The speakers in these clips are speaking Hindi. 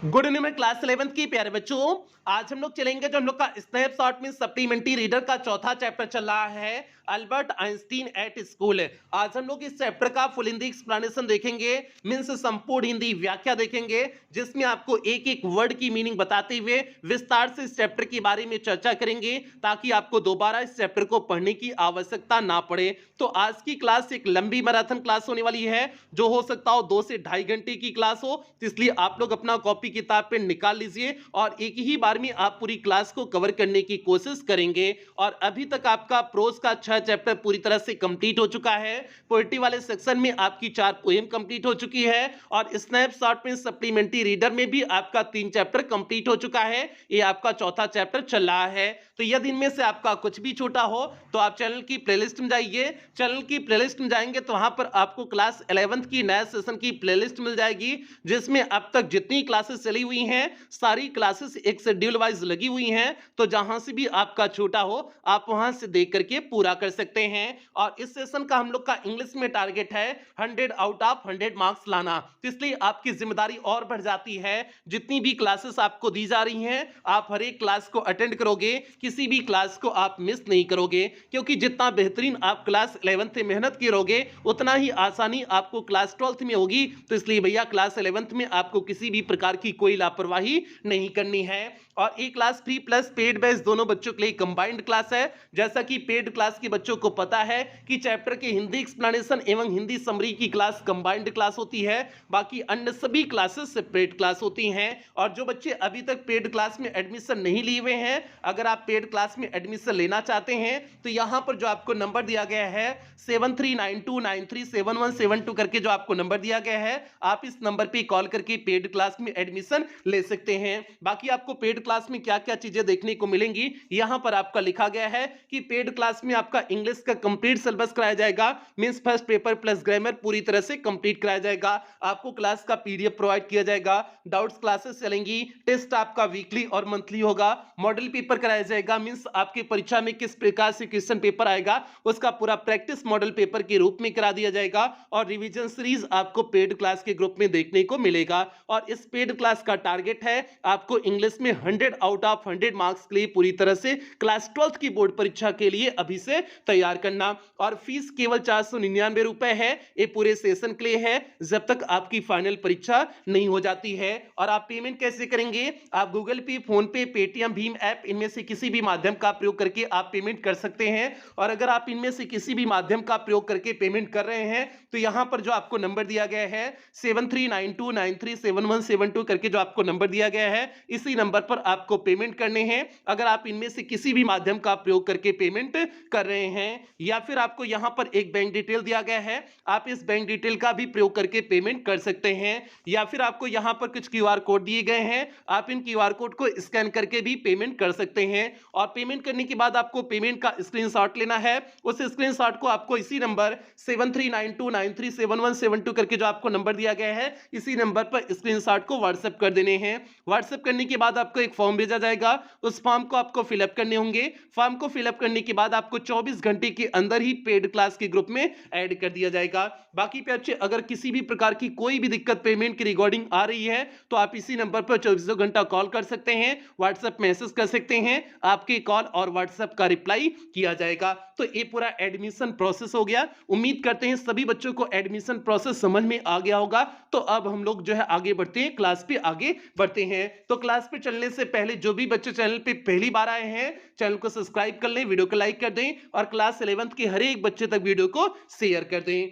गुड इवनिंग में क्लास 11th की प्यारे बच्चों। आज हम लोग चलेंगे जो हम लोग का स्नैपशॉट में सप्लीमेंट्री रीडर का चौथा चैप्टर चल रहा है, अल्बर्ट आइंस्टीन एट स्कूल। आज हम लोग इस चैप्टर का फुल हिंदी एक्सप्लेनेशन देखेंगे, मीन्स संपूर्ण हिंदी व्याख्या देखेंगे, जिसमें आपको एक एक वर्ड की मीनिंग बताते हुए विस्तार से इस चैप्टर के बारे में चर्चा करेंगे, ताकि आपको दोबारा इस चैप्टर को पढ़ने की आवश्यकता ना पड़े। तो आज की क्लास एक लंबी मैराथन क्लास होने वाली है, जो हो सकता हो 2 से ढाई घंटे की क्लास हो, तो इसलिए आप लोग अपना कॉपी किताब पेन निकाल लीजिए और एक ही बार में आप पूरी क्लास को कवर करने की कोशिश करेंगे। और अभी तक आपका प्रोज का 6 चैप्टर पूरी तरह से कंप्लीट हो चुका है। पोएट्री वाले सेक्शन में आपकी 4 पोएम कंप्लीट हो चुकी है और स्नैपशॉट में सप्लीमेंट्री रीडर में भी आपका 3 चैप्टर कंप्लीट हो चुका है। ये आपका चौथा चैप्टर चल रहा है। तो यदि इनमें से आपका कुछ भी छूटा हो तो आप चैनल की प्लेलिस्ट में जाइए। चैनल की प्लेलिस्ट में जाएंगे तो वहां पर आपको क्लास 11th की नया सेशन की प्लेलिस्ट मिल जाएगी, जिसमें अब तक जितनी क्लासेस चली हुई हैं सारी क्लासेस एक शेड्यूल वाइज लगी हुई हैं। तो जहां से भी आपका छूटा हो आप वहां से देख करके पूरा कर सकते हैं। और इस सेशन का हम लोग का इंग्लिश में टारगेट है 100 आउट ऑफ 100 मार्क्स लाना, तो इसलिए आपकी जिम्मेदारी और बढ़ जाती है। जितनी भी क्लासेस आपको दी जा रही हैं आप हर एक क्लास को अटेंड करोगे, किसी भी क्लास को आप मिस नहीं करोगे, क्योंकि जितना बेहतरीन आप क्लास 11th में मेहनत करोगे उतना ही आसानी आपको क्लास 12th में होगी। तो इसलिए भैया क्लास 11th में आपको किसी भी प्रकार की कोई लापरवाही नहीं करनी है। और ये class free plus paid batch दोनों बच्चों के लिए कंबाइंड क्लास है। जैसा कि पेड क्लास के बच्चों को पता है कि चैप्टर के हिंदी एक्सप्लेनेशन एवं हिंदी समरी की क्लास कंबाइंड क्लास होती है, बाकी अन्य सभी क्लासेस सेपरेट क्लास होती हैं। और जो बच्चे अभी तक पेड क्लास में एडमिशन नहीं लिए हुए हैं, अगर आप पेड क्लास में एडमिशन लेना चाहते हैं तो यहां पर जो आपको नंबर दिया गया है 7392937172 करके जो आपको नंबर दिया गया है, आप इस नंबर पे कॉल करके पेड क्लास में एडमिशन ले सकते हैं। बाकी आपको पेड क्लास में क्या क्या चीजें देखने को मिलेंगी यहां पर आपका लिखा गया है कि पेड क्लास में आपका इंग्लिश का कंप्लीट सिलेबस कराया जाएगा, means first paper plus grammar पूरी तरह से कंप्लीट कराया जाएगा। आपको क्लास का पीडीएफ प्रोवाइड किया जाएगा, डाउट्स क्लासेस चलेंगी, टेस्ट आपका वीकली और मंथली होगा, मॉडल पेपर कराया जाएगा, मींस आपकी परीक्षा में किस प्रकार से क्वेश्चन पेपर आएगा उसका पूरा प्रैक्टिस मॉडल पेपर के रूप में करा दिया जाएगा। और रिवीजन सीरीज आपको पेड क्लास के ग्रुप में देखने को मिलेगा। और इस पेड क्लास का टारगेट है आपको इंग्लिश में 100 आउट ऑफ 100 मार्क्स के लिए पूरी तरह से क्लास 12th की बोर्ड परीक्षा के लिए अभी से तैयार करना। और फीस केवल 499 रुपए है, ये पूरे सेशन के लिए है जब तक आपकी फाइनल परीक्षा नहीं हो जाती है। और आप पेमेंट कैसे करेंगे? आप गूगल पे, फोन पे, पेटीएम, भीम ऐप इनमें से किसी भी माध्यम का प्रयोग करके आप पेमेंट कर सकते हैं। और अगर आप इनमें से किसी भी माध्यम का प्रयोग करके पेमेंट कर रहे हैं तो यहां पर जो आपको नंबर दिया गया है 7392937172 करके जो आपको नंबर दिया गया है, इसी नंबर पर आपको पेमेंट करने हैं। अगर आप इनमें से किसी भी माध्यम का प्रयोग करके पेमेंट कर रहे हैं, या फिर आपको यहां पर एक बैंक डिटेल दिया गया है, आप इस बैंक डिटेल का भी प्रयोग करके पेमेंट कर सकते हैं। या फिर आपको यहां पर कुछ क्यूआर कोड दिए गए हैं, आप इन क्यूआर कोड को स्कैन करके भी पेमेंट कर सकते हैं। और पेमेंट करने के बाद आपको पेमेंट का स्क्रीनशॉट लेना है। उस स्क्रीनशॉट को आपको इसी नंबर 7392937172 करके जो आपको नंबर दिया गया है, इसी नंबर पर स्क्रीनशॉट को व्हाट्सएप कर देने हैं। व्हाट्सएप करने के बाद आपको एक फॉर्म भेजा जाएगा, उस फॉर्म को आपको फिलअप करने होंगे। फॉर्म को फिलअप करने के बाद आपको 24 घंटे के अंदर ही पेड क्लास के ग्रुप में ऐड कर दिया जाएगा। बाकी पे अच्छे अगर किसी भी प्रकार की कोई भी दिक्कत पेमेंट की रिकॉर्डिंग आ रही है तो आप इसी नंबर पर 24 घंटा कॉल कर सकते हैं, व्हाट्सएप मैसेज कर सकते हैं, आपके कॉल और व्हाट्सएप का रिप्लाई किया जाएगा। तो ये पूरा एडमिशन प्रोसेस हो गया। उम्मीद करते हैं सभी बच्चों को एडमिशन प्रोसेस समझ में आ गया होगा। तो अब हम लोग जो है आगे बढ़ते हैं, क्लास पे आगे बढ़ते हैं। तो क्लास पे चलने से पहले जो भी बच्चे चैनल पे पहली बार आए हैं, चैनल को सब्सक्राइब कर लें, वीडियो को लाइक कर दें और क्लास 11th के हर एक बच्चे तक वीडियो को शेयर कर दें।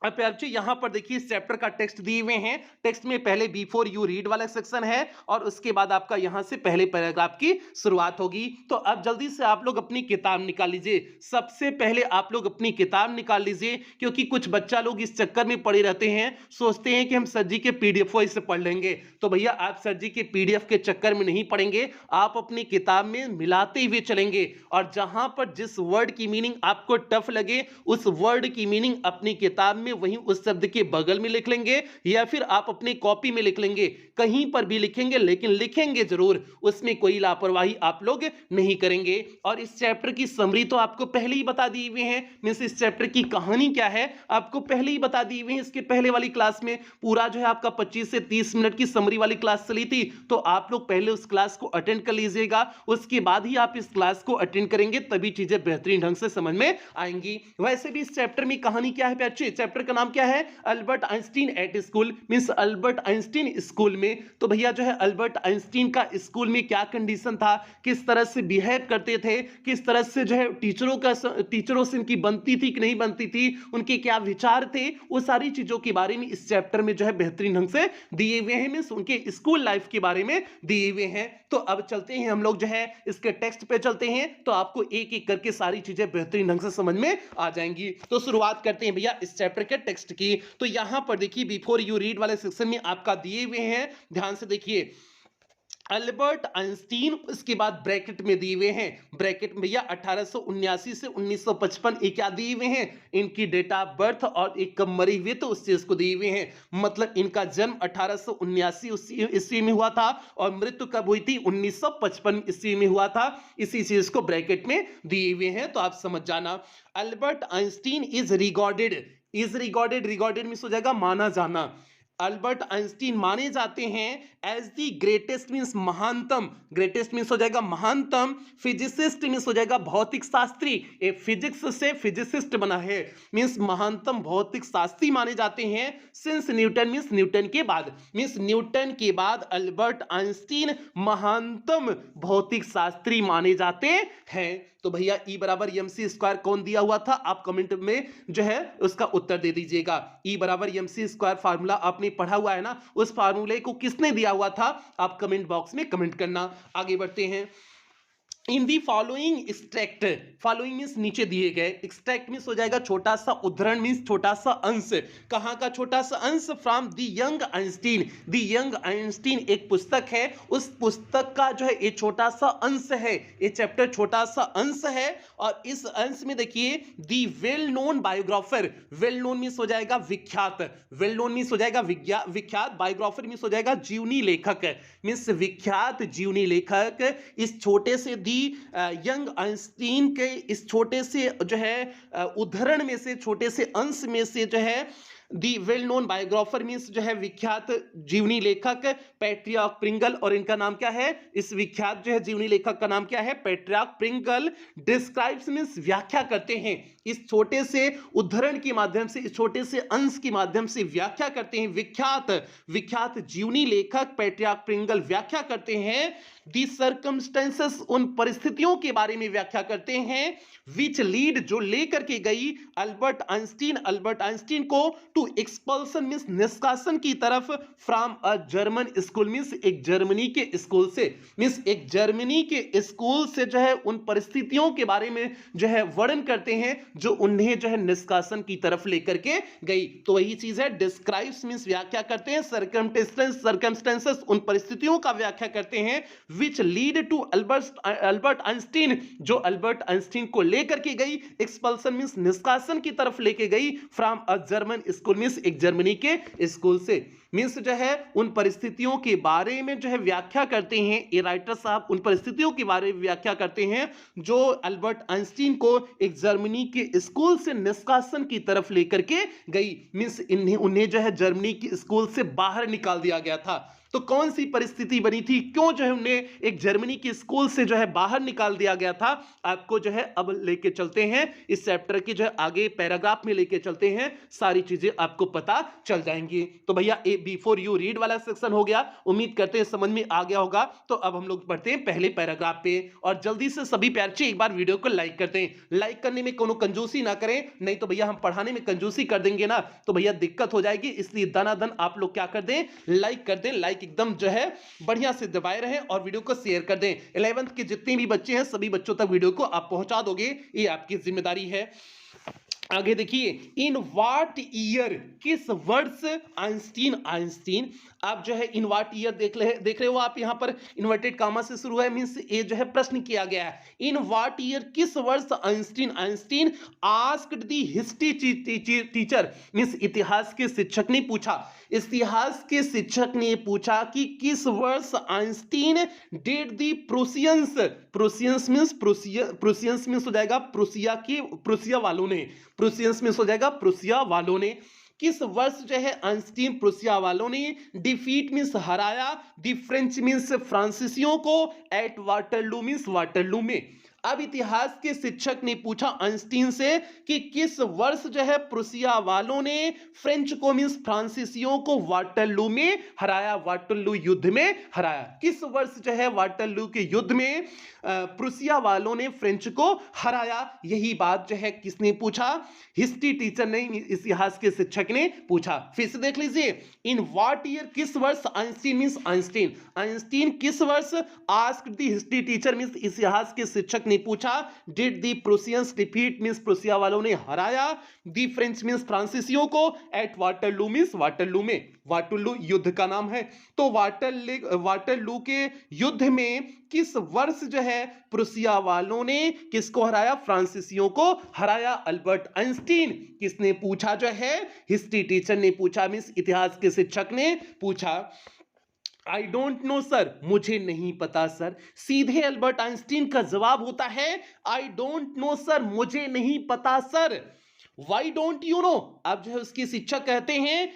अब प्यार जी यहां पर देखिए इस चैप्टर का टेक्स्ट दिए हुए हैं। टेक्स्ट में पहले बिफोर यू रीड वाला सेक्शन है और उसके बाद आपका यहां से पहले पैराग्राफ की शुरुआत होगी। तो अब जल्दी से आप लोग अपनी किताब निकाल लीजिए। सबसे पहले आप लोग अपनी किताब निकाल लीजिए, क्योंकि कुछ बच्चा लोग इस चक्कर में पड़े रहते हैं, सोचते हैं कि हम सर जी के पीडीएफ से पढ़ लेंगे। तो भैया आप सर जी के पीडीएफ के चक्कर में नहीं पढ़ेंगे, आप अपनी किताब में मिलाते हुए चलेंगे। और जहां पर जिस वर्ड की मीनिंग आपको टफ लगे उस वर्ड की मीनिंग अपनी किताब में में वहीं उस शब्द के बगल में लिख लेंगे या फिर आप अपनी कॉपी में लिख लेंगे, कहीं पर भी लिखेंगे, लेकिन लिखेंगे जरूर, उसमें कोई लापरवाही आप लोग नहीं करेंगे। और इस चैप्टर की समरी तो आपको पहले ही बता दी हुई है, मींस इस चैप्टर की कहानी क्या है आपको पहले ही बता दी हुई है। इसके पहले वाली क्लास में पूरा जो है आपका 25 से 30 मिनट की समरी वाली क्लास चली थी, तो आप लोग पहले उस क्लास को अटेंड कर लीजिएगा, उसके बाद ही आप इस क्लास को अटेंड करेंगे, तभी चीजें बेहतरीन ढंग से समझ में आएंगी। वैसे भी इस चैप्टर में कहानी क्या है बच्चे, चैप्टर का नाम क्या है, Albert Einstein at school, means Albert Einstein school में। तो भैया जो है अल्बर्ट आइंस्टीन का स्कूल में क्या कंडीशन था, किस तरह से बिहेव करते थे, किस तरह से जो है टीचरों से इनकी बनती थी कि नहीं बनती थी, उनके क्या विचार थे, वो सारी चीजों के बारे में इस चैप्टर में जो है बेहतरीन ढंग से दिए हुए हैं, मींस उनके स्कूल लाइफ के बारे में दिए हुए हैं। तो अब चलते हैं हम लोग जो है इसके टेक्स्ट पे चलते हैं, तो आपको एक एक करके सारी चीजें बेहतरीन ढंग से समझ में आ जाएंगी। तो शुरुआत करते हैं भैया इस चैप्टर के टेक्स्ट की। तो यहां पर देखिए बिफोर यू रीड वाले सेक्शन में आपका दिए हुए हैं, ध्यान से देखिए, अल्बर्ट आइंस्टीन, इसके बाद ब्रैकेट में दिए हुए हैं, ब्रैकेट में भैया 1879 से 1955 ये क्या दिए हुए हैं, इनकी डेट ऑफ बर्थ और एक कब मरी हुई तो उस चीज को दिए हुए हैं, मतलब इनका जन्म 1879 ईस्वी में हुआ था और मृत्यु कब हुई थी 1955 ईस्वी में हुआ था, इसी चीज को ब्रैकेट में दिए हुए हैं, तो आप समझ जाना। Albert Einstein is regarded means हो जाएगा माना जाना, अल्बर्ट आइंस्टीन माने जाते हैं एज दी ग्रेटेस्ट मींस महानतम, ग्रेटेस्ट मींस हो जाएगा महानतम, फिजिसिस्ट मींस हो जाएगा भौतिक शास्त्री, ए फिजिक्स से फिजिसिस्ट बना है, मींस महानतम भौतिक शास्त्री माने जाते हैं, सिंस न्यूटन मींस न्यूटन के बाद, मींस न्यूटन के बाद अल्बर्ट आइंस्टीन महानतम भौतिक शास्त्री माने जाते हैं। तो भैया E बराबर MC स्क्वायर कौन दिया हुआ था, आप कमेंट में जो है उसका उत्तर दे दीजिएगा। E बराबर MC स्क्वायर फार्मूला आपने पढ़ा हुआ है ना, उस फार्मूले को किसने दिया हुआ था, आप कमेंट बॉक्स में कमेंट करना। आगे बढ़ते हैं। In the following extract, following means नीचे दिए गए, एक्सट्रैक्ट मींस हो जाएगा छोटा सा उद्धरण मींस छोटा सा अंश, कहां का छोटा सा अंश, from the young Einstein, the young Einstein एक पुस्तक है, उस पुस्तक का जो है ये छोटा सा अंश है, ये चैप्टर छोटा सा अंश है, और इस अंश में देखिए the well known biographer, well known means हो जाएगा विख्यात, वेल नोन मींस हो जाएगा विख्यात, बायोग्राफर मींस हो जाएगा जीवनी लेखक, मींस विख्यात जीवनी लेखक, इस छोटे से यंग आइंस्टीन के इस छोटे से जो है उद्धरण में से, छोटे से अंश में से जो है दी वेल नोन बायोग्राफर मींस जो है विख्यात जीवनी लेखक पैट्रियक प्रिंगल, और इनका नाम क्या है, इस विख्यात जो है जीवनी लेखक का नाम क्या है, पैट्रियक प्रिंगल, डिस्क्राइब्स मींस व्याख्या करते हैं, इस छोटे से उद्धरण के माध्यम से, इस छोटे से अंश के माध्यम से व्याख्या करते हैं, विख्यात जीवनी लेखक पैट्रियक प्रिंगल व्याख्या करते हैं, दी सर्कमस्टेंसेस उन परिस्थितियों के बारे में व्याख्या करते हैं, विच लीड जो लेकर के गई अल्बर्ट आइंस्टीन को टू एक्सपल्सन मींस निष्कासन की तरफ, from a German school means एक जर्मनी के स्कूल से, मींस एक जर्मनी के स्कूल से जो है उन परिस्थितियों के बारे में जो है वर्णन करते हैं जो उन्हें जो है निष्कासन की तरफ लेकर के गई। तो वही चीज है डिस्क्राइब्स मींस व्याख्या करते हैं, सर्कमस्टेंसेस उन परिस्थितियों का व्याख्या करते हैं, which lead to Albert Einstein जो अल्बर्ट आइंस्टीन को लेकर के गई, एक्सपल्सन मींस निष्कासन की तरफ लेके गई, from a German school means एक जर्मनी के स्कूल से, मींस जो है उन परिस्थितियों के बारे में जो है व्याख्या करते हैं, ये राइटर साहब उन परिस्थितियों के बारे में व्याख्या करते हैं जो अल्बर्ट आइंस्टीन को एक जर्मनी के स्कूल से निष्कासन की तरफ लेकर के गई, मींस उन्हें जो है जर्मनी के स्कूल से बाहर निकाल दिया गया था। तो कौन सी परिस्थिति बनी थी, क्यों जो है उन्हें एक जर्मनी के स्कूल से जो है बाहर निकाल दिया गया था, आपको जो है अब लेके चलते हैं इस चैप्टर के जो है आगे पैराग्राफ में लेके चलते हैं, सारी चीजें आपको पता चल जाएंगी। तो भैया ए बिफोर यू रीड वाला सेक्शन हो गया, उम्मीद करते हैं समझ में आ गया होगा। तो अब हम लोग पढ़ते हैं पहले पैराग्राफ पे, और जल्दी से सभी प्यारे एक बार वीडियो को लाइक करते हैं, लाइक करने में कोनो कंजूसी ना करें, नहीं तो भैया हम पढ़ाने में कंजूसी कर देंगे ना तो भैया दिक्कत हो जाएगी, इसलिए दनादन आप लोग क्या कर दें, लाइक कर दें, लाइक एकदम जो है बढ़िया से दबाए रहें और वीडियो को शेयर कर दें। 11th के जितने भी बच्चे हैं सभी बच्चों तक वीडियो को आप पहुंचा दोगे, ये आपकी जिम्मेदारी है। आगे देखिए, इन व्हाट ईयर किस वर्ष आइंस्टीन आप जो है इन व्हाट ईयर देख रहे हो आप, यहाँ पर इन्वर्टेड कामा से शुरू है, मींस ये जो है प्रश्न किया गया है। इन व्हाट ईयर किस वर्ष Einstein asked the history teacher, means इतिहास के शिक्षक ने पूछा, इतिहास के शिक्षक ने पूछा कि किस वर्ष आइंस्टीन डिड द प्रूसियंस मींस हो जाएगा प्रूसिया वालों ने, प्रूसियंस मींस हो जाएगा प्रूसिया वालों ने, किस वर्ष जो है आइंस्टीन प्रूसिया वालों ने डिफीट मींस हराया, दी फ्रेंच मींस फ्रांसीसियों को, एट वाटरलू मींस वाटरलू में। अब इतिहास के शिक्षक ने पूछा आइंस्टीन से कि किस वर्ष जो है प्रूसिया वालों ने फ्रेंच को मींस फ्रांसीसियों को वाटरलू में हराया, वाटरलू युद्ध में हराया। किस वर्ष जो है वाटरलू के युद्ध में प्रूसिया वालों ने फ्रेंच को हराया, यही बात जो है किसने पूछा, हिस्ट्री टीचर ने, इतिहास के शिक्षक ने पूछा। फिर से देख लीजिए, इन व्हाट ईयर किस वर्ष आइंस्टीन मींस आइंस्टीन किस वर्ष asked the history teacher means इतिहास के शिक्षक ने पूछा, did the Prussians defeat means Prussia वालों ने हराया, द फ्रेंच मींस फ्रांसीसियों को, एट वाटरलू मींस वाटरलू में, वाटरलू युद्ध का नाम है। तो वाटरलू के युद्ध में किस वर्ष जो है प्रूसिया वालों ने किसको हराया, फ्रांसीसियों को हराया। अल्बर्ट आइंस्टीन किसने पूछा जो है, हिस्ट्री टीचर ने पूछा, मींस इतिहास के शिक्षक ने पूछा। आई डोंट नो सर, मुझे नहीं पता सर। सीधे अल्बर्ट आइंस्टीन का जवाब होता है आई डोंट नो सर, मुझे नहीं पता sir. Why don't you know, अब जो है उसके शिक्षक कहते हैं,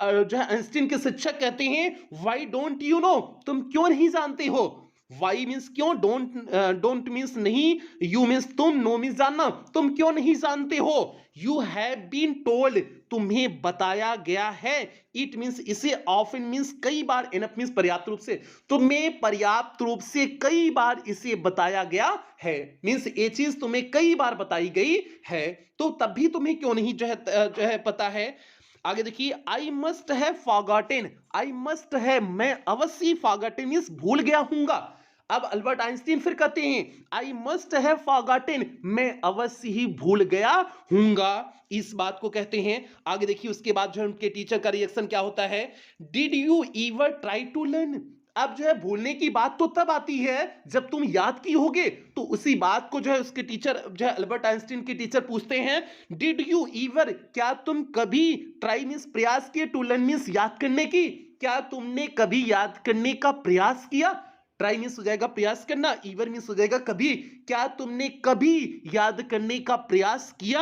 जो है आइंस्टीन के शिक्षक कहते हैं वाई डोंट यू नो, तुम क्यों नहीं जानते हो। वाई मींस क्यों, डोंट मींस नहीं, यू मींस तुम, नो मींस जानना, तुम क्यों नहीं जानते हो। यू हैव बीन टोल्ड, तुम्हें बताया गया है। इट मींस इसे, ऑफन मींस कई बार, इनफ मींस पर्याप्त रूप से, तुम्हें पर्याप्त रूप से कई बार इसे बताया गया है, मींस ये चीज तुम्हें कई बार बताई गई है, तो तब भी तुम्हें क्यों नहीं जो है पता है। आगे देखिए, I must have forgotten, I must have, मैं अवश्य, फॉरगॉटन मींस भूल गया हूंगा। अब अल्बर्ट आइंस्टीन फिर कहते हैं आई मस्ट हैव फॉरगॉटन, मैं अवश्य ही भूल गया हूंगा, इस बात को कहते हैं। आगे देखिए, उसके बाद जो है उनके टीचर का रिएक्शन क्या होता है, did you ever try to learn. अब जो है भूलने की बात तो तब आती है जब तुम याद की होगे, तो उसी बात को जो है उसके टीचर, जो है अल्बर्ट आइंस्टीन के टीचर पूछते हैं, डिड यू ईवर, क्या तुम कभी, ट्राई मींस प्रयास किए, टू लर्न मींस याद करने की, क्या तुमने कभी याद करने का प्रयास किया। ट्राई मींस हो जाएगा प्रयास करना, ईवर मींस हो जाएगा कभी, क्या तुमने कभी याद करने का प्रयास किया।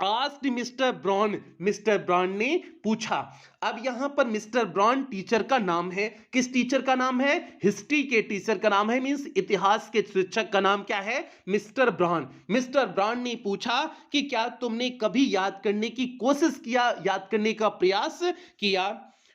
Asked mister brown, mister brown ने पूछा। अब यहां पर मिस्टर ब्राउन टीचर का नाम है, किस टीचर का नाम है, हिस्ट्री के टीचर का नाम है, मींस इतिहास के शिक्षक का नाम क्या है, मिस्टर ब्राउन। मिस्टर ब्राउन ने पूछा कि क्या तुमने कभी याद करने की कोशिश किया, याद करने का प्रयास किया।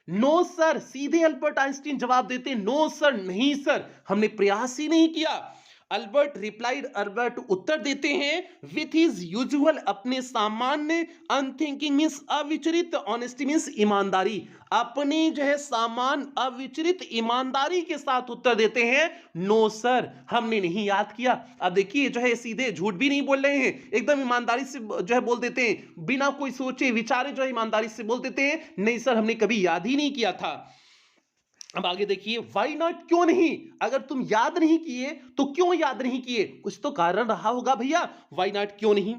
नो सर, सीधे अल्बर्ट आइंस्टीन जवाब देते, नो सर, नहीं सर, हमने प्रयास ही नहीं किया। अल्बर्ट रिप्लाइड, अल्बर्ट उत्तर देते हैं विथ हिज यूजुअल, अपने सामान्य, अनथिंकिंग मींस अविचलित, ऑनेस्टी मींस ईमानदारी, अपने जो है सामान अविचलित ईमानदारी के साथ उत्तर देते हैं, नो सर, हमने नहीं याद किया। अब देखिए जो है सीधे झूठ भी नहीं बोल रहे हैं, एकदम ईमानदारी से जो है बोल देते हैं, बिना कोई सोचे विचारे जो है ईमानदारी से बोल देते हैं, नहीं सर, हमने कभी याद ही नहीं किया था। अब आगे देखिए, वाई नॉट, क्यों नहीं, अगर तुम याद नहीं किए तो क्यों याद नहीं किए, कुछ तो कारण रहा होगा भैया, वाई नॉट, क्यों नहीं।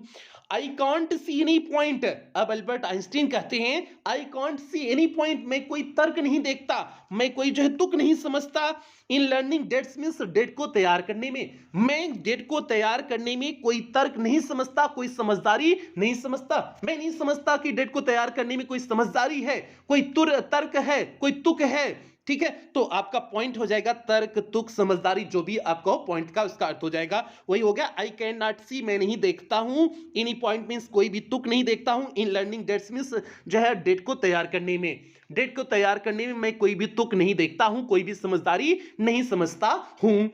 I can't see any point, अब अल्बर्ट आइंस्टीन कहते हैं I can't see any point, मैं कोई तर्क नहीं देखता, मैं कोई जो है तुक नहीं समझता, in learning dates means date को तैयार करने में, मैं डेट को तैयार करने में कोई तर्क नहीं समझता, कोई समझदारी नहीं समझता, मैं नहीं समझता कि डेट को तैयार करने में कोई समझदारी है, कोई तर्क है, कोई तुक है। ठीक है, तो आपका पॉइंट हो जाएगा तर्क, तुक, समझदारी, जो भी आपको पॉइंट का उसका अर्थ हो जाएगा वही हो गया। आई कैन नॉट सी, मैं नहीं देखता हूं, एनी पॉइंट मींस कोई भी तुक नहीं देखता हूं, इन लर्निंग डेट्स मींस जो है डेट को तैयार करने में, डेट को तैयार करने में मैं कोई भी तुक नहीं देखता हूं, कोई भी समझदारी नहीं समझता हूं।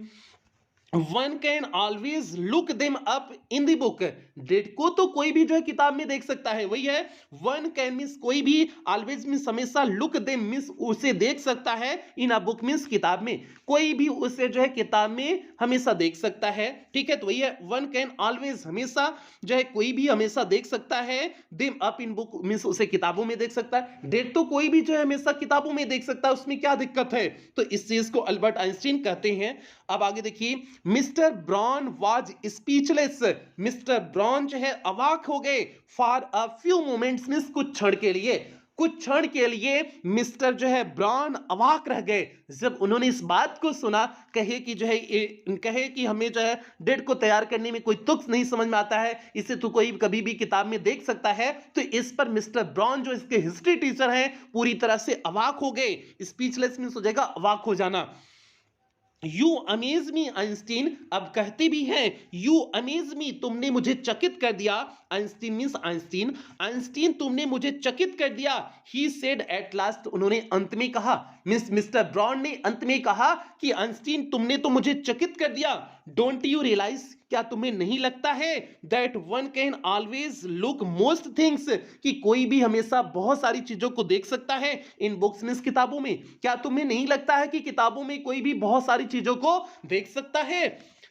One can always look them up in the book. Date को तो कोई भी जो है किताब में देख सकता है, वही है वन कैन मीन्स कोई भी, ऑलवेज मीन्स हमेशा, लुक देम मीन्स उसे देख सकता है, इन अ बुक मीन्स किताब में, कोई भी उसे जो है किताब में हमेशा देख सकता है। ठीक है, तो वही है वन कैन ऑलवेज, हमेशा जो है कोई भी हमेशा देख सकता है, them up in book means उसे किताबों में देख सकता है। डेट तो कोई भी जो है हमेशा किताबों में देख सकता है, उसमें क्या दिक्कत है? तो इस चीज को अल्बर्ट आइंस्टीन कहते हैं। अब आगे देखिए, mister brown was speechless. Mister brown जो है अवाक हो गए, for a few moments means कुछ क्षण के लिए, कुछ क्षण के लिए मिस्टर जो है ब्राउन अवाक रह गए जब उन्होंने इस बात को सुना। कहे कि जो है कहे कि हमें जो है डेट को तैयार करने में कोई तुक्स नहीं समझ में आता है, इसे तो कोई कभी भी किताब में देख सकता है। तो इस पर मिस्टर ब्राउन जो इसके हिस्ट्री टीचर हैं पूरी तरह से अवाक हो गए। स्पीचलेस मींस हो जाएगा अवाक हो जाना। यू अमेज मी आइंस्टीन, अब कहते भी हैं यू अमेज मी, तुमने मुझे चकित कर दिया। आइंस्टीन मीन्स आइंस्टीन, आइंस्टीन तुमने मुझे चकित कर दिया। ही सेड एट लास्ट, उन्होंने अंत में कहा, मिस मिस्टर ब्राउन ने अंत में कहा कि आइंस्टीन तुमने तो मुझे चकित कर दिया। डोंट यू रियलाइज, क्या तुम्हें नहीं लगता है that one can always look most things, कि कोई भी हमेशा बहुत सारी चीजों को देख सकता है इन बुक्स मींस किताबों में। क्या तुम्हें नहीं लगता है कि किताबों में कोई भी बहुत सारी चीजों को देख सकता है?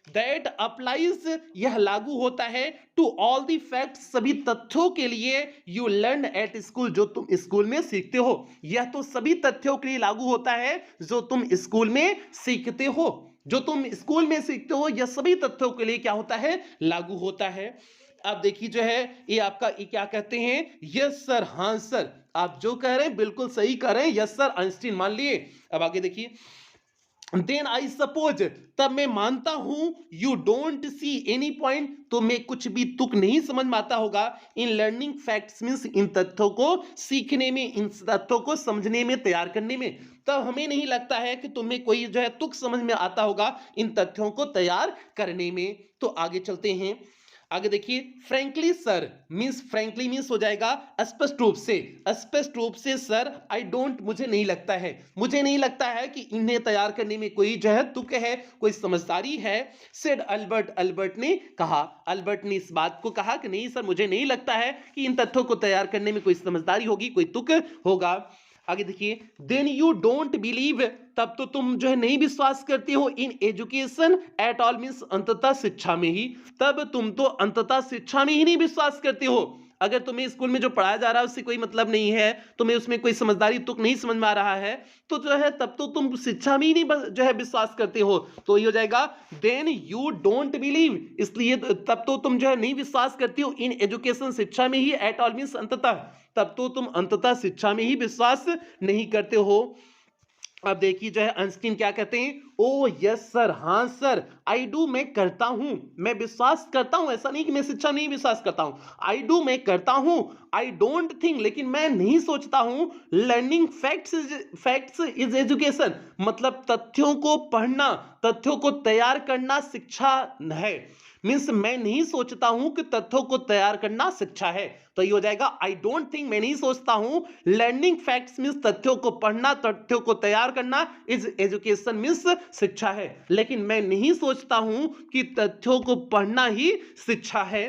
दैट अप्लाइज, यह लागू होता है, टू ऑल द फैक्ट्स, सभी तथ्यों के लिए, यू लर्न एट स्कूल, जो तुम स्कूल में सीखते हो। यह तो सभी तथ्यों के लिए लागू होता है जो तुम स्कूल में सीखते हो। जो तुम स्कूल में सीखते हो यह सभी तथ्यों के लिए क्या होता है? लागू होता है। अब देखिए जो है ये आपका ये क्या कहते हैं? यस सर, हाँ सर, आप जो कह रहे हैं बिल्कुल सही कह रहे हैं, यस सर आइंस्टीन मान लिए। अब आगे देखिए, देन आई सपोज, तब मैं मानता हूं, you don't see any point, तो मैं कुछ भी तुक नहीं समझ में आता होगा, इन लर्निंग फैक्ट्स मींस इन तथ्यों को सीखने में, इन तथ्यों को समझने में, तैयार करने में। तब हमें नहीं लगता है कि तुम्हें कोई जो है तुक समझ में आता होगा इन तथ्यों को तैयार करने में। तो आगे चलते हैं, आगे देखिए, frankly sir means, frankly means हो जाएगा स्पष्ट रूप से, स्पष्ट रूप से सर, आई डोंट, मुझे नहीं लगता है, मुझे नहीं लगता है कि इन्हें तैयार करने में कोई जो है तुक है, कोई समझदारी है। सेड अल्बर्ट, अल्बर्ट ने कहा, अल्बर्ट ने इस बात को कहा कि नहीं सर मुझे नहीं लगता है कि इन तथ्यों को तैयार करने में कोई समझदारी होगी, कोई तुक होगा। आगे देखिए, देन यू डोंट बिलीव, तब तो तुम जो है नहीं विश्वास करती हो, in education at all means अंततः शिक्षा में ही, तब तुम तो अंततः शिक्षा में ही नहीं विश्वास करते हो। अगर तुम्हें स्कूल में जो पढ़ाया जा रहा है उससे कोई मतलब नहीं है, तुम्हें उसमें कोई समझदारी तुक नहीं समझ में आ रहा है, तो जो है तब तो तुम शिक्षा में ही नहीं जो है विश्वास करते हो। तो ये हो जाएगा देन यू डोंट बिलीव, इसलिए तब तो तुम जो है नहीं विश्वास करती हो, इन एजुकेशन शिक्षा में ही, एट ऑल मींस अंततः, तब तो तुम अंततः शिक्षा में ही विश्वास नहीं करते हो। अब देखिए जो है आइंस्टीन क्या कहते हैं, ओ यस सर, हाँ सर, आई डू, मैं करता हूं, मैं विश्वास करता हूं, ऐसा नहीं कि मैं शिक्षा नहीं विश्वास करता हूं, आई डू, मैं करता हूं। आई डोंट थिंक, लेकिन मैं नहीं सोचता हूं, लर्निंग फैक्ट्स इज एजुकेशन, मतलब तथ्यों को पढ़ना, तथ्यों को तैयार करना शिक्षा है। मीन्स मैं नहीं सोचता हूं कि तथ्यों को तैयार करना शिक्षा है। तो ये हो जाएगा आई डोंट थिंक, मैं नहीं सोचता हूं, लर्निंग फैक्ट्स मीन्स तथ्यों को पढ़ना, तथ्यों को तैयार करना, इज एजुकेशन मीन्स शिक्षा है। लेकिन मैं नहीं सोचता हूं कि तथ्यों को पढ़ना ही शिक्षा है।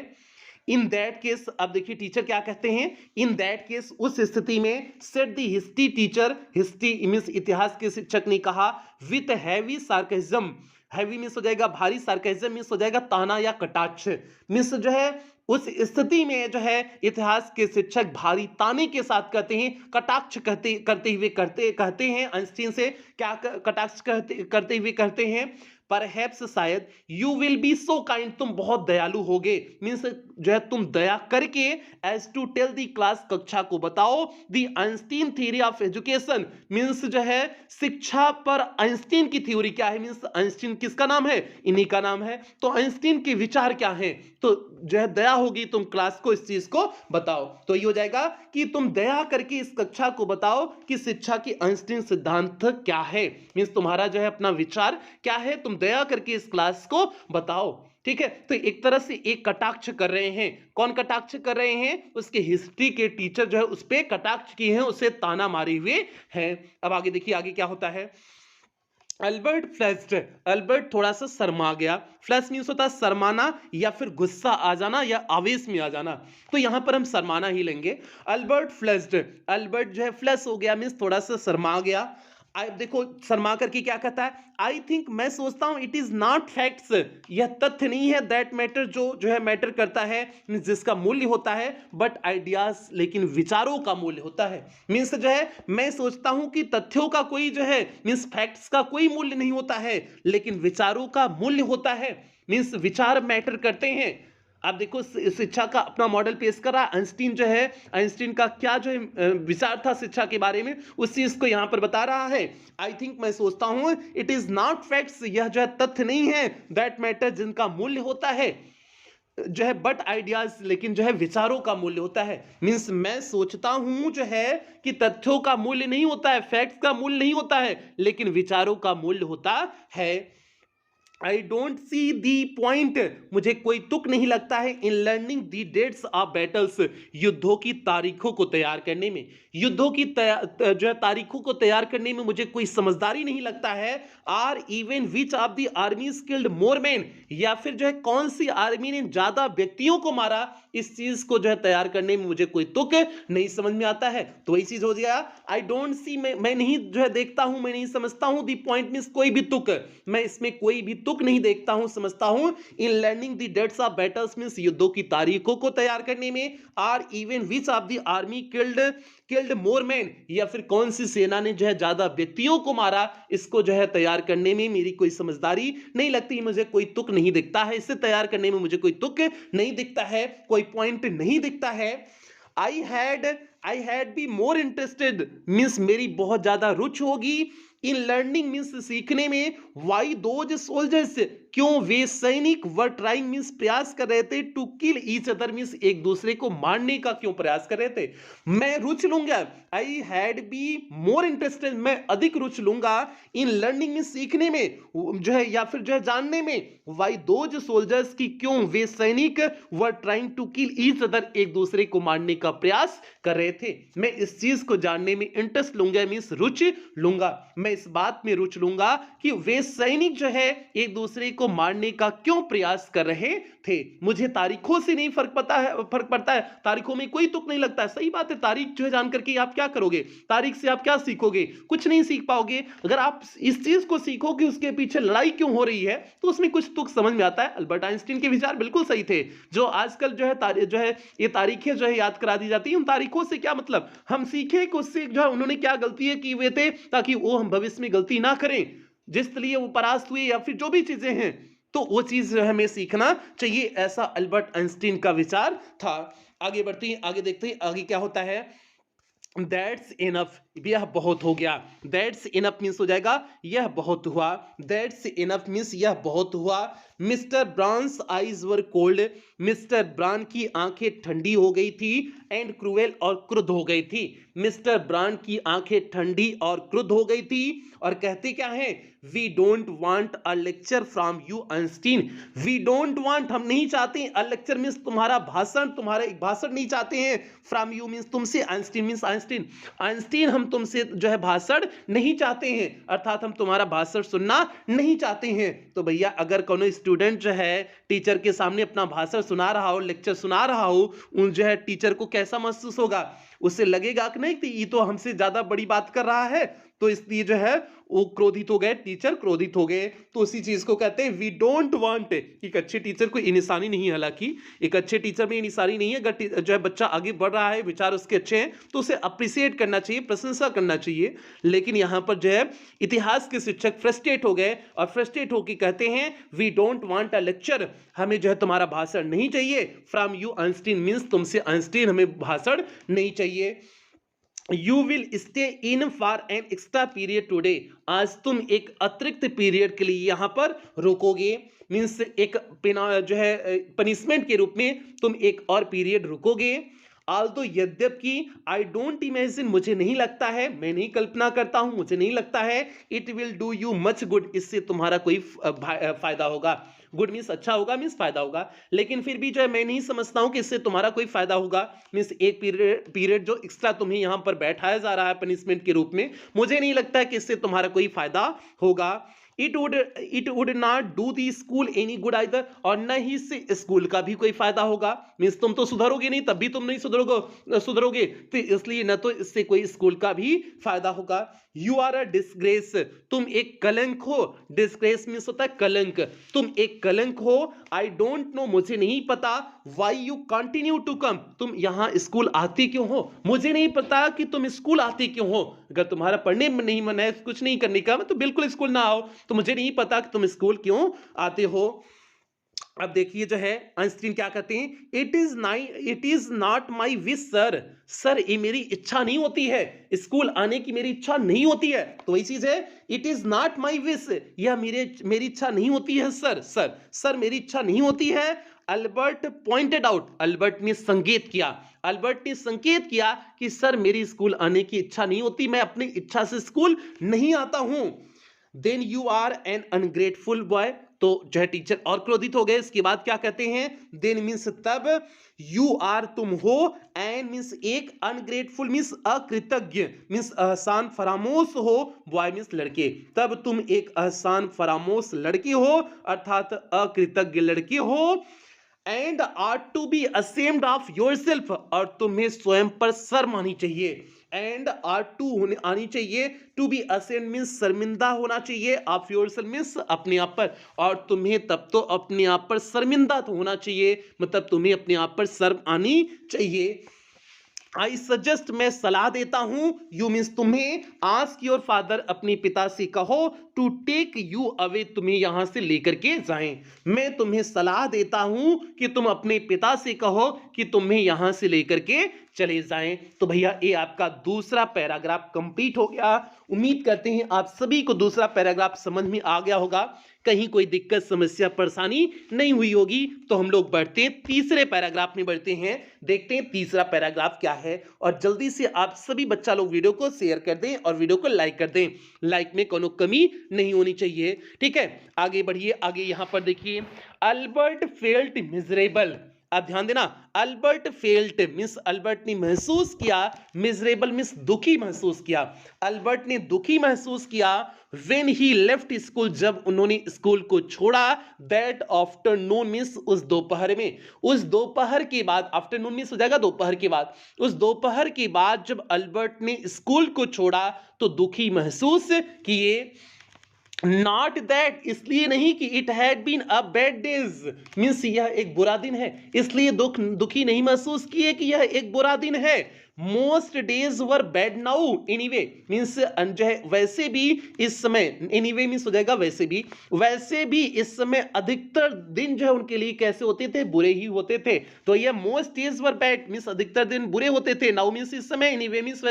इन दैट केस, अब देखिए टीचर क्या कहते हैं, इन दैट केस, उस स्थिति में, said the history teacher, history means इतिहास के शिक्षक ने कहा, with heavy sarcasm, heavy means हो जाएगा भारी, सार्केज्म मींस हो जाएगा ताना या कटाक्ष। मींस जो है उस स्थिति में जो है इतिहास के शिक्षक भारी ताने के साथ कहते हैं, कटाक्ष करते हुए कहते हैं आइंस्टीन से, क्या कटाक्ष करते हुए कहते हैं, परहैप्स शायद, you will B so kind, तुम बहुत दयालु होगे, मीन्स जो है तुम दया करके, as to tell the class, कक्षा को बताओ, the Einstein theory of education, means जो है शिक्षा पर आइंस्टीन की थ्योरी क्या है, मीन्स आइंस्टीन किसका नाम है, इन्हीं का नाम है। तो आइंस्टीन के विचार क्या है, तो जो है दया होगी, तुम क्लास को इस चीज को बताओ। तो ये हो जाएगा कि तुम दया करके इस कक्षा को बताओ कि शिक्षा की आइंस्टीन सिद्धांत क्या है, मीन्स तुम्हारा जो है अपना विचार क्या है, तुम दया करके इस क्लास को बताओ। ठीक है, तो एक तरह से एक कटाक्ष कर रहे हैं, कौन कटाक्ष कर रहे हैं, उसके हिस्ट्री के टीचर जो है उस पे कटाक्ष किए हैं, उसे ताना मारे हुए हैं। अब आगे देखिए आगे क्या होता है, अल्बर्ट फ्लस्ड, अल्बर्ट थोड़ा सा शर्मा गया। फ्लश मीन्स होता है शर्माना या फिर गुस्सा आ जाना या आवेश में आ जाना, तो यहां पर हम शर्माना ही लेंगे। अल्बर्ट फ्लस्ड, अल्बर्ट जो है फ्लश हो गया मीन्स थोड़ा सा शर्मा गया। अब देखो शर्मा करके क्या कहता है, आई थिंक मैं सोचता हूं, इट इज नॉट फैक्ट्स, यह तथ्य नहीं है, दैट मैटर जो है मैटर करता है, जिसका मूल्य होता है, बट आइडियाज लेकिन विचारों का मूल्य होता है। मीन्स जो है मैं सोचता हूं कि तथ्यों का कोई जो है मीन्स फैक्ट्स का कोई मूल्य नहीं होता है, लेकिन विचारों का मूल्य होता है। मीन्स विचार मैटर करते हैं। आप देखो शिक्षा का अपना मॉडल पेश कर रहा है आइंस्टीन जो है, आइंस्टीन का क्या जो है विचार था शिक्षा के बारे में, उस चीज को यहां पर बता रहा है। आई थिंक मैं सोचता हूं, इट इज नॉट फैक्ट्स, यह जो है तथ्य नहीं है, दैट मैटर जिनका मूल्य होता है जो है, बट आइडियाज लेकिन जो है विचारों का मूल्य होता है। मींस मैं सोचता हूं जो है कि तथ्यों का मूल्य नहीं होता है, फैक्ट्स का मूल्य नहीं होता है, लेकिन विचारों का मूल्य होता है। I don't see the point, मुझे कोई तुक नहीं लगता है in learning the dates of battles, युद्धों की तारीखों को तैयार करने में, युद्धों की जो है तारीखों को तैयार करने में मुझे कोई समझदारी नहीं लगता है। Or even which of the army skilled more men, या फिर जो है कौन सी आर्मी ने ज्यादा व्यक्तियों को मारा, इस चीज को जो है तैयार करने में मुझे कोई तुक नहीं समझ में आता है। तो वही चीज हो गया, आई डोंट सी, मैं नहीं जो है देखता हूं, मैं नहीं समझता हूं, दी पॉइंट मींस कोई भी तुक, मैं इसमें कोई भी तुक नहीं देखता हूं समझता हूं। In learning the dates of battles means युद्धों की तारीखों को तैयार करने में, or even which of the army killed more men, या फिर कौन सी सेना ने जो है ज्यादा व्यक्तियों को मारा, इसको जो है तैयार करने में मेरी कोई समझदारी नहीं लगती, मुझे कोई तुक नहीं दिखता है, इसे तैयार करने में मुझे कोई तुक नहीं दिखता है, कोई पॉइंट नहीं दिखता है। I had be more interested means मेरी बहुत ज्यादा रुचि होगी, इन लर्निंग मीन्स सीखने में, वाई दोज सोल्जर्स, क्यों वे सैनिक वर ट्राइंग मीन्स प्रयास कर रहे थे, to kill each other means एक दूसरे को मारने का क्यों प्रयास कर रहे थे। मैं रुचि लूंगा, I had be more interested, मैं अधिक रुचि लूंगा, इन लर्निंग मीन्स सीखने में जो है या फिर जो है जानने में, वाई दोज सोल्जर्स की क्यों वे सैनिक were trying to kill each other एक दूसरे को मारने का प्रयास कर रहे थे। मैं इस चीज को जानने में इंटरेस्ट लूंगा मीन्स रुचि लूंगा, मैं इस बात में रुचि लूंगा कि वे सैनिक जो है एक दूसरे को मारने का क्यों प्रयास कर रहे थे। मुझे तारीखों से नहीं फर्क पड़ता है, तारीखों में कोई तुक नहीं लगता है। सही बात है, तारीख जो है जानकर के आप क्या करोगे, तारीख से आप क्या सीखोगे, कुछ नहीं सीख पाओगे। अगर आप इस चीज को सीखोगे उसके पीछे लड़ाई क्यों हो रही है, तो उसमें कुछ तुक समझ में आता है। अल्बर्ट आइंस्टीन के विचार बिल्कुल सही थे। जो आजकल जो है ये तारीखें जो है याद करा दी जाती है, उन तारीखों से क्या मतलब, हम सीखें कि उससे जो है उन्होंने क्या गलती की हुए थे, ताकि वो हम भविष्य में गलती ना करें, जिस लिए वो परास्त हुए या फिर जो भी चीजें हैं, तो वो चीज हमें सीखना चाहिए। ऐसा अल्बर्ट आइंस्टीन का विचार था। आगे बढ़ते हैं, आगे देखते हैं आगे क्या होता है। दैट्स इनफ, यह बहुत हो गया। दैट्स इनफ मीन्स हो जाएगा यह बहुत हुआ। दैट्स इनफ मीन्स यह बहुत हुआ। Mister Brown's eyes were cold, mister Brown की आंखें ठंडी हो गई थी, एंड क्रूएल और क्रुद्ध हो गई थी। मिस्टर ब्राउन की आंखें ठंडी और क्रुद्ध हो गई थी, और कहते क्या है, we don't want a lecture from you Einstein. We don't want, हम नहीं चाहते, अ लेक्चर मीन्स तुम्हारा भाषण, तुम्हारा एक भाषण नहीं चाहते हैं, फ्रॉम यू मीन्स तुमसे, आइंस्टीन मीन्स आइंस्टीन, आइंस्टीन हम तुमसे जो है भाषण नहीं चाहते हैं, अर्थात हम तुम्हारा भाषण सुनना नहीं चाहते हैं। तो भैया अगर कोनो स्टूडेंट जो है टीचर के सामने अपना भाषण सुना रहा हो, लेक्चर सुना रहा हो, उन जो है टीचर को कैसा महसूस होगा, उससे लगेगा कि नहीं कि ये तो हमसे ज्यादा बड़ी बात कर रहा है, तो इसलिए जो है वो क्रोधित हो गए, टीचर क्रोधित हो गए। तो उसी चीज को कहते हैं वी डोंट वांट। एक अच्छे टीचर को ये निशानी नहीं है, हालांकि एक अच्छे टीचर में ये निशानी नहीं है। अगर जो है बच्चा आगे बढ़ रहा है, विचार उसके अच्छे हैं, तो उसे अप्रिसिएट करना चाहिए, प्रशंसा करना चाहिए। लेकिन यहाँ पर जो है इतिहास के शिक्षक फ्रस्ट्रेट हो गए, और फ्रस्ट्रेट होकर कहते हैं we don't want a lecture, हमें जो है तुम्हारा भाषण नहीं चाहिए, फ्रॉम यू आइंस्टीन मीन्स तुमसे आइंस्टीन हमें भाषण नहीं चाहिए। You will stay in for an extra period today, आज तुम एक अतिरिक्त पीरियड के लिए यहाँ पर रुकोगे, मीन्स एक जो है पनिशमेंट के रूप में तुम एक और पीरियड रुकोगे। ऑल्दो यद्यपि आई डोंट इमेजिन, मुझे नहीं लगता है, मैं नहीं कल्पना करता हूं, मुझे नहीं लगता है, it will do you much good, इससे तुम्हारा कोई फायदा होगा। गुड मीन्स अच्छा होगा, मीन्स फायदा होगा, लेकिन फिर भी जो है मैं नहीं समझता हूं कि इससे तुम्हारा कोई फायदा होगा। मीन्स एक पीरियड जो एक्स्ट्रा तुम्हें यहां पर बैठाया जा रहा है पनिशमेंट के रूप में, मुझे नहीं लगता कि इससे तुम्हारा कोई फायदा होगा। It would not do the school any good either, और न ही इससे स्कूल का भी कोई फायदा होगा। मीन्स तुम तो सुधरोगे नहीं, तब भी तुम नहीं सुधरोगे, तो इसलिए न तो इससे कोई स्कूल का भी फायदा होगा। यू आर अ डिस्ग्रेस, तुम एक कलंक हो। डिस्ग्रेस मीन्स होता है कलंक, तुम एक कलंक हो। आई डोंट नो, मुझे नहीं पता। Why you continue to come, तुम यहां स्कूल आती क्यों हो, मुझे नहीं पता कि तुम स्कूल आती क्यों हो। अगर तुम्हारा पढ़ने में नहीं मन है, कुछ नहीं करने का, तो बिल्कुल स्कूल ना आओ, तो मुझे नहीं पता कि तुम स्कूल क्यों आते हो। अब देखिए जो है आइंस्टीन क्या कहते हैं, it is not my wish sir, sir ये मेरी इच्छा नहीं होती है, स्कूल आने की मेरी इच्छा नहीं होती है। तो वही चीज है, it is not my wish, यह मेरी इच्छा नहीं होती है सर, सर मेरी इच्छा नहीं होती है। अल्बर्ट पॉइंटेड आउट, अल्बर्ट ने संकेत किया, अल्बर्ट ने संकेत किया कि सर मेरी स्कूल आने की इच्छा नहीं होती, मैं अपनी इच्छा से स्कूल नहीं आता हूं। Then you are an ungrateful boy, तो जो है टीचर और क्रोधित हो गए। इसके बाद क्या कहते हैं, देन मीन्स तब, यू आर तुम हो, एन मीन्स एक, अनग्रेटफुल मीन्स अकृतज्ञ, मीन्स एहसान फरामोश हो, बॉय मीन्स लड़के, तब तुम एक एहसान फरामोश लड़की हो, अर्थात अकृतज्ञ लड़की हो। And are to be ashamed of yourself, और तुम्हें स्वयं पर शर्म आनी चाहिए। एंड आर टू होने आनी चाहिए, टू बी असेम्ड मीन्स शर्मिंदा होना चाहिए, ऑफ योर सेल्फ मीन्स अपने आप पर, और तुम्हें तब तो अपने आप पर शर्मिंदा तो होना चाहिए, मतलब तुम्हें अपने आप पर शर्म आनी चाहिए। आई सजेस्ट, मैं सलाह देता हूं, यू मीन्स तुम्हें, आस्क योर फादर, अपने पिता से कहो, टू टेक यू अवे, तुम्हें यहां से लेकर के जाएं। मैं तुम्हें सलाह देता हूं कि तुम अपने पिता से कहो कि तुम्हें यहां से लेकर के चले जाएं। तो भैया ये आपका दूसरा पैराग्राफ कंप्लीट हो गया। उम्मीद करते हैं आप सभी को दूसरा पैराग्राफ समझ में आ गया होगा, कहीं कोई दिक्कत समस्या परेशानी नहीं हुई होगी। तो हम लोग बढ़ते हैं तीसरे पैराग्राफ में, बढ़ते हैं, देखते हैं तीसरा पैराग्राफ क्या है। और जल्दी से आप सभी बच्चा लोग वीडियो को शेयर कर दें और वीडियो को लाइक कर दें, लाइक में कोनो कमी नहीं होनी चाहिए, ठीक है। आगे बढ़िए, आगे यहां पर देखिए, अल्बर्ट फेल्ट मिजरेबल, आप ध्यान देना, अल्बर्ट फेल्ट मीन्स अल्बर्ट ने महसूस किया, मिजरेबल मीन्स दुखी महसूस किया, अल्बर्ट ने दुखी महसूस किया, व्हेन ही लेफ्ट स्कूल, जब उन्होंने स्कूल को छोड़ा, दैट आफ्टरनून मीन्स उस दोपहर में, उस दोपहर के बाद, आफ्टरनून मीन्स हो जाएगा दोपहर के बाद, उस दोपहर के बाद जब अल्बर्ट ने स्कूल को छोड़ा तो दुखी महसूस किए। नॉट दैट, इसलिए नहीं कि it had been a bad days, means यह एक बुरा दिन है, इसलिए दुखी नहीं महसूस किए कि यह एक बुरा दिन है। Most days were bad now anyway, means जो है वैसे भी इस समय, एनीवे मीन्स हो जाएगा वैसे भी इस समय अधिकतर दिन जो है उनके लिए कैसे होते थे, बुरे ही होते थे। तो यह most days were bad means अधिकतर दिन बुरे होते थे, नाउ मीन्स इस समय, एनीवे मीन्स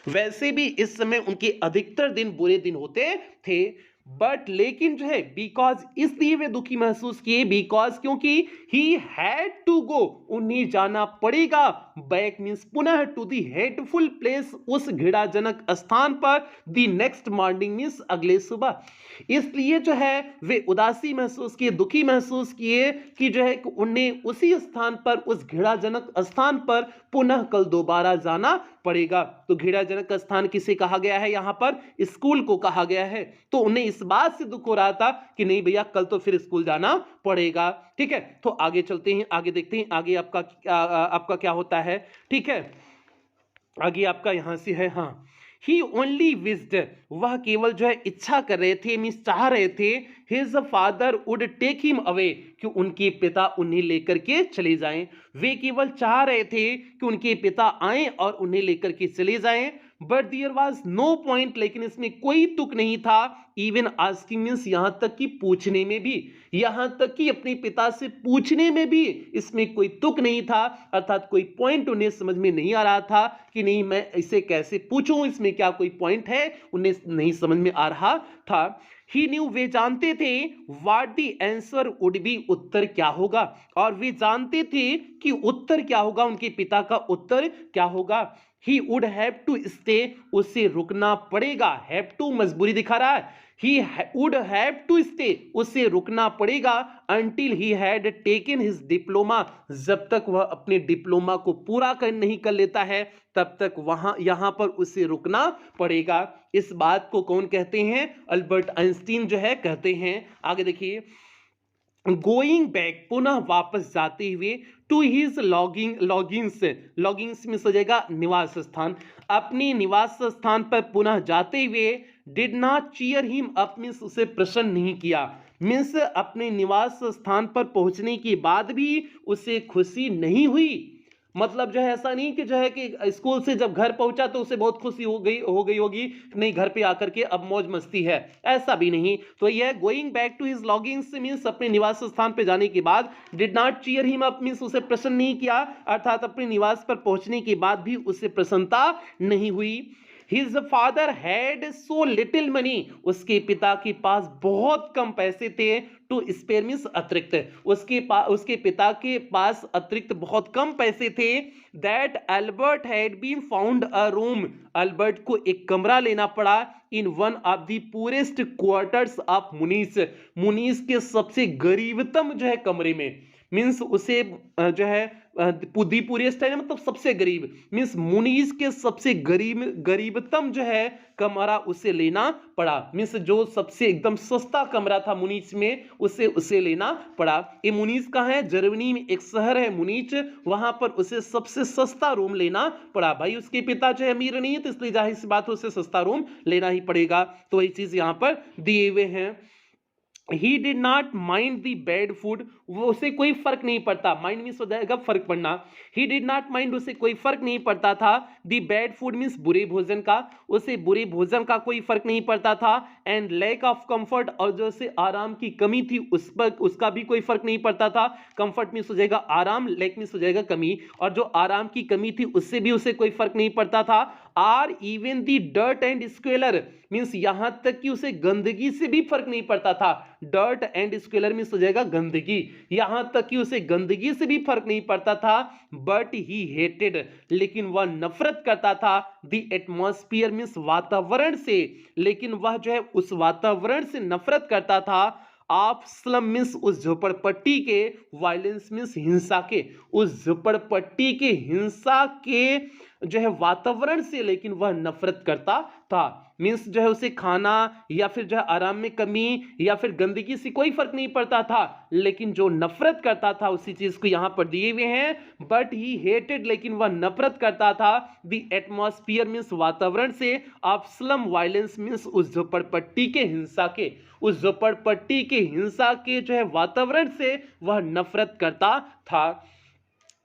वैसे भी इस समय उनके अधिकतर दिन बुरे दिन होते थे। बट लेकिन जो है, बिकॉज इसलिए वे दुखी महसूस किए, बिकॉज क्योंकि ही हैड टू गो, उन्हें जाना पड़ेगा, बैक मीन्स पुनः, टू दी हेटफुल प्लेस, उस घृणाजनक स्थान पर, दी नेक्स्ट मॉर्निंग मीन्स अगले सुबह। इसलिए जो है वे उदासी महसूस किए, दुखी महसूस किए कि जो है उन्हें उसी स्थान पर, उस घृणाजनक स्थान पर पुनः कल दोबारा जाना पड़ेगा। तो घृणाजनक स्थान किसे कहा गया है, यहां पर स्कूल को कहा गया है। तो उन्हें इस बात से दुख हो रहा था कि नहीं भैया कल तो फिर स्कूल जाना पड़ेगा, ठीक है। तो आगे चलते हैं, आगे देखते हैं आगे आपका क्या होता है, ठीक है। आगे आपका यहां से है, हाँ, ही ओनली विस्ड, वह केवल जो है इच्छा कर रहे थे, मीन्स चाह रहे थे, his father would take him away, कि उनके पिता उन्हें लेकर के चले जाएं। वे केवल चाह रहे थे कि उनके पिता आएं और उन्हें लेकर के चले जाएं। But there was no point, लेकिन इसमें कोई तुक नहीं था, इवन आस्किंग मींस यहां तक कि पूछने में भी, यहां तक कि अपने पिता से पूछने में भी इसमें कोई तुक नहीं था, अर्थात कोई पॉइंट उन्हें समझ में नहीं आ रहा था कि नहीं मैं इसे कैसे पूछूं, इसमें क्या कोई पॉइंट है, उन्हें नहीं समझ में आ रहा था। ही न्यू, वे जानते थे, what the answer would be, उत्तर क्या होगा, और वे जानते थे कि उत्तर क्या होगा, उनके पिता का उत्तर क्या होगा। He would have to stay, उसे रुकना पड़ेगा, हैव टू मजबूरी दिखा रहा है, he would have to stay, उसे रुकना पड़ेगा, until he had taken his diploma, जब तक वह अपने डिप्लोमा को पूरा कर नहीं कर लेता है तब तक वहां यहां पर उसे रुकना पड़ेगा। इस बात को कौन कहते हैं, अल्बर्ट आइंस्टीन जो है कहते हैं। आगे देखिए, गोइंग बैक, पुनः वापस जाते हुए, टू हिज लॉगिंग्स में सजेगा निवास स्थान, अपने निवास स्थान पर पुनः जाते हुए, did not cheer him up, means उसे प्रसन्न नहीं किया, मीन्स अपने निवास स्थान पर पहुंचने के बाद भी उसे खुशी नहीं हुई। मतलब जो है ऐसा नहीं कि जो है कि स्कूल से जब घर पहुंचा तो उसे बहुत खुशी हो गई होगी, नहीं घर पे आकर के अब मौज मस्ती है, ऐसा भी नहीं। तो यह going back to his lodgings means अपने निवास स्थान पे जाने के बाद, did not cheer him up means उसे प्रसन्न नहीं किया, अर्थात अपने निवास पर पहुंचने के बाद भी उसे प्रसन्नता नहीं हुई। His father had so little money, उसके पिता के पास बहुत कम पैसे थे, टू स्पेयर मींस अतिरिक्त, उसके पिता के पास अतिरिक्त बहुत कम पैसे थे, that Albert had been found a room, Albert को एक कमरा लेना पड़ा, in one of the poorest quarters of Munich, Munich के सबसे गरीबतम जो है कमरे में, मींस उसे जो है पुअरेस्ट है मतलब सबसे गरीब, मींस मुनीस के सबसे गरीबतम जो है कमरा उसे लेना पड़ा, मींस जो सबसे एकदम सस्ता कमरा था मुनीस में उसे लेना पड़ा। ये मुनीस कहाँ है, जर्मनी में एक शहर है मुनीच, वहां पर उसे सबसे सस्ता रूम लेना पड़ा। भाई उसके पिता जो है अमीर नहीं है तो इसलिए जाहिर सी बात उसे सस्ता रूम लेना ही पड़ेगा, तो वही चीज यहां पर दिए हुए हैं। He did not mind the bad food, वो उसे कोई फर्क नहीं पड़ता, माइंड मीन्स हो जाएगा फर्क पड़ना, ही डिड नॉट माइंड उसे कोई फर्क नहीं पड़ता था, दी बैड फूड मीन्स बुरे भोजन का, उसे बुरे भोजन का कोई फर्क नहीं पड़ता था, एंड लैक ऑफ कंफर्ट, और जो उसे आराम की कमी थी उस पर उसका भी कोई फर्क नहीं पड़ता था, कंफर्ट मीन्स हो जाएगा आराम, लैक मीन्स हो जाएगा कमी, और जो आराम की कमी थी उससे भी उसे कोई फर्क नहीं पड़ता था, or even the dirt and squalor means यहां तक कि उसे गंदगी से भी फर्क नहीं पड़ता था, डर्ट एंड स्क्वेलर मीन्स हो जाएगा गंदगी, यहां तक कि उसे गंदगी से भी फर्क नहीं पड़ता था, बट ही हेटेड, लेकिन वह नफरत करता था, द एटमॉस्फियर मीन्स वातावरण से, लेकिन वह जो है उस वातावरण से नफरत करता था, ऑफ स्लम मीन्स उस झोपड़पट्टी के, वायलेंस मीन्स हिंसा के, उस झोपड़पट्टी के हिंसा के जो है वातावरण से लेकिन वह नफरत करता था, मीन्स जो है उसे खाना या फिर जो है आराम में कमी या फिर गंदगी से कोई फर्क नहीं पड़ता था, लेकिन जो नफरत करता था उसी चीज को यहां पर दिए हुए हैं, बट ही हेटेड, लेकिन वह नफरत करता था, द एटमॉस्फियर मीन्स वातावरण से, ऑफ स्लम वायलेंस मीन्स उस झोपड़पट्टी के हिंसा के, उस झोपड़पट्टी के हिंसा के जो है वातावरण से वह नफरत करता था।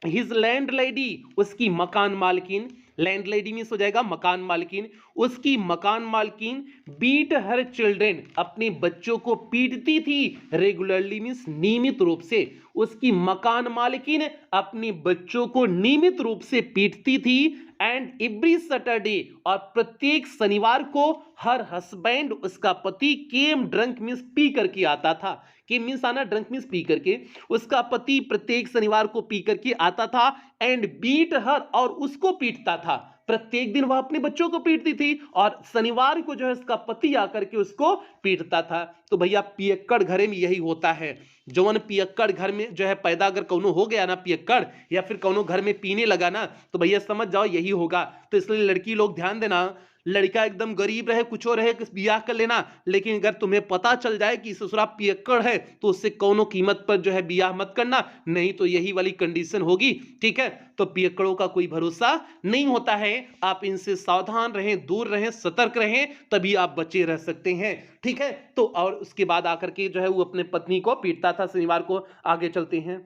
हिज लैंड लेडी, उसकी मकान मालकिन, लैंड लेडी मीन्स हो जाएगा मकान मालकिन, उसकी मकान मालकिन, बीट हर चिल्ड्रेन, अपने बच्चों को पीटती थी, रेगुलरली मीन्स नियमित रूप से, उसकी मकान मालकिन अपने बच्चों को नियमित रूप से पीटती थी, एंड एवरी सैटरडे, और प्रत्येक शनिवार को, हर हस्बैंड उसका पति केम ड्रंक मीन्स पी करके आता था, कि मीन्स आना, ड्रंक मीन्स पी करके, उसका पति प्रत्येक शनिवार को पी करके आता था, एंड बीट हर, और उसको पीटता था, प्रत्येक दिन वह अपने बच्चों को पीटती थी और शनिवार को जो है उसका पति आकर के उसको पीटता था। तो भैया पियक्कड़ घरे में यही होता है, जौन पियक्कड़ घर में जो है पैदा अगर कौनो हो गया ना पियक्कड़, या फिर कौनो घर में पीने लगा ना, तो भैया समझ जाओ यही होगा। तो इसलिए लड़की लोग ध्यान देना, लड़का एकदम गरीब रहे कुछ और रहे बियाह कर लेना, लेकिन अगर तुम्हें पता चल जाए कि ससुरा पियक्कड़ है तो उससे कौनो कीमत पर जो है बियाह मत करना, नहीं तो यही वाली कंडीशन होगी। ठीक है, तो पियक्कड़ों का कोई भरोसा नहीं होता है, आप इनसे सावधान रहें, दूर रहें, सतर्क रहें, तभी आप बचे रह सकते हैं। ठीक है, तो और उसके बाद आकर के जो है वो अपने पत्नी को पीटता था शनिवार को। आगे चलते हैं,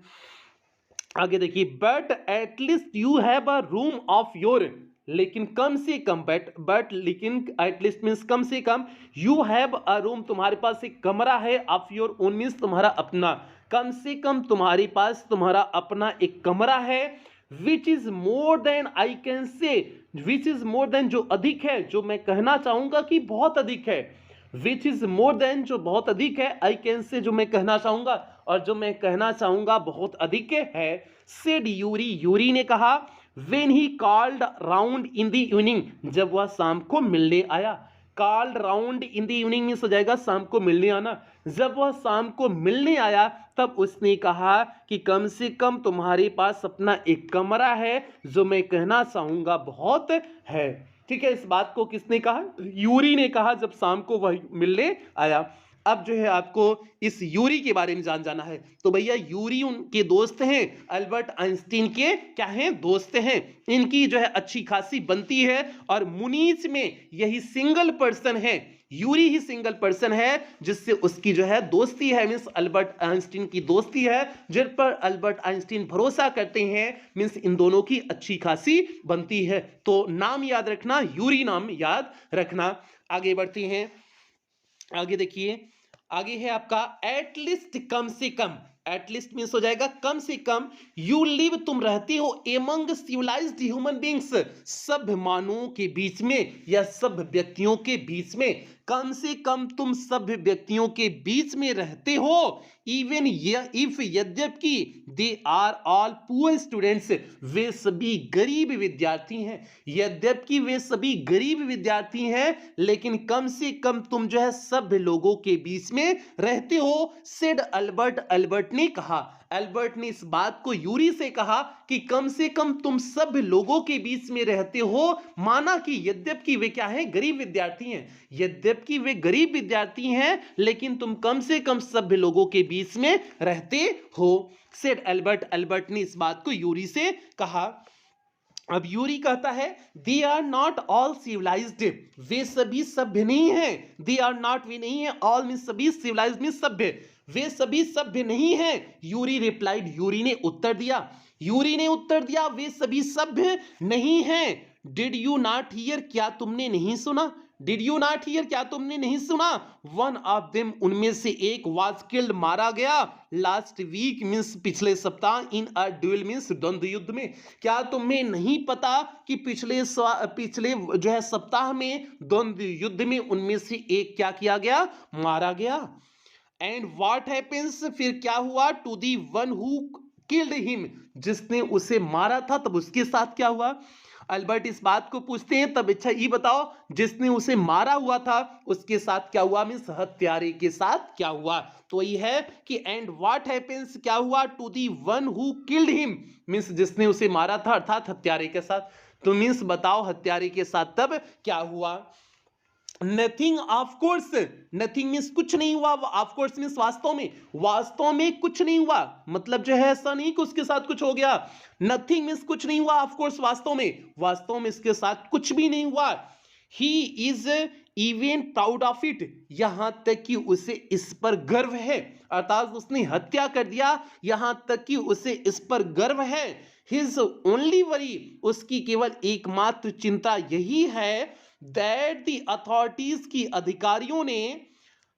आगे देखिए, but at least you have a room of your, लेकिन कम से कम, बट लेकिन एटलीस्ट मीन्स कम से कम, यू हैव अ रूम, तुम्हारे पास एक कमरा है, ऑफ योर ओन मीन्स तुम्हारा अपना, कम से कम तुम्हारे पास तुम्हारा अपना एक कमरा है, which is more than, I can say, which is more than जो अधिक है, जो मैं कहना चाहूंगा कि बहुत अधिक है, विच इज मोर देन जो बहुत अधिक है, आई कैन से जो मैं कहना चाहूंगा, और जो मैं कहना चाहूंगा बहुत अधिक है, सेड यूरी, यूरी ने कहा, when he called round in the evening, जब वह शाम को मिलने आया, called round in the evening means हो जाएगा शाम को मिलने आना, जब वह शाम को मिलने आया तब उसने कहा कि कम से कम तुम्हारे पास अपना एक कमरा है, जो मैं कहना चाहूंगा बहुत है। ठीक है, इस बात को किसने कहा? यूरी ने कहा जब शाम को वह मिलने आया। अब जो है आपको इस यूरी के बारे में जाना है, तो भैया यूरी उनके दोस्त हैं, अल्बर्ट आइंस्टीन के क्या हैं? दोस्त हैं। इनकी जो है अच्छी खासी बनती है, और मुनीच में यही सिंगल पर्सन है, यूरी ही सिंगल पर्सन है जिससे उसकी जो है दोस्ती है, मीन्स अल्बर्ट आइंस्टीन की दोस्ती है, जिन पर अल्बर्ट आइंस्टीन भरोसा करते हैं, मीन्स इन दोनों की अच्छी खासी बनती है। तो नाम याद रखना, यूरी नाम याद रखना। आगे बढ़ते हैं, आगे देखिए, आगे है आपका एटलीस्ट, कम से कम, एटलीस्ट मीन्स हो जाएगा कम से कम, यू लिव तुम रहते हो, एमंग सिविलाइज्ड ह्यूमन बींग्स, सभ्य मानवों के बीच में या सभ्य व्यक्तियों के बीच में, कम से कम तुम सभ्य व्यक्तियों के बीच में रहते हो, इवन इफ, यद्यपि they are all poor students, वे सभी गरीब विद्यार्थी हैं, यद्यपि वे सभी गरीब विद्यार्थी हैं, लेकिन कम से कम तुम जो है सभ्य लोगों के बीच में रहते हो, सेड अल्बर्ट, अल्बर्ट ने कहा, अल्बर्ट ने इस बात को यूरी से कहा कि कम से कम तुम सब लोगों के बीच में रहते हो, माना कि यद्यपि वे क्या हैं? गरीब विद्यार्थी हैं, यद्यपि वे गरीब विद्यार्थी हैं, लेकिन तुम कम से कम सभ्य लोगों के बीच में रहते हो, सेड अल्बर्ट, अल्बर्ट ने इस बात को यूरी से कहा। अब यूरी कहता है they are not all civilized, वे सभी सभ्य नहीं है, दे आर नॉट, वे नहीं है, ऑल मीन सभी, सिविलाइज्ड मीन सभ्य, वे सभी सभ्य नहीं है। यूरी रिप्लाइड, यूरी ने उत्तर दिया, यूरी ने उत्तर दिया वे सभी सभ्य नहीं हैं। डिड यू नॉट हियर, क्या तुमने नहीं सुना? डिड यू नॉट हियर, क्या तुमने नहीं सुना? वन ऑफ देम, उनमें से एक, वाज किल्ड, मारा गया, लास्ट वीक मीन्स पिछले सप्ताह, इन अ ड्यूल मीन्स द्वंद्व युद्ध में। क्या तुम्हें नहीं पता कि पिछले जो है सप्ताह में द्वंद्व युद्ध में उनमें से एक क्या किया गया? मारा गया। एंड व्हाट हैपेंस, फिर क्या हुआ? To the one who killed him, जिसने उसे मारा था तब उसके साथ क्या हुआ? अल्बर्ट इस बात को पूछते हैं, तब अच्छा ये बताओ जिसने उसे मारा हुआ था उसके साथ क्या हुआ? मीन्स हत्यारे के साथ क्या हुआ? तो ये है कि एंड व्हाट हैपेंस, क्या हुआ? To the one who killed him, means जिसने उसे मारा था अर्थात हत्यारे के साथ। तो मीन्स बताओ हत्यारे के साथ तब क्या हुआ? Nothing, of course, nothing means कुछ नहीं हुआ, ऑफ कोर्स मीन्स वास्तव में कुछ नहीं हुआ, मतलब जो है ऐसा नहीं कि उसके साथ कुछ हो गया। नथिंग मीन्स कुछ नहीं हुआ, ऑफ कोर्स वास्तव में इसके साथ कुछ भी नहीं हुआ। He is even proud of it, यहां तक कि उसे इस पर गर्व है, अर्थात उसने हत्या कर दिया, यहां तक कि उसे इस पर गर्व है। हिज ओनली वरी, उसकी केवल एकमात्र चिंता यही है, दैट द अथॉरिटीज की अधिकारियों ने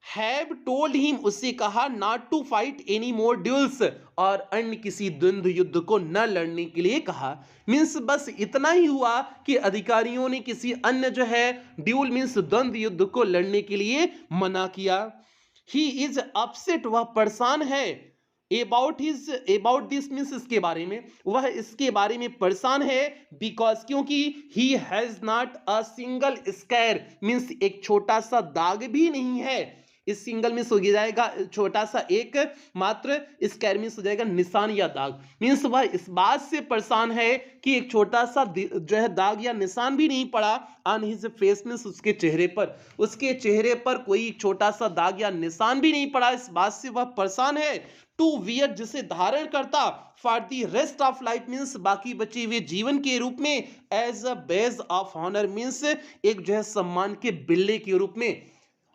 हैव टोल्ड हिम, उससे कहा, not to fight any more duels, और अन्य किसी द्वंद्व युद्ध को न लड़ने के लिए कहा। मीन्स बस इतना ही हुआ कि अधिकारियों ने किसी अन्य जो है ड्यूल मीन्स द्वंद्व युद्ध को लड़ने के लिए मना किया। ही इज अपसेट, वह परेशान है, अबाउट दिस मीन्स इसके बारे में, वह इसके बारे में परेशान है, बिकॉज क्योंकि he has not a single scare, means एक छोटा सा दाग भी नहीं है। इस सिंगल मीन्स हो जाएगा छोटा सा एक मात्र, स्कैर मीन्स हो जाएगा निशान या दाग, मीन्स वह इस बात से परेशान है कि एक छोटा सा जो है दाग या निशान भी नहीं पड़ा ऑन हिज फेस, मीन्स उसके चेहरे पर कोई छोटा सा दाग या निशान भी नहीं पड़ा, इस बात से वह परेशान है। टू वियर, जिसे धारण करता, for the rest of life means बाकी बचे हुए जीवन के रूप में, as a badge of honour means एक जो है सम्मान के बिल्ले के रूप में।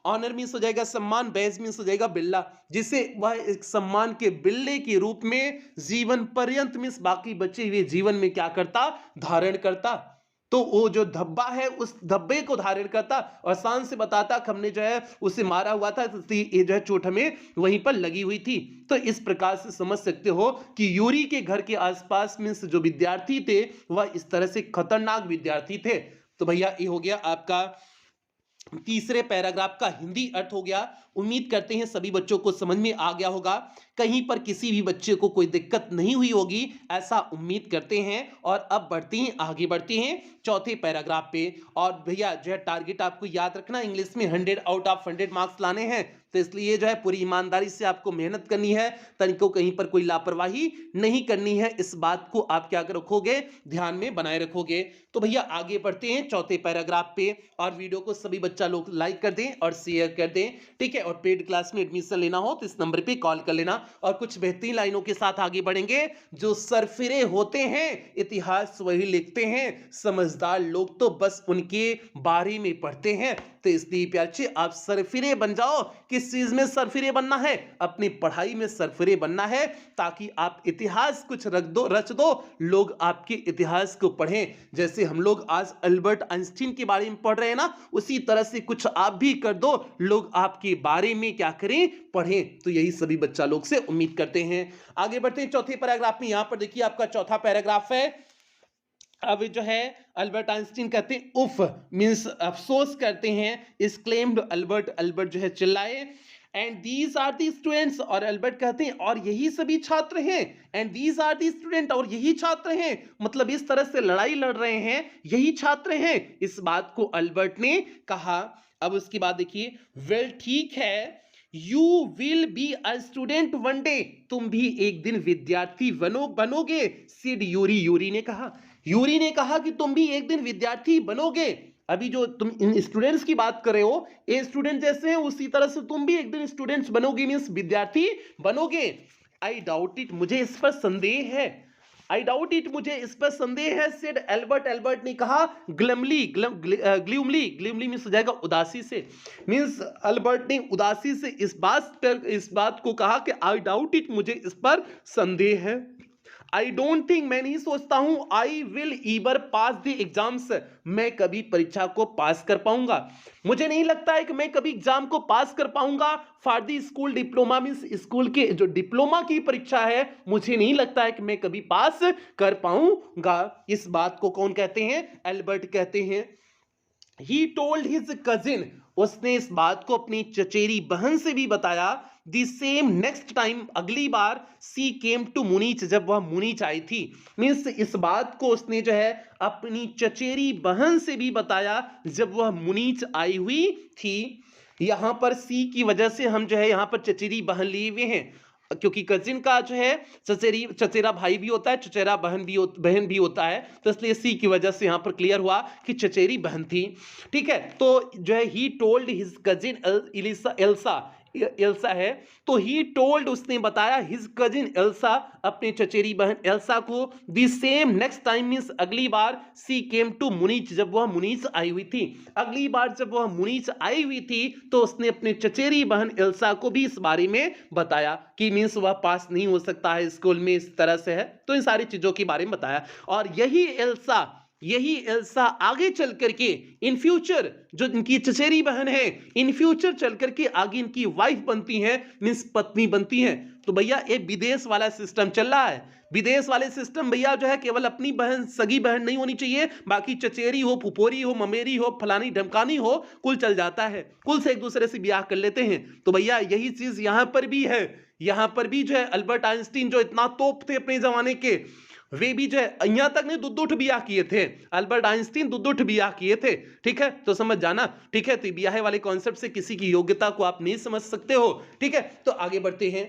ऑनर मीन्स हो जाएगा सम्मान, बेज मीन्स हो जाएगा बिल्ला, जिसे वह एक सम्मान के बिल्ले के रूप में जीवन पर्यंत मीन्स बाकी बचे हुए जीवन में क्या करता? धारण करता। तो वो जो धब्बा है उस धब्बे को धारण करता और शान से बताता कि हमने जो है उसे मारा हुआ था, ये जो है चोट हमें वहीं पर लगी हुई थी। तो इस प्रकार से समझ सकते हो कि यूरी के घर के आसपास में जो विद्यार्थी थे वह इस तरह से खतरनाक विद्यार्थी थे। तो भैया ये हो गया आपका तीसरे पैराग्राफ का हिंदी अर्थ हो गया। उम्मीद करते हैं सभी बच्चों को समझ में आ गया होगा, कहीं पर किसी भी बच्चे को कोई दिक्कत नहीं हुई होगी, ऐसा उम्मीद करते हैं। और अब बढ़ते हैं, आगे बढ़ते हैं चौथे पैराग्राफ पे। और भैया जो है टारगेट आपको याद रखना, इंग्लिश में 100 आउट ऑफ 100 मार्क्स लाने हैं, तो इसलिए जो है पूरी ईमानदारी से आपको मेहनत करनी है, तनिको कहीं पर कोई लापरवाही नहीं करनी है। इस बात को आप क्या रखोगे, ध्यान में बनाए रखोगे। तो भैया आगे बढ़ते हैं चौथे पैराग्राफ पे, और वीडियो को सभी बच्चा लोग लाइक कर दें और शेयर कर दें, ठीक है। और पेड क्लास में एडमिशन लेना हो तो इस नंबर पे कॉल कर लेना। और कुछ बेहतरीन लाइनों के साथ आगे बढ़ेंगे। जो सरफिरे होते हैं इतिहास वही लिखते हैं, समझदार लोग तो बस उनके बारे में पढ़ते हैं। तो इसलिए प्यार से आप सरफिरे बन जाओ। किस चीज में सरफिरे बनना है, अपनी पढ़ाई में सरफिरे बनना है, ताकि आप इतिहास कुछ रच दो, लोग आपके इतिहास को पढ़ें। जैसे हम लोग आज अल्बर्ट आइंस्टीन के बारे में पढ़ रहे हैं ना, उसी तरह से कुछ आप भी कर दो, लोग आपके बारे में क्या करें, पढ़ें। तो यही सभी बच्चा लोग से उम्मीद करते हैं। आगे बढ़ते हैं चौथे पैराग्राफ में। यहां पर देखिए आपका चौथा पैराग्राफ है। अब जो है अल्बर्ट आइंस्टीन कहते हैं उफ, मींस अफसोस करते हैं, इस क्लेम्ड अल्बर्ट जो है चिल्लाए। And these are the students, और अल्बर्ट कहते हैं और यही सभी छात्र हैं। And these are the student, और यही छात्र हैं, मतलब इस तरह से लड़ाई लड़ रहे हैं यही छात्र हैं। इस बात को अल्बर्ट ने कहा। अब उसके बाद देखिए, वेल ठीक है, you will be a student one day, तुम भी एक दिन विद्यार्थी बनोगे। सिड यूरी ने कहा, यूरी ने कहा कि तुम भी एक दिन विद्यार्थी बनोगे। अभी जो तुम इन स्टूडेंट्स की बात कर रहे हो, ये स्टूडेंट जैसे हैं उसी तरह से तुम भी एक दिन स्टूडेंट्स बनोगे, मींस विद्यार्थी बनोगे। आई डाउट इट, मुझे इस पर संदेह है। आई डाउट इट, मुझे इस पर संदेह है। सेड अल्बर्ट ने कहा ग्लूमली मीन्स हो जाएगा उदासी से, मीन्स अल्बर्ट ने उदासी से इस बात को कहा कि आई डाउट इट, मुझे इस पर संदेह है। आई डोंट थिंक, मैं नहीं सोचता हूं, I will ईवर pass the exams, मैं कभी परीक्षा को पास कर पाऊंगा। मुझे नहीं लगता है कि मैं कभी एग्जाम को पास कर पाऊंगा। For the school diploma, means school के जो डिप्लोमा की परीक्षा है, मुझे नहीं लगता है कि मैं कभी पास कर पाऊंगा। इस बात को कौन कहते हैं, अल्बर्ट कहते हैं। ही टोल्ड हिज कजिन, उसने इस बात को अपनी चचेरी बहन से भी बताया। द सेम नेक्स्ट टाइम, अगली बार, सी केम टू मुनीच, जब वह मुनीच आई थी। मीन्स इस बात को उसने जो है अपनी चचेरी बहन से भी बताया जब वह मुनीच आई हुई थी। यहां पर सी की वजह से हम जो है यहां पर चचेरी बहन लिए हुए हैं, क्योंकि कजिन का जो है चचेरा भाई भी होता है, चचेरा बहन भी होता है, तो इसलिए सी की वजह से यहां पर क्लियर हुआ कि चचेरी बहन थी। ठीक है, तो जो है he told his cousin Elsa है, तो ही टोल्ड, उसने बताया, हिज कजिन एल्सा, अपने चचेरी बहन एल्सा को, the same next time, means अगली बार, सी केम टू मुनीच, जब वह मुनीच आई हुई थी। अगली बार जब वह मुनीच आई हुई थी तो उसने अपने चचेरी बहन एल्सा को भी इस बारे में बताया कि मींस वह पास नहीं हो सकता है स्कूल में, इस तरह से है, तो इन सारी चीजों के बारे में बताया। और यही एल्सा आगे चल करके इन फ्यूचर, जो इनकी चचेरी बहन है, इन फ्यूचर चल करके आगे इनकी वाइफ बनती है, मींस पत्नी बनती है। तो भैया ये विदेश वाला सिस्टम चल रहा है। विदेश वाले सिस्टम भैया जो है केवल अपनी बहन, सगी बहन नहीं होनी चाहिए, बाकी चचेरी हो, फुफोरी हो, ममेरी हो, फलानी ढमकानी हो, कुल चल जाता है, कुल से एक दूसरे से ब्याह कर लेते हैं। तो भैया यही चीज यहां पर भी है। यहां पर भी जो है अल्बर्ट आइंस्टीन जो इतना तोप थे अपने जमाने के, वे भी जो है यहां तक ने दुद्दुठ बियाह किए थे। अल्बर्ट आइंस्टीन दुद्दुठ बियाह किए थे, ठीक है, तो समझ जाना। ठीक है, तो ब्याह वाले कॉन्सेप्ट से किसी की योग्यता को आप नहीं समझ सकते हो। ठीक है, तो आगे बढ़ते हैं।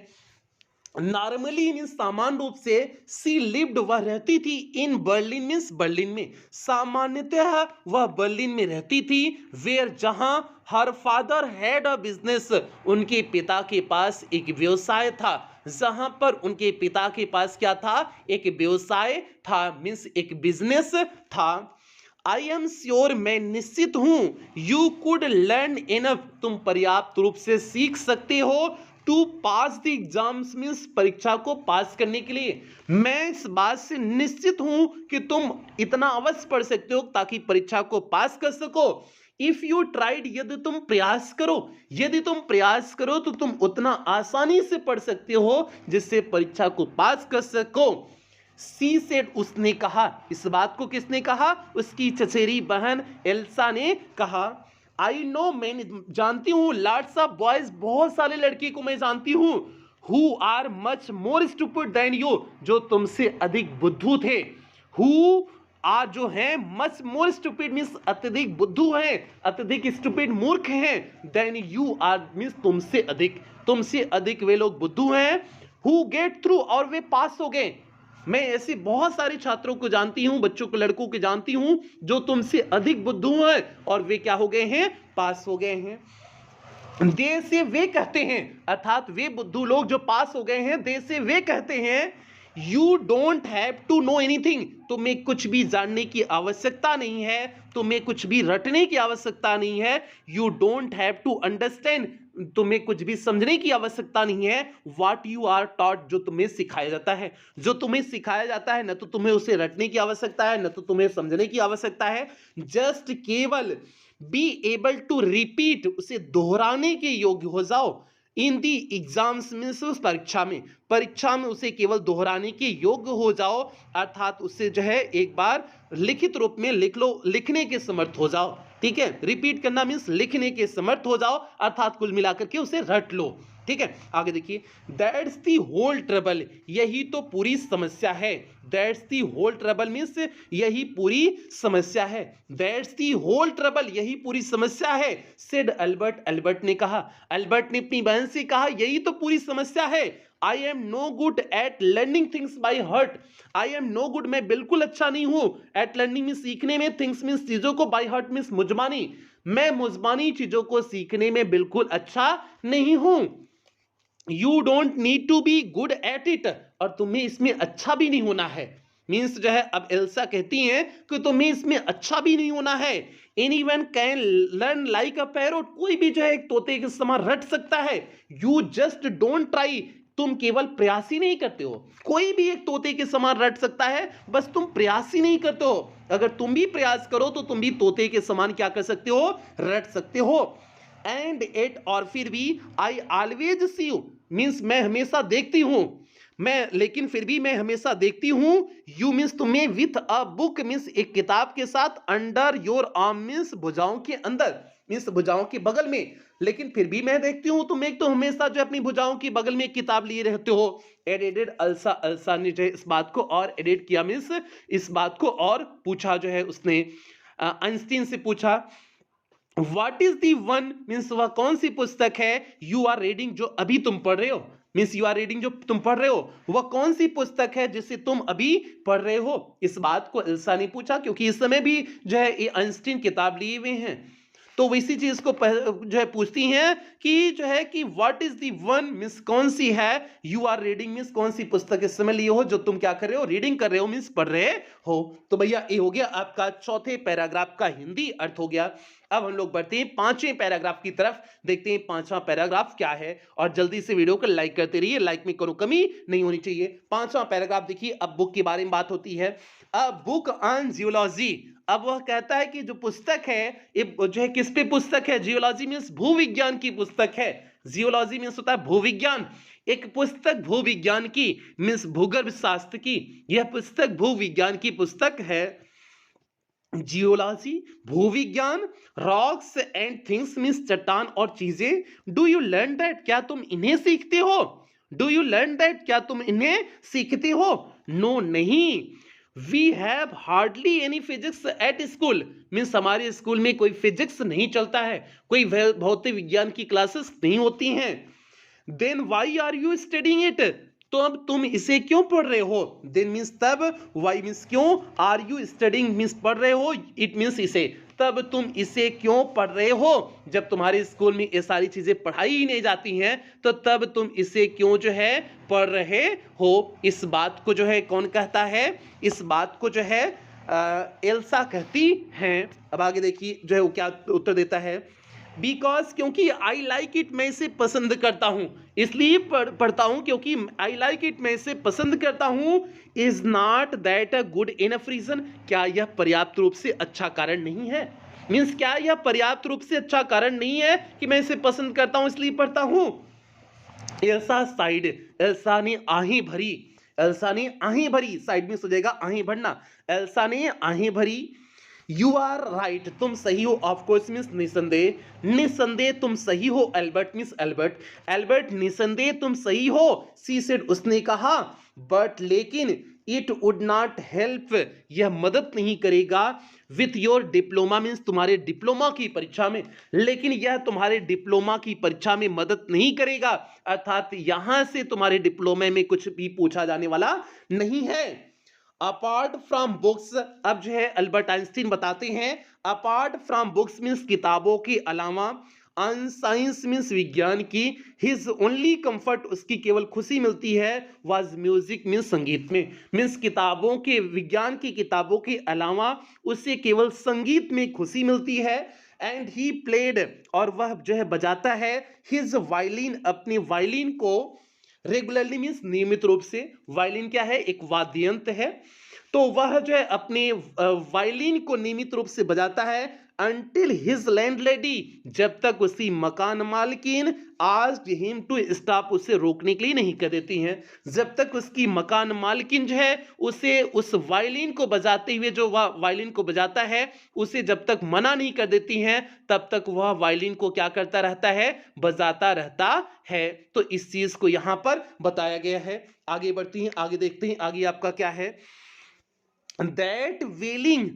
नॉर्मली मीन्स सामान्य रूप से, सी लिव्ड, वह रहती थी, इन बर्लिन मीन्स बर्लिन में, सामान्यतः वह बर्लिन में रहती थी। वेयर, जहां, her father had a business, उनके पिता के पास एक व्यवसाय था। जहां पर उनके पिता के पास क्या था, एक व्यवसाय था, मीन्स एक बिजनेस था। आई एम श्योर, मैं निश्चित हूं, यू कुड लर्न इनफ, तुम पर्याप्त रूप से सीख सकते हो, to pass the exams means परीक्षा को पास करने के लिए। मैं इस बात से निश्चित हूं कि तुम इतना अवश्य पढ़ सकते हो ताकि परीक्षा को पास कर सको। इफ यू ट्राइड, यदि तुम प्रयास करो, यदि तुम प्रयास करो तो तुम उतना आसानी से पढ़ सकते हो जिससे परीक्षा को पास कर सको। सी सेड, उसने कहा। इस बात को किसने कहा? उसकी चचेरी बहन एल्सा ने कहा। आई नो, मैं जानती हूं, लॉट्स ऑफ बॉयज, बहुत सारे लड़के को मैं जानती हूं, who are much more stupid than you, जो तुमसे अधिक बुद्धू थे। हु आर, जो हैं, मच मोर स्टूपिड मीन्स अत्यधिक बुद्धू हैं, अत्यधिक स्टूपिड मूर्ख हैं, देन यू आर मीन्स तुमसे अधिक वे लोग बुद्धू हैं। हु गेट थ्रू, और वे पास हो गए। मैं ऐसे बहुत सारे छात्रों को जानती हूं, बच्चों को, लड़कों को जानती हूं जो तुमसे अधिक बुद्धू हैं और वे क्या हो गए हैं? पास हो गए हैं। दे से, वे कहते हैं, अर्थात वे बुद्धू लोग जो पास हो गए हैं, दे से वे कहते हैं, you don't have to know anything, तुम्हें कुछ भी जानने की आवश्यकता नहीं है, तुम्हें कुछ भी रटने की आवश्यकता नहीं है। You don't have to understand, तुम्हें कुछ भी समझने की आवश्यकता नहीं है। व्हाट यू आर टॉट, जो तुम्हें सिखाया जाता है, जो तुम्हें सिखाया जाता है, न तो तुम्हें उसे रटने की आवश्यकता है, न तो तुम्हें समझने की आवश्यकता है। जस्ट केवल बी एबल टू रिपीट, उसे दोहराने के योग्य हो जाओ। इन दी एग्जाम्स मीन्स, परीक्षा में उसे केवल दोहराने के योग्य हो जाओ, अर्थात उससे जो है एक बार लिखित रूप में लिख लो, लिखने के समर्थ हो जाओ। ठीक है, रिपीट करना मीन्स लिखने के समर्थ हो जाओ, अर्थात कुल मिलाकर के उसे रट लो। ठीक है, आगे देखिए, दैट्स दी होल ट्रबल, यही तो पूरी समस्या है। That's the whole trouble means यही पूरी समस्या है। दैट्स दी होल ट्रबल, यही पूरी समस्या है। सेड अल्बर्ट, अल्बर्ट ने कहा, अल्बर्ट ने अपनी बहन से कहा, यही तो पूरी समस्या है। I am no good at learning things by heart, I am no good, मैं बिल्कुल अच्छा नहीं हूं, एट लर्निंग में सीखने में, थिंग्स मीन्स चीजों को, बाई हर्ट मीन्स मुजमानी, मैं मुजमानी चीजों को सीखने में बिल्कुल अच्छा नहीं हूं। You don't need to be good at it, और तुम्हें इसमें अच्छा भी नहीं होना है। मीन्स जो है, अब एल्सा कहती हैं कि तुम्हें इसमें अच्छा भी नहीं होना है। Anyone can learn like a parrot, कोई भी जो है एक तोते के समान रट सकता है। यू जस्ट डोंट ट्राई, तुम केवल प्रयास ही नहीं करते हो। कोई भी एक तोते के समान रट सकता है, बस तुम प्रयास ही नहीं करते हो। अगर तुम भी प्रयास करो तो तुम भी तोते के समान क्या कर सकते हो? रट सकते हो। एंड एट, और फिर भी, I always see you means मैं हमेशा देखती हूं, मैं, लेकिन फिर भी मैं हमेशा देखती हूं। यू मीन्स तुम्हें, विथ अ बुक मीन्स एक किताब के साथ, अंडर योर आर्म मीन्स भुजाओं के अंदर, मीन्स भुजाओं के बगल में, लेकिन फिर भी मैं देखती हूं। तुम एक तो हमेशा जो अपनी भुजाओं की बगल में एक किताब लिए रहते हो। एडिटेड अल्सा, अल्सा ने जो है इस बात को और एडिट किया, मीन्स इस बात को और पूछा, जो है उसने आइंस्टीन से पूछा, what is the one means वह कौन सी पुस्तक है, यू आर रीडिंग, जो अभी तुम पढ़ रहे हो, मीन्स यू आर रीडिंग, जो तुम पढ़ रहे हो, वह कौन सी पुस्तक है जिसे तुम अभी पढ़ रहे हो। इस बात को एल्सा ने पूछा, क्योंकि इस समय भी जो है ये आइंस्टीन किताब लिए हुए हैं, तो इसी चीज को जो है पूछती हैं कि जो है कि what is the one means कौन सी है, यू आर रीडिंग मीन्स कौन सी पुस्तक इस समय लिए हो जो तुम क्या कर रहे हो? रीडिंग कर रहे हो, मीन्स पढ़ रहे हो। तो भैया ये हो गया आपका चौथे पैराग्राफ का हिंदी अर्थ हो गया। अब हम लोग बढ़ते हैं पांचवें पैराग्राफ की तरफ, देखते हैं पांचवा पैराग्राफ क्या है, और जल्दी से वीडियो को लाइक करते रहिए, लाइक में कोनो कमी नहीं होनी चाहिए। पांचवा पैराग्राफ देखिए, अब बुक के बारे में बात होती है, अ बुक ऑन जियोलॉजी। अब वह कहता है कि जो पुस्तक है ये जो है किस पे पुस्तक है? जियोलॉजी मीन्स भूविज्ञान की पुस्तक है। जियोलॉजी मीन्स होता है भूविज्ञान, एक पुस्तक भूविज्ञान की मीन्स भूगर्भ शास्त्र की, यह पुस्तक भूविज्ञान की पुस्तक है। जियोलॉजी, भूविज्ञान, रॉक्स एंड थिंग्स मीन्स चट्टान और चीजें। डू यू लर्न दैट, क्या तुम इन्हें सीखते हो? डू यू लर्न दैट, क्या तुम इन्हें सीखते हो? नो, नहीं। We have hardly any physics at school means हमारे स्कूल में कोई फिजिक्स नहीं चलता है, कोई भौतिक विज्ञान की क्लासेस नहीं होती हैं। Then why are you studying it, तो अब तुम इसे क्यों पढ़ रहे हो? देन मीन्स तब, वाई मीन्स क्यों, आर यू स्टडिंग मीन्स पढ़ रहे हो, इट मीन्स इसे, तब तुम इसे क्यों पढ़ रहे हो? जब तुम्हारे स्कूल में ये सारी चीजें पढ़ाई ही नहीं जाती हैं तो तब तुम इसे क्यों जो है पढ़ रहे हो? इस बात को जो है कौन कहता है? इस बात को जो है एल्सा कहती हैं। अब आगे देखिए जो है वो क्या उत्तर देता है। बिकॉज क्योंकि आई लाइक इट, मैं इसे पसंद करता हूं, इसलिए पढ़ता हूं क्योंकि आई लाइक इट, मैं इसे पसंद करता हूं। Is not that a good enough reason, क्या यह पर्याप्त रूप से अच्छा कारण नहीं है? मीन्स क्या यह पर्याप्त रूप से अच्छा कारण नहीं है कि मैं इसे पसंद करता हूं इसलिए पढ़ता हूं? एल्सा साइड, एल्सा ने आहें भरी, एल्सा ने आहें भरी, साइड में सो जाएगा आहें भरना, एल्सा ने आहें भरी। यू आर राइट, तुम सही हो, ऑफकोर्स मीन्स निसंदेह, निसंदेह तुम सही हो, एल्बर्ट मीन्स एल्बर्ट, एल्बर्ट निसंदेह तुम सही हो, सी सेड उसने कहा, बट लेकिन इट वुड नॉट हेल्प, यह मदद नहीं करेगा, विथ योर डिप्लोमा मीन्स तुम्हारे डिप्लोमा की परीक्षा में, लेकिन यह तुम्हारे डिप्लोमा की परीक्षा में मदद नहीं करेगा, अर्थात यहां से तुम्हारे डिप्लोमा में कुछ भी पूछा जाने वाला नहीं है। अपार्ट फ्रॉम बुक्स, अब जो है अल्बर्ट आइंस्टीन बताते हैं, अपार्ट फ्रॉम बुक्स मीन्स किताबों के अलावा, ऑन साइंस मीन्स विज्ञान की, हिज ओनली कंफर्ट उसकी केवल खुशी मिलती है, वाज म्यूजिक मीन्स संगीत में, मीन्स किताबों के, विज्ञान की किताबों के अलावा उसे केवल संगीत में खुशी मिलती है। एंड ही प्लेड, और वह जो है बजाता है, हिज वायलिन, अपने वायलिन को, रेगुलरली मीन्स नियमित रूप से, वायलिन क्या है? एक वाद्य यंत्र है, तो वह जो है अपने वायलिन को नियमित रूप से बजाता है, अंटिल हिज लैंडलेडी, जब तक उसकी मकान मालकिन आस्क्ड हिम टू स्टॉप, उसे रोकने के लिए नहीं कर देती हैं, जब तक उसकी मकान मालकिन जो है उसे उस वायलिन को बजाते हुए, जो वह वायलिन को बजाता है उसे जब तक मना नहीं कर देती हैं, तब तक वह वायलिन को क्या करता रहता है? बजाता रहता है। तो इस चीज को यहां पर बताया गया है। आगे बढ़ती हैं, आगे देखते हैं आगे आपका क्या है। that wailing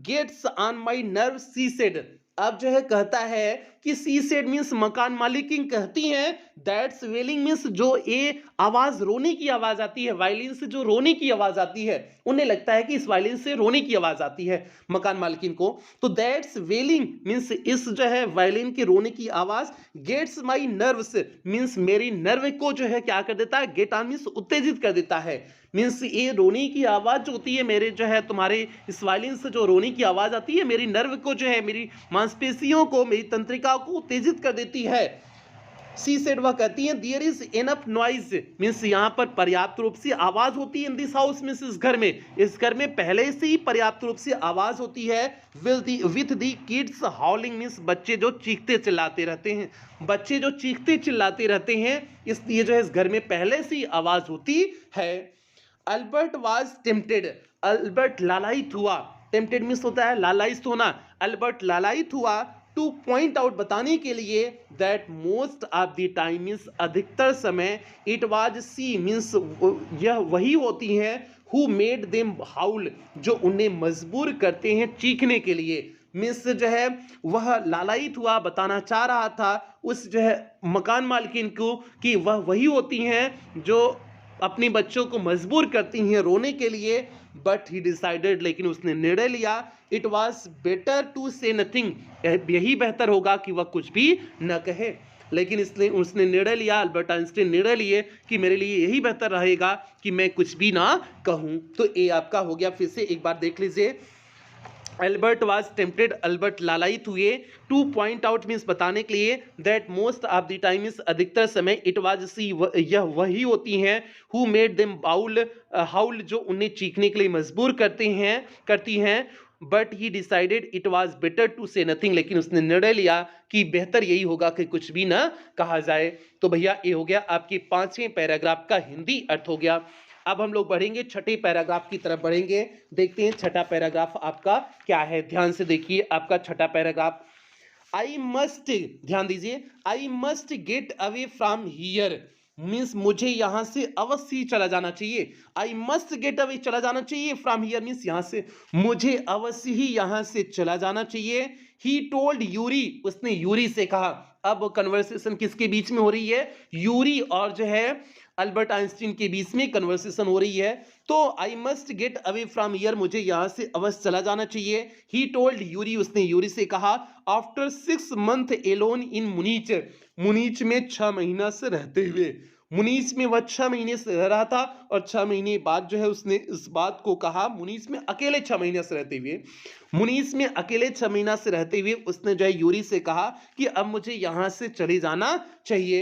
gets on my nerves, she said, अब जो है कहता है कि सी सेड मीन्स मकान मालिकिन कहती हैं, दैट्स वेलिंग मीन्स जो ये आवाज, रोने की आवाज आती है, वायलिन से जो रोने की आवाज आती है, उन्हें लगता है कि इस वायलिन से रोने की आवाज आती है मकान मालिकिन को, तो दैट्स वेलिंग मीन्स इस जो है वायलिन की रोने की आवाज, गेट्स माई नर्व्स मीन्स मेरी नर्व को जो है क्या कर देता है? गेट ऑन मीन्स उत्तेजित कर देता है, मीन्स ये रोने की आवाज जो होती है, मेरे जो है तुम्हारे इस वायलिन से जो रोने की आवाज आती है, मेरी नर्व को जो है, मेरी मांसपेशियों को, मेरी तंत्रिकाओं को उत्तेजित कर देती है। सी सेड, वह कहती है, there is enough noise means यहाँ पर पर्याप्त रूप से आवाज होती है, इन दिस हाउस मीन्स इस घर में, इस घर में पहले से ही पर्याप्त रूप से आवाज होती है, विथ दी किड्स हाउलिंग मीन्स बच्चे जो चीखते चिल्लाते रहते हैं, बच्चे जो चीखते चिल्लाते रहते हैं, इसलिए जो है इस घर में पहले से ही आवाज होती है। अल्बर्ट वाज टेम्प्टेड, अल्बर्ट लालायित हुआ, टेम्प्टेड मीन्स होता है लालायित होना, अल्बर्ट लालायित हुआ, टू पॉइंट आउट बताने के लिए, that most of the time means अधिकतर समय, इट वाज सी मीन्स यह वही होती हैं, हु मेड देम हाउल जो उन्हें मजबूर करते हैं चीखने के लिए, मीन्स जो है वह लालायित हुआ, बताना चाह रहा था उस जो है मकान मालकिन को कि वह वही होती हैं जो अपने बच्चों को मजबूर करती हैं रोने के लिए, बट ही डिसाइडेड, लेकिन उसने निर्णय लिया, it was better to say nothing, यही बेहतर होगा कि वह कुछ भी न कहे, लेकिन इसलिए उसने निर्णय लिया, अल्बर्ट आइंस्टीन निर्णय लिए कि मेरे लिए यही बेहतर रहेगा कि मैं कुछ भी ना कहूं। तो ये आपका हो गया, फिर से एक बार देख लीजिए, अल्बर्ट वाज टेम्प्टेड, अल्बर्ट लालायित हुए, टू पॉइंट आउट मीन्स बताने के लिए, that most of the time means अधिकतर समय, इट वाज सी यह वही होती हैं, who made them bowl howl जो उन्हें चीखने के लिए मजबूर करती हैं, but he decided it was better to say nothing, लेकिन उसने निर्णय लिया कि बेहतर यही होगा कि कुछ भी ना कहा जाए। तो भैया ये हो गया आपके 5वें पैराग्राफ का हिंदी अर्थ हो गया। अब हम लोग बढ़ेंगे छठे पैराग्राफ की तरफ बढ़ेंगे, देखते हैं छठा पैराग्राफ आपका क्या है, ध्यान से देखिए आपका छठा पैराग्राफ। आई मस्ट, ध्यान दीजिए, I must get away from here means मुझे यहां से अवश्य ही चला जाना चाहिए, आई मस्ट गेट अवे चला जाना चाहिए, फ्रॉम हियर मीन्स यहां से, मुझे अवश्य ही यहां से चला जाना चाहिए। ही टोल्ड यूरी, उसने यूरी से कहा, अब कन्वर्सेशन किसके बीच में हो रही है? यूरी और जो है अल्बर्ट आइंस्टीन के बीच में कन्वर्सेशन हो रही है। तो I must get away from here, मुझे यहां से अवश्य चला जाना चाहिए। ही टोल्ड यूरी, उसने यूरी से कहा, आफ्टर 6 months एलोन इन मुनीच, मुनीच में 6 महीना से रहते हुए, मुनीस में वह 6 महीने से रह रहा था और 6 महीने बाद जो है उसने इस बात को कहा। मुनीस में अकेले 6 महीने से रहते हुए, मुनीस में अकेले 6 महीना से रहते हुए उसने जो है यूरी से कहा कि अब मुझे यहाँ से चले जाना चाहिए।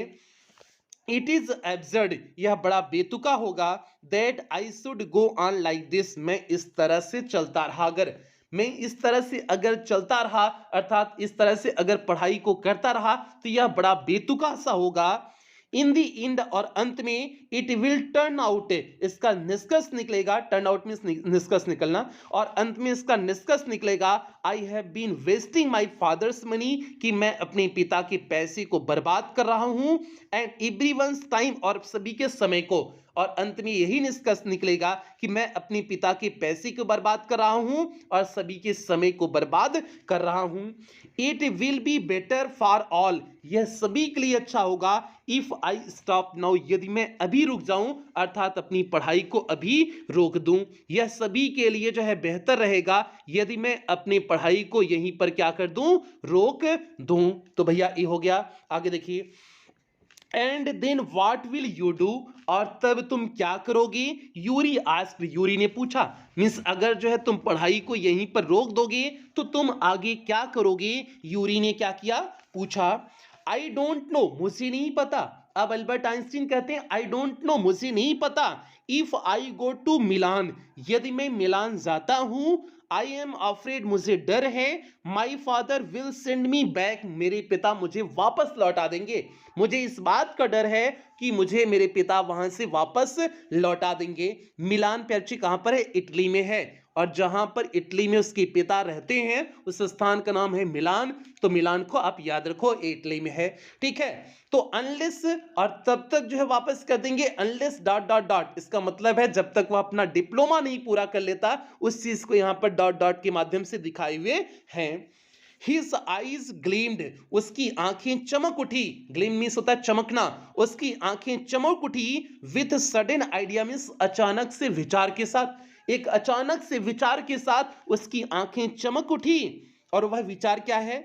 इट इज एब्सर्ड, यह बड़ा बेतुका होगा, that I should go on like this, मैं इस तरह से चलता रहा, अगर मैं इस तरह से अगर चलता रहा अर्थात इस तरह से अगर पढ़ाई को करता रहा तो यह बड़ा बेतुका सा होगा। इन दी इंड और अंत में इट विल टर्न आउट, इसका निष्कर्ष निकलेगा, टर्न आउट मीन्स निष्कर्ष निकलना, और अंत में इसका निष्कर्ष निकलेगा I have been wasting my father's money, कि मैं अपने पिता के पैसे को बर्बाद कर रहा हूं, एंड एवरीवन्स टाइम, और सभी के समय को, और अंत में यही निष्कर्ष निकलेगा कि मैं अपने पिता के पैसे को बर्बाद कर रहा हूं और सभी के समय को बर्बाद कर रहा हूं। It will be better for all, यह सभी के लिए अच्छा होगा, इफ आई स्टॉप नाउ, यदि मैं अभी रुक जाऊं अर्थात अपनी पढ़ाई को अभी रोक दूं, यह सभी के लिए जो है बेहतर रहेगा यदि मैं अपनी पढ़ाई को यहीं पर क्या कर दूं, रोक दूं। तो भैया ये हो गया। आगे देखिए, and then what will you do, और तब तुम क्या करोगे, यूरी आस्क्ड, यूरी ने पूछा, मीन्स अगर जो है तुम पढ़ाई को यहीं पर रोक दोगे तो तुम आगे क्या करोगे, यूरी ने क्या किया, पूछा। आई डोंट नो, मुझे नहीं पता। अब अल्बर्ट आइंस्टीन कहते हैं आई डोंट नो, मुझे नहीं पता। If I go to Milan, यदि मैं मिलान जाता हूं, आई एम अफ्रेड, मुझे डर है, my father will send me back, मेरे पिता मुझे वापस लौटा देंगे, मुझे इस बात का डर है कि मुझे मेरे पिता वहां से वापस लौटा देंगे। मिलान पैची कहां पर है, इटली में है, और जहां पर इटली में उसके पिता रहते हैं उस स्थान का नाम है मिलान, तो मिलान को आप याद रखो, इटली में है, ठीक है। तो अनलेस, और तब तक जो है वापस कर देंगे, अनलेस डॉट डॉट डॉट, इसका मतलब है जब तक वह अपना डिप्लोमा नहीं पूरा कर लेता, उस चीज को यहां पर डॉट डॉट के माध्यम से दिखाए हुए हैं। His eyes gleamed, उसकी आंखें चमक उठी, ग्लीम मीन्स होता है चमकना, उसकी आंखें चमक उठी, विथ सडन आइडिया मीन्स अचानक से विचार के साथ, एक अचानक से विचार के साथ उसकी आंखें चमक उठी, और वह विचार क्या है,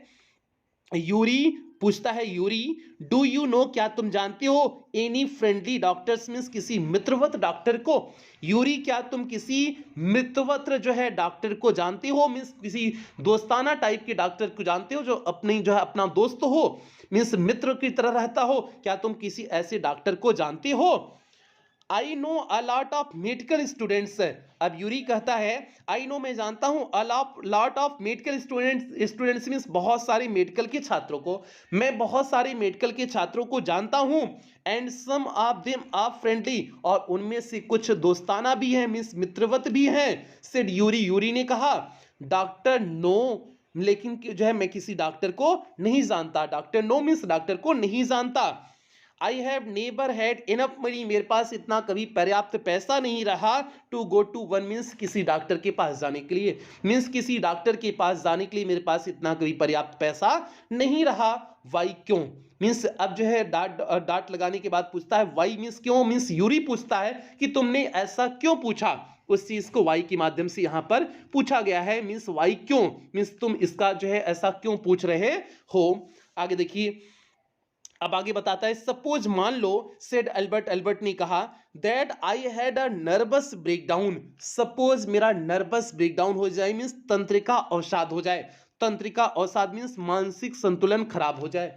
यूरी पूछता है, यूरी डू यू नो, क्या तुम जानते हो, एनी फ्रेंडली डॉक्टर्स मीन्स किसी मित्रवत डॉक्टर को, यूरी क्या तुम किसी मित्रवत जो है डॉक्टर को जानते हो, मीन्स किसी दोस्ताना टाइप के डॉक्टर को जानते हो जो अपनी जो है अपना दोस्त हो, मीन्स मित्र की तरह रहता हो, क्या तुम किसी ऐसे डॉक्टर को जानते हो। I know a lot of medical students, अब यूरी कहता है आई नो, मैं जानता हूं, a lot of medical students means बहुत सारे मेडिकल के छात्रों को, मैं बहुत सारे मेडिकल के छात्रों को जानता हूं, and some of them are friendly, और उनमें से कुछ दोस्ताना भी हैं मींस मित्रवत भी हैं, सेड यूरी, यूरी ने कहा, डॉक्टर नो, लेकिन जो है मैं किसी डॉक्टर को नहीं जानता, डॉक्टर नो मींस डॉक्टर को नहीं जानता। I have never had enough money, मेरे पास इतना कभी पर्याप्त पैसा नहीं रहा, to go to one means किसी डॉक्टर के पास जाने के लिए, मीन्स किसी डॉक्टर के पास जाने के लिए मेरे पास इतना कभी पर्याप्त पैसा नहीं रहा। वाई क्यों, मीन्स अब जो है डाट लगाने के बाद पूछता है वाई मीन्स क्यों, मीन्स यूरी पूछता है कि तुमने ऐसा क्यों पूछा, उस चीज को वाई के माध्यम से यहां पर पूछा गया है, मीन्स वाई क्यों, मीन्स तुम इसका जो है ऐसा क्यों पूछ रहे हो। आगे देखिए, अब आगे बताता है, सपोज मान लो, सेड अल्बर्ट, अल्बर्ट ने कहा, that I had a nervous breakdown, suppose मेरा नर्वस ब्रेकडाउन हो जाए मीन्स तंत्रिका अवसाद हो जाए, तंत्रिका अवसाद मीन्स मानसिक संतुलन खराब हो जाए,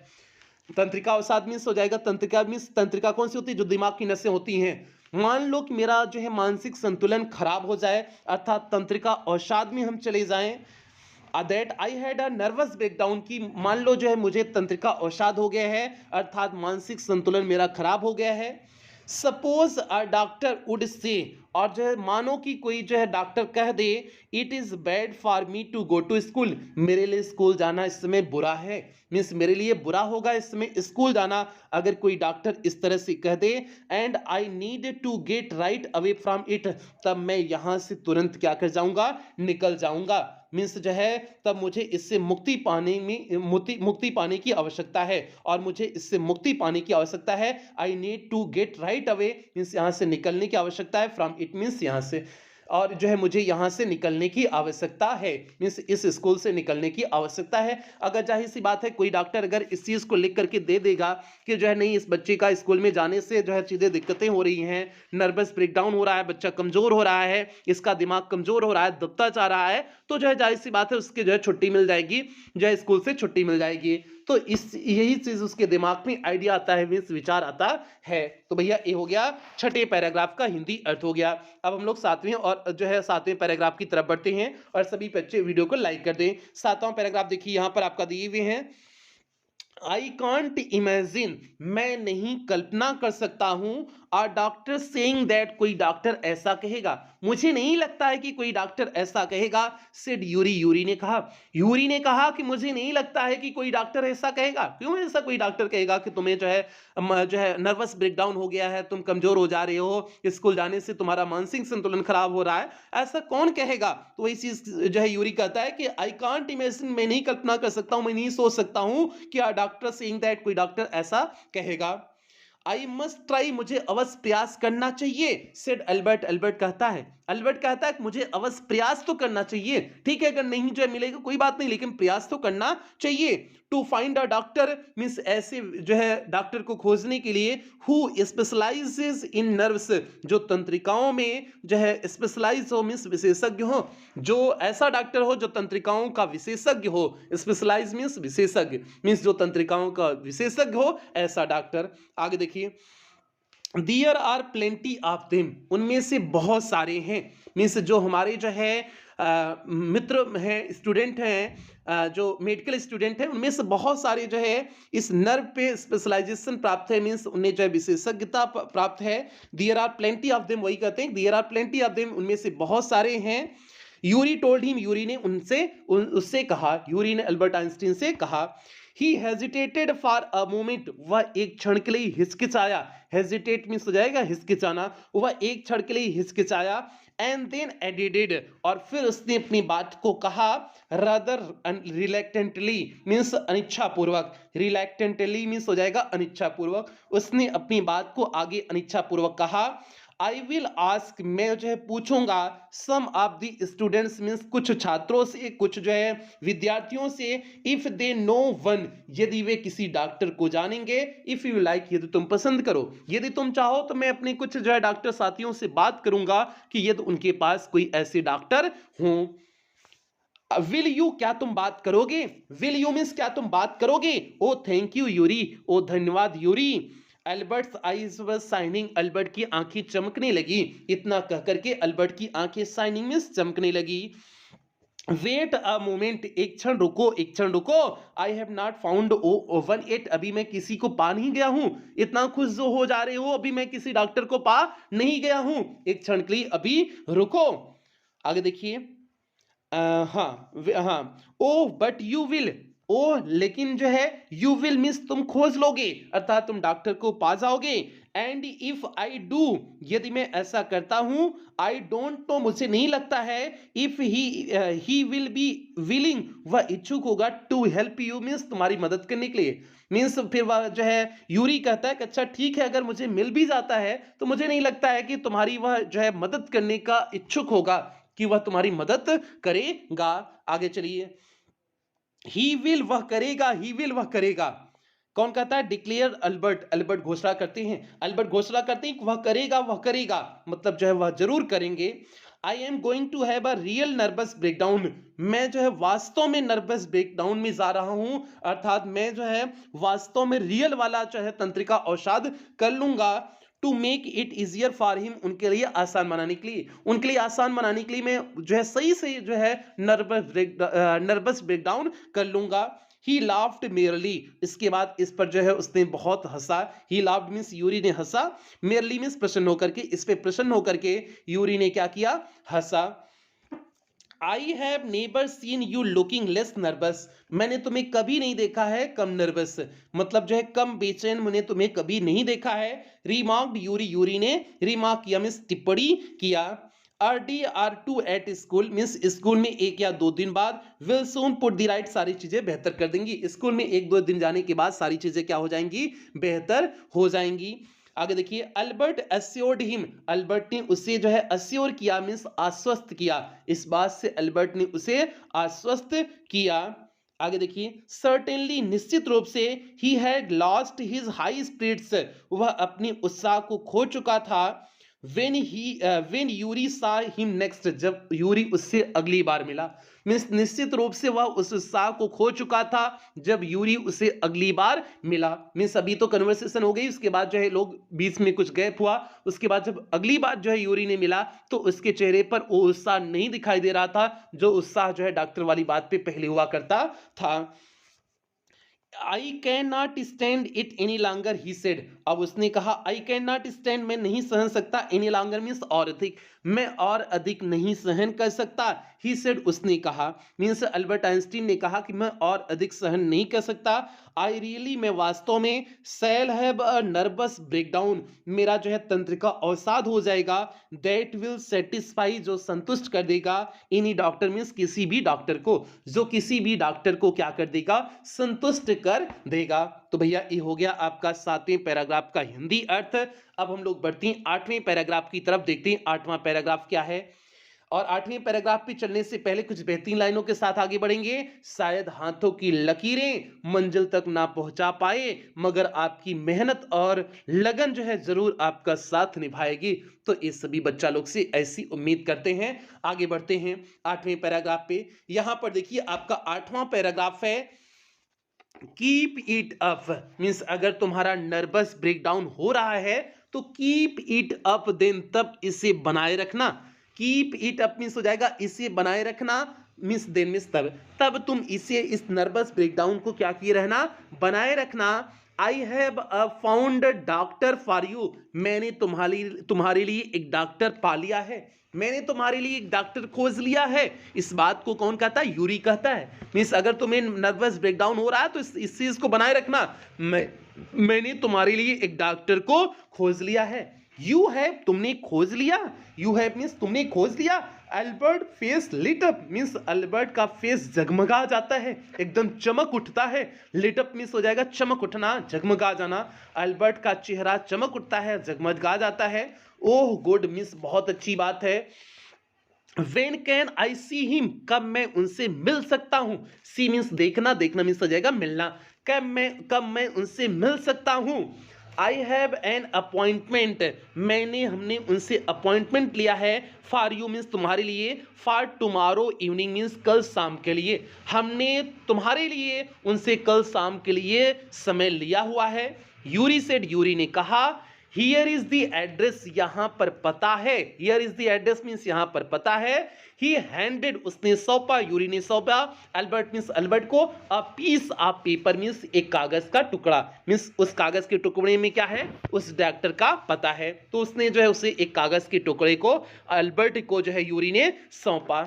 तंत्रिका अवसाद मीन्स हो जाएगा, तंत्रिका मीन्स तंत्रिका कौन सी होती है, जो दिमाग की नसें होती हैं, मान लो कि मेरा जो है मानसिक संतुलन खराब हो जाए अर्थात तंत्रिका अवसाद में हम चले जाएं, that I had a nervous breakdown, की मान लो जो है मुझे तंत्रिका अवसाद हो गया है अर्थात मानसिक संतुलन मेरा खराब हो गया है। Suppose a doctor would say, और जो है मानो कि कोई जो है डॉक्टर कह दे, it is bad for me to go to school, मेरे लिए स्कूल जाना इस समय बुरा है, मीन्स मेरे लिए बुरा होगा इस समय स्कूल जाना, अगर कोई डॉक्टर इस तरह से कह दे, and I need to get right away from it, तब मैं यहां से तुरंत क्या कर जाऊंगा, निकल जाऊंगा, मीन्स जो है तब मुझे इससे मुक्ति पाने में मुक्ति पाने की आवश्यकता है, और मुझे इससे मुक्ति पाने की आवश्यकता है। I need to get right away means यहाँ से निकलने की आवश्यकता है, फ्रॉम इट मीन्स यहाँ से। और जो है मुझे यहाँ से निकलने की आवश्यकता है, मीन्स इस स्कूल से निकलने की आवश्यकता है। अगर जाहिर सी बात है कोई डॉक्टर अगर इस चीज़ को लिख करके दे देगा कि जो है नहीं इस बच्चे का स्कूल में जाने से जो है चीज़ें दिक्कतें हो रही हैं, नर्वस ब्रेकडाउन हो रहा है, बच्चा कमज़ोर हो रहा है, इसका दिमाग कमज़ोर हो रहा है, दबता जा रहा है, तो जो है जाहिर सी बात है उसकी जो है छुट्टी मिल जाएगी, जो है स्कूल से छुट्टी मिल जाएगी। तो इस यही चीज़ उसके दिमाग में आइडिया आता है, मीन्स विचार आता है। तो भैया ये हो गया छठे पैराग्राफ का हिंदी अर्थ हो गया। अब हम लोग सातवें और जो है सातवें पैराग्राफ की तरफ बढ़ते हैं और सभी बच्चे वीडियो को लाइक कर दें। सातवां पैराग्राफ देखिए यहाँ पर आपका दिए हुए हैं, आई कांट इमेजिन, मैं नहीं कल्पना कर सकता हूं, आ डॉक्टर सेइंग दैट, कोई डॉक्टर ऐसा कहेगा, मुझे नहीं लगता है कि कोई डॉक्टर ऐसा कहेगा। सेड यूरी, यूरी ने कहा, यूरी ने कहा कि मुझे नहीं लगता है कि कोई डॉक्टर ऐसा कहेगा। क्यों ऐसा कोई डॉक्टर कहेगा कि तुम्हें जो है नर्वस ब्रेकडाउन हो गया है, तुम कमजोर हो जा रहे हो, स्कूल जाने से तुम्हारा मानसिक संतुलन खराब हो रहा है, ऐसा कौन कहेगा। तो वही चीज जो है यूरी कहता है कि आई कांट इमेजिन, मैं नहीं कल्पना कर सकता हूं, मैं नहीं सोच सकता हूं कि आ डॉक्टर सेइंग दैट, कोई डॉक्टर ऐसा कहेगा। आई मस्ट ट्राई, मुझे अवश्य प्रयास करना चाहिए। सेड अल्बर्ट, अल्बर्ट कहता है, अल्बर्ट कहता है कि मुझे अवश्य प्रयास तो करना चाहिए। ठीक है, अगर नहीं जो है मिलेगा कोई बात नहीं, लेकिन प्रयास तो करना चाहिए। To find a doctor, means ऐसे जो है डॉक्टर को खोजने के लिए, हु स्पेशलाइजेज इन नर्व्स, जो तंत्रिकाओं में जो है स्पेशलाइज हो, मीन्स विशेषज्ञ हो, जो ऐसा डॉक्टर हो जो तंत्रिकाओं का विशेषज्ञ हो। स्पेशलाइज मीन्स विशेषज्ञ, मीन्स जो तंत्रिकाओं का विशेषज्ञ हो, ऐसा डॉक्टर। आगे देखिए, there are plenty of them, उनमें से बहुत सारे हैं, मीन्स जो हमारे जो है मित्र हैं, स्टूडेंट हैं, जो मेडिकल स्टूडेंट हैं, उनमें से बहुत सारे जो है इस नर्व पे स्पेशलाइजेशन प्राप्त है, मीन्स उन्हें जो है विशेषज्ञता प्राप्त है। There are plenty of them, वही कहते हैं there are plenty of them, उनमें से बहुत सारे हैं। यूरी टोल्ड हिम, यूरी ने उससे कहा, यूरी ने अल्बर्ट आइंस्टीन से कहा। He hesitated for a moment, वह एक क्षण के लिए हिचकिचाया। हेजिटेट मीन्स हो जाएगा हिचकिचाना, वह एक क्षण के लिए हिचकिचाया। एंड देन एडिडेड, और फिर उसने अपनी बात को कहा, रादर रिलैक्टेंटली मीन्स अनिच्छापूर्वक, रिलैक्टेंटली मीन्स हो जाएगा अनिच्छापूर्वक, उसने अपनी बात को आगे अनिच्छापूर्वक कहा। आई विल आस्क, मैं जो है पूछूंगा, सम ऑफ द स्टूडेंट्स मीन्स कुछ छात्रों से, कुछ जो है विद्यार्थियों से, इफ दे नो वन, यदि वे किसी डॉक्टर को जानेंगे, इफ यू लाइक, यदि तुम पसंद करो, यदि तुम चाहो तो मैं अपने कुछ जो है डॉक्टर साथियों से बात करूंगा कि यदि उनके पास कोई ऐसे डॉक्टर हों। विल यू, क्या तुम बात करोगे, विल यू मीन्स क्या तुम बात करोगे। ओ थैंक यू यूरी, ओ धन्यवाद यूरी। अल्बर्ट्स आईज वर शाइनिंग, अल्बर्ट की आंखें चमकने लगी। इतना कह करके अल्बर्ट की आंखें शाइनिंग मीन्स चमकने लगी। वेट अ मोमेंट, एक क्षण रुको, एक क्षण रुको। I have not found one yet, अभी मैं किसी को पा नहीं गया हूं। इतना खुश जो हो जा रहे हो, अभी मैं किसी डॉक्टर को पा नहीं गया हूं, एक क्षण के लिए अभी रुको। आगे देखिए, हाँ, ओ बट यू विल, ओ लेकिन जो है यू विल मीन्स तुम खोज लोगे, अर्थात तुम डॉक्टर को पा जाओगे। एंड इफ आई डू, यदि मैं ऐसा करता हूं, आई डोंट, तो मुझे नहीं लगता है, if he will be willing, वह इच्छुक होगा, टू हेल्प यू मीन्स तुम्हारी मदद करने के लिए। मीन्स फिर वह जो है यूरी कहता है कि अच्छा ठीक है, अगर मुझे मिल भी जाता है तो मुझे नहीं लगता है कि तुम्हारी वह जो है मदद करने का इच्छुक होगा, कि वह तुम्हारी मदद करेगा। आगे चलिए, ही विल, वह करेगा, ही विल, वह करेगा। कौन कहता है, डिक्लेयर अल्बर्ट, अल्बर्ट घोषणा करते हैं, अल्बर्ट घोषणा करते हैं कि वह करेगा, वह करेगा, मतलब जो है वह जरूर करेंगे। I am going to have a real nervous breakdown, मैं जो है वास्तव में नर्वस ब्रेकडाउन में जा रहा हूं, अर्थात मैं जो है वास्तव में रियल वाला जो है तंत्रिका अवसाद कर लूंगा। To make it easier for him, उनके लिए आसान बनाने के लिए, उनके लिए आसान बनाने के लिए मैं जो है सही से जो है नर्वस ब्रेकडाउन कर लूंगा। ही लाफ्ड मेयरली, इसके बाद इस पर जो है उसने बहुत हंसा। ही लाफ्ड मीन्स यूरी ने हंसा, मेयरली मीन्स प्रसन्न होकर के, इस पे प्रसन्न होकर के यूरी ने क्या किया, हंसा। I have never seen you looking less nervous, मैंने तुम्हें कभी नहीं देखा है कम नर्वस, मतलब जो है कम बेचैन मैंने तुम्हें कभी नहीं देखा है। रिमार्क्ड यूरी, यूरी ने रिमार्क किया मीन्स टिप्पणी किया। RDR2 eight school means school में 1 या 2 दिन बाद, will soon put the right, सारी चीजें बेहतर कर देंगी। स्कूल में 1-2 दिन जाने के बाद सारी चीजें क्या हो जाएंगी, बेहतर हो जाएंगी। आगे देखिए, अल्बर्ट अस्योर्ड हिम, अल्बर्ट ने उसे जो है अस्योर किया, मीन्स आश्वस्त किया, इस बात से अल्बर्ट ने उसे आश्वस्त किया। आगे देखिए, सर्टेनली निश्चित रूप से, he had lost his high spirits, वह अपनी उत्साह को खो चुका था। When Yuri saw him next, जब यूरी उससे अगली बार मिला, मीन्स निश्चित रूप से वह उस उत्साह को खो चुका था जब यूरी उसे अगली बार मिला। मीन्स अभी तो कन्वर्सेशन हो गई, उसके बाद जो है लोग बीच में कुछ गैप हुआ, उसके बाद जब अगली बार जो है यूरी ने मिला तो उसके चेहरे पर वो उत्साह नहीं दिखाई दे रहा था जो उत्साह जो है डॉक्टर वाली बात पे पहले हुआ करता था। I can not stand it any longer, he said, अब उसने कहा आई कैन नॉट स्टैंड, मैं नहीं सहन सकता, एनी लॉन्गर मीन्स और अधिक, मैं और अधिक नहीं सहन कर सकता। ही सेड, उसने कहा, मीन्स अल्बर्ट आइंस्टीन ने कहा कि मैं और अधिक सहन नहीं कर सकता। आई रियली, मैं वास्तव में, shall have a nervous breakdown, मेरा जो है तंत्रिका अवसाद हो जाएगा, दैट विल सेटिस्फाई, जो संतुष्ट कर देगा, एनी डॉक्टर मीन्स किसी भी डॉक्टर को, जो किसी भी डॉक्टर को क्या कर देगा, संतुष्ट कर देगा। तो भैया ये हो गया आपका 7वें पैराग्राफ का हिंदी अर्थ। अब हम लोग बढ़ते हैं 8वें पैराग्राफ की तरफ, देखते हैं 8वां पैराग्राफ क्या है। और 8वें पैराग्राफ पे चलने से पहले कुछ बेहतरीन लाइनों के साथ आगे बढ़ेंगे। शायद हाथों की लकीरें मंजिल तक ना पहुंचा पाए, मगर आपकी मेहनत और लगन जो है जरूर आपका साथ निभाएगी। तो ये सभी बच्चा लोग से ऐसी उम्मीद करते हैं। आगे बढ़ते हैं 8वें पैराग्राफ पे। यहां पर देखिए आपका 8वां पैराग्राफ है, कीप इट अप, मीन्स अगर तुम्हारा नर्वस ब्रेकडाउन हो रहा है तो कीप इट अप, देन तब इसे बनाए रखना। कीप इट अप मीन्स हो जाएगा इसे बनाए रखना, मीन्स देन मीन्स तब तुम इसे, इस नर्वस ब्रेकडाउन को क्या किए रहना, बनाए रखना। I have found doctor for you, मैंने तुम्हारे लिए एक डॉक्टर पा लिया है, मैंने तुम्हारे लिए एक डॉक्टर खोज लिया है। इस बात को कौन कहता है, यूरी कहता है। मीन्स अगर तुम्हें नर्वस ब्रेकडाउन हो रहा है तो इस चीज को बनाए रखना, मैंने तुम्हारे लिए एक डॉक्टर को खोज लिया है। यू हैव, तुमने खोज लिया, यू हैव मीन्स तुमने खोज लिया। Albert face lit up, means Albert का फेस जगमगा जाता है, एकदम चमक उठता है। लिट अप मीन्स हो जाएगा चमक उठना, जगमगा जाना। अल्बर्ट का चेहरा चमक उठता है, जगमगा जाता है। ओह गुड मीन्स बहुत अच्छी बात है। When can I see him, कब मैं उनसे मिल सकता हूं। सी मीन्स देखना, देखना मीन्स हो जाएगा मिलना। कब मैं उनसे मिल सकता हूं। आई हैव एन अपॉइंटमेंट, हमने उनसे अपॉइंटमेंट लिया है। फॉर यू मीन्स तुम्हारे लिए, फॉर टुमारो इवनिंग मीन्स कल शाम के लिए, हमने तुम्हारे लिए उनसे कल शाम के लिए समय लिया हुआ है। यूरी सेड, यूरी ने कहा। हियर इज द एड्रेस, यहां पर पता है। Here is the address means यहां पर पता है। ही हैंडेड, उसने सौंपा, यूरी ने सौंपा, अल्बर्ट मीन्स अल्बर्ट को, a piece of paper means एक कागज का टुकड़ा, मीन्स उस कागज के टुकड़े में क्या है, उस डॉक्टर का पता है। तो उसने जो है उसे एक कागज के टुकड़े को अल्बर्ट को जो है यूरी ने सौंपा।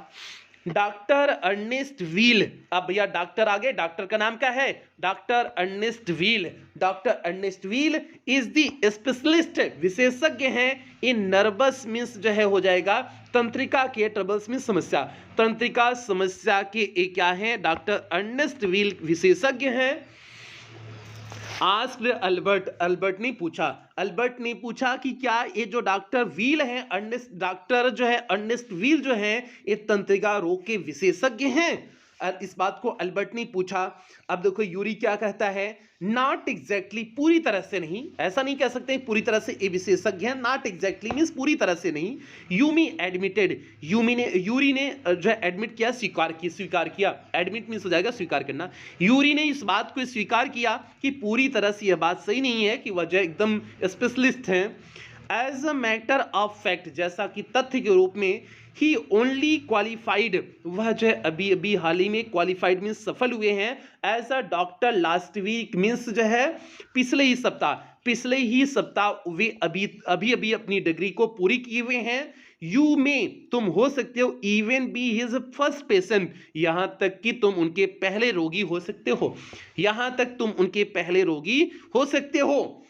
डॉक्टर अर्नेस्ट व्हील, अब भैया डॉक्टर आगे, डॉक्टर का नाम क्या है, doctor Ernest Wheel. Doctor Ernest Wheel is the specialist, विशेषज्ञ हैं इन नर्वस मीन्स जो है हो जाएगा तंत्रिका के, ट्रबल्स मीन्स समस्या, तंत्रिका समस्या के एक क्या है, डॉक्टर अर्नेस्ट व्हील विशेषज्ञ हैं। आस्क्ड अल्बर्ट, अल्बर्ट ने पूछा कि क्या ये जो डॉक्टर व्हील हैं, डॉक्टर जो है अर्नेस्ट व्हील जो हैं, ये तंत्रिका रोग के विशेषज्ञ हैं। इस बात को अल्बर्ट ने पूछा। अब देखो यूरी क्या कहता है, नॉट एग्जैक्टली, पूरी तरह से नहीं, ऐसा नहीं कह सकते पूरी तरह से ये विशेषज्ञ हैं, नॉट एग्जैक्टली मीन्स पूरी तरह से नहीं। यूमी एडमिटेड, यूरी ने जो है एडमिट किया, स्वीकार किया, एडमिट मीन्स हो जाएगा स्वीकार करना। यूरी ने इस बात को स्वीकार किया कि पूरी तरह से यह बात सही नहीं है कि वह जो एकदम स्पेशलिस्ट हैं। As a matter of fact, जैसा कि तथ्य के रूप में, ही ओनली क्वालिफाइड, वह जो है अभी अभी हाल ही में क्वालिफाइड मीन्स सफल हुए हैं। As a doctor last week means जो है पिछले ही सप्ताह वे अभी अपनी डिग्री को पूरी किए हुए हैं। यू में, तुम हो सकते हो, even be his first patient, यहां तक कि तुम उनके पहले रोगी हो सकते हो, यहां तक तुम उनके पहले रोगी हो सकते हो।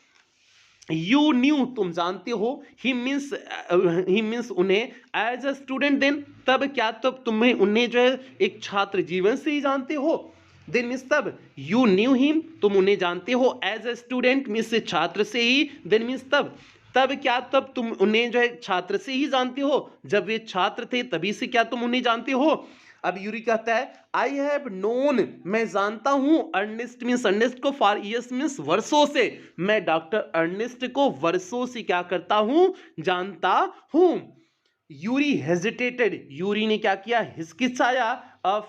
यू न्यू, तुम जानते हो, ही मीन्स उन्हें, एज अ स्टूडेंट देन, तब क्या, तब तुम्हें उन्हें जो है एक छात्र जीवन से ही जानते हो। देन मीन्स तब यू न्यू हिम, तुम उन्हें जानते हो, एज ए स्टूडेंट मीन्स छात्र से ही, देन मीन्स तब तब क्या, तब तुम उन्हें जो है छात्र से ही जानते हो, जब वे छात्र थे तभी से क्या तुम उन्हें जानते हो। अब यूरी कहता है आई हैव नोन, मैं जानता हूं, अर्नेस्ट मीन्स अर्नेस्ट को, फॉर इयर्स मीन्स वर्षों से, मैं डॉक्टर अर्नेस्ट को वर्षों से क्या करता हूं, जानता हूं। यूरी हेजिटेटेड, यूरी ने क्या किया, हिचकिचाया,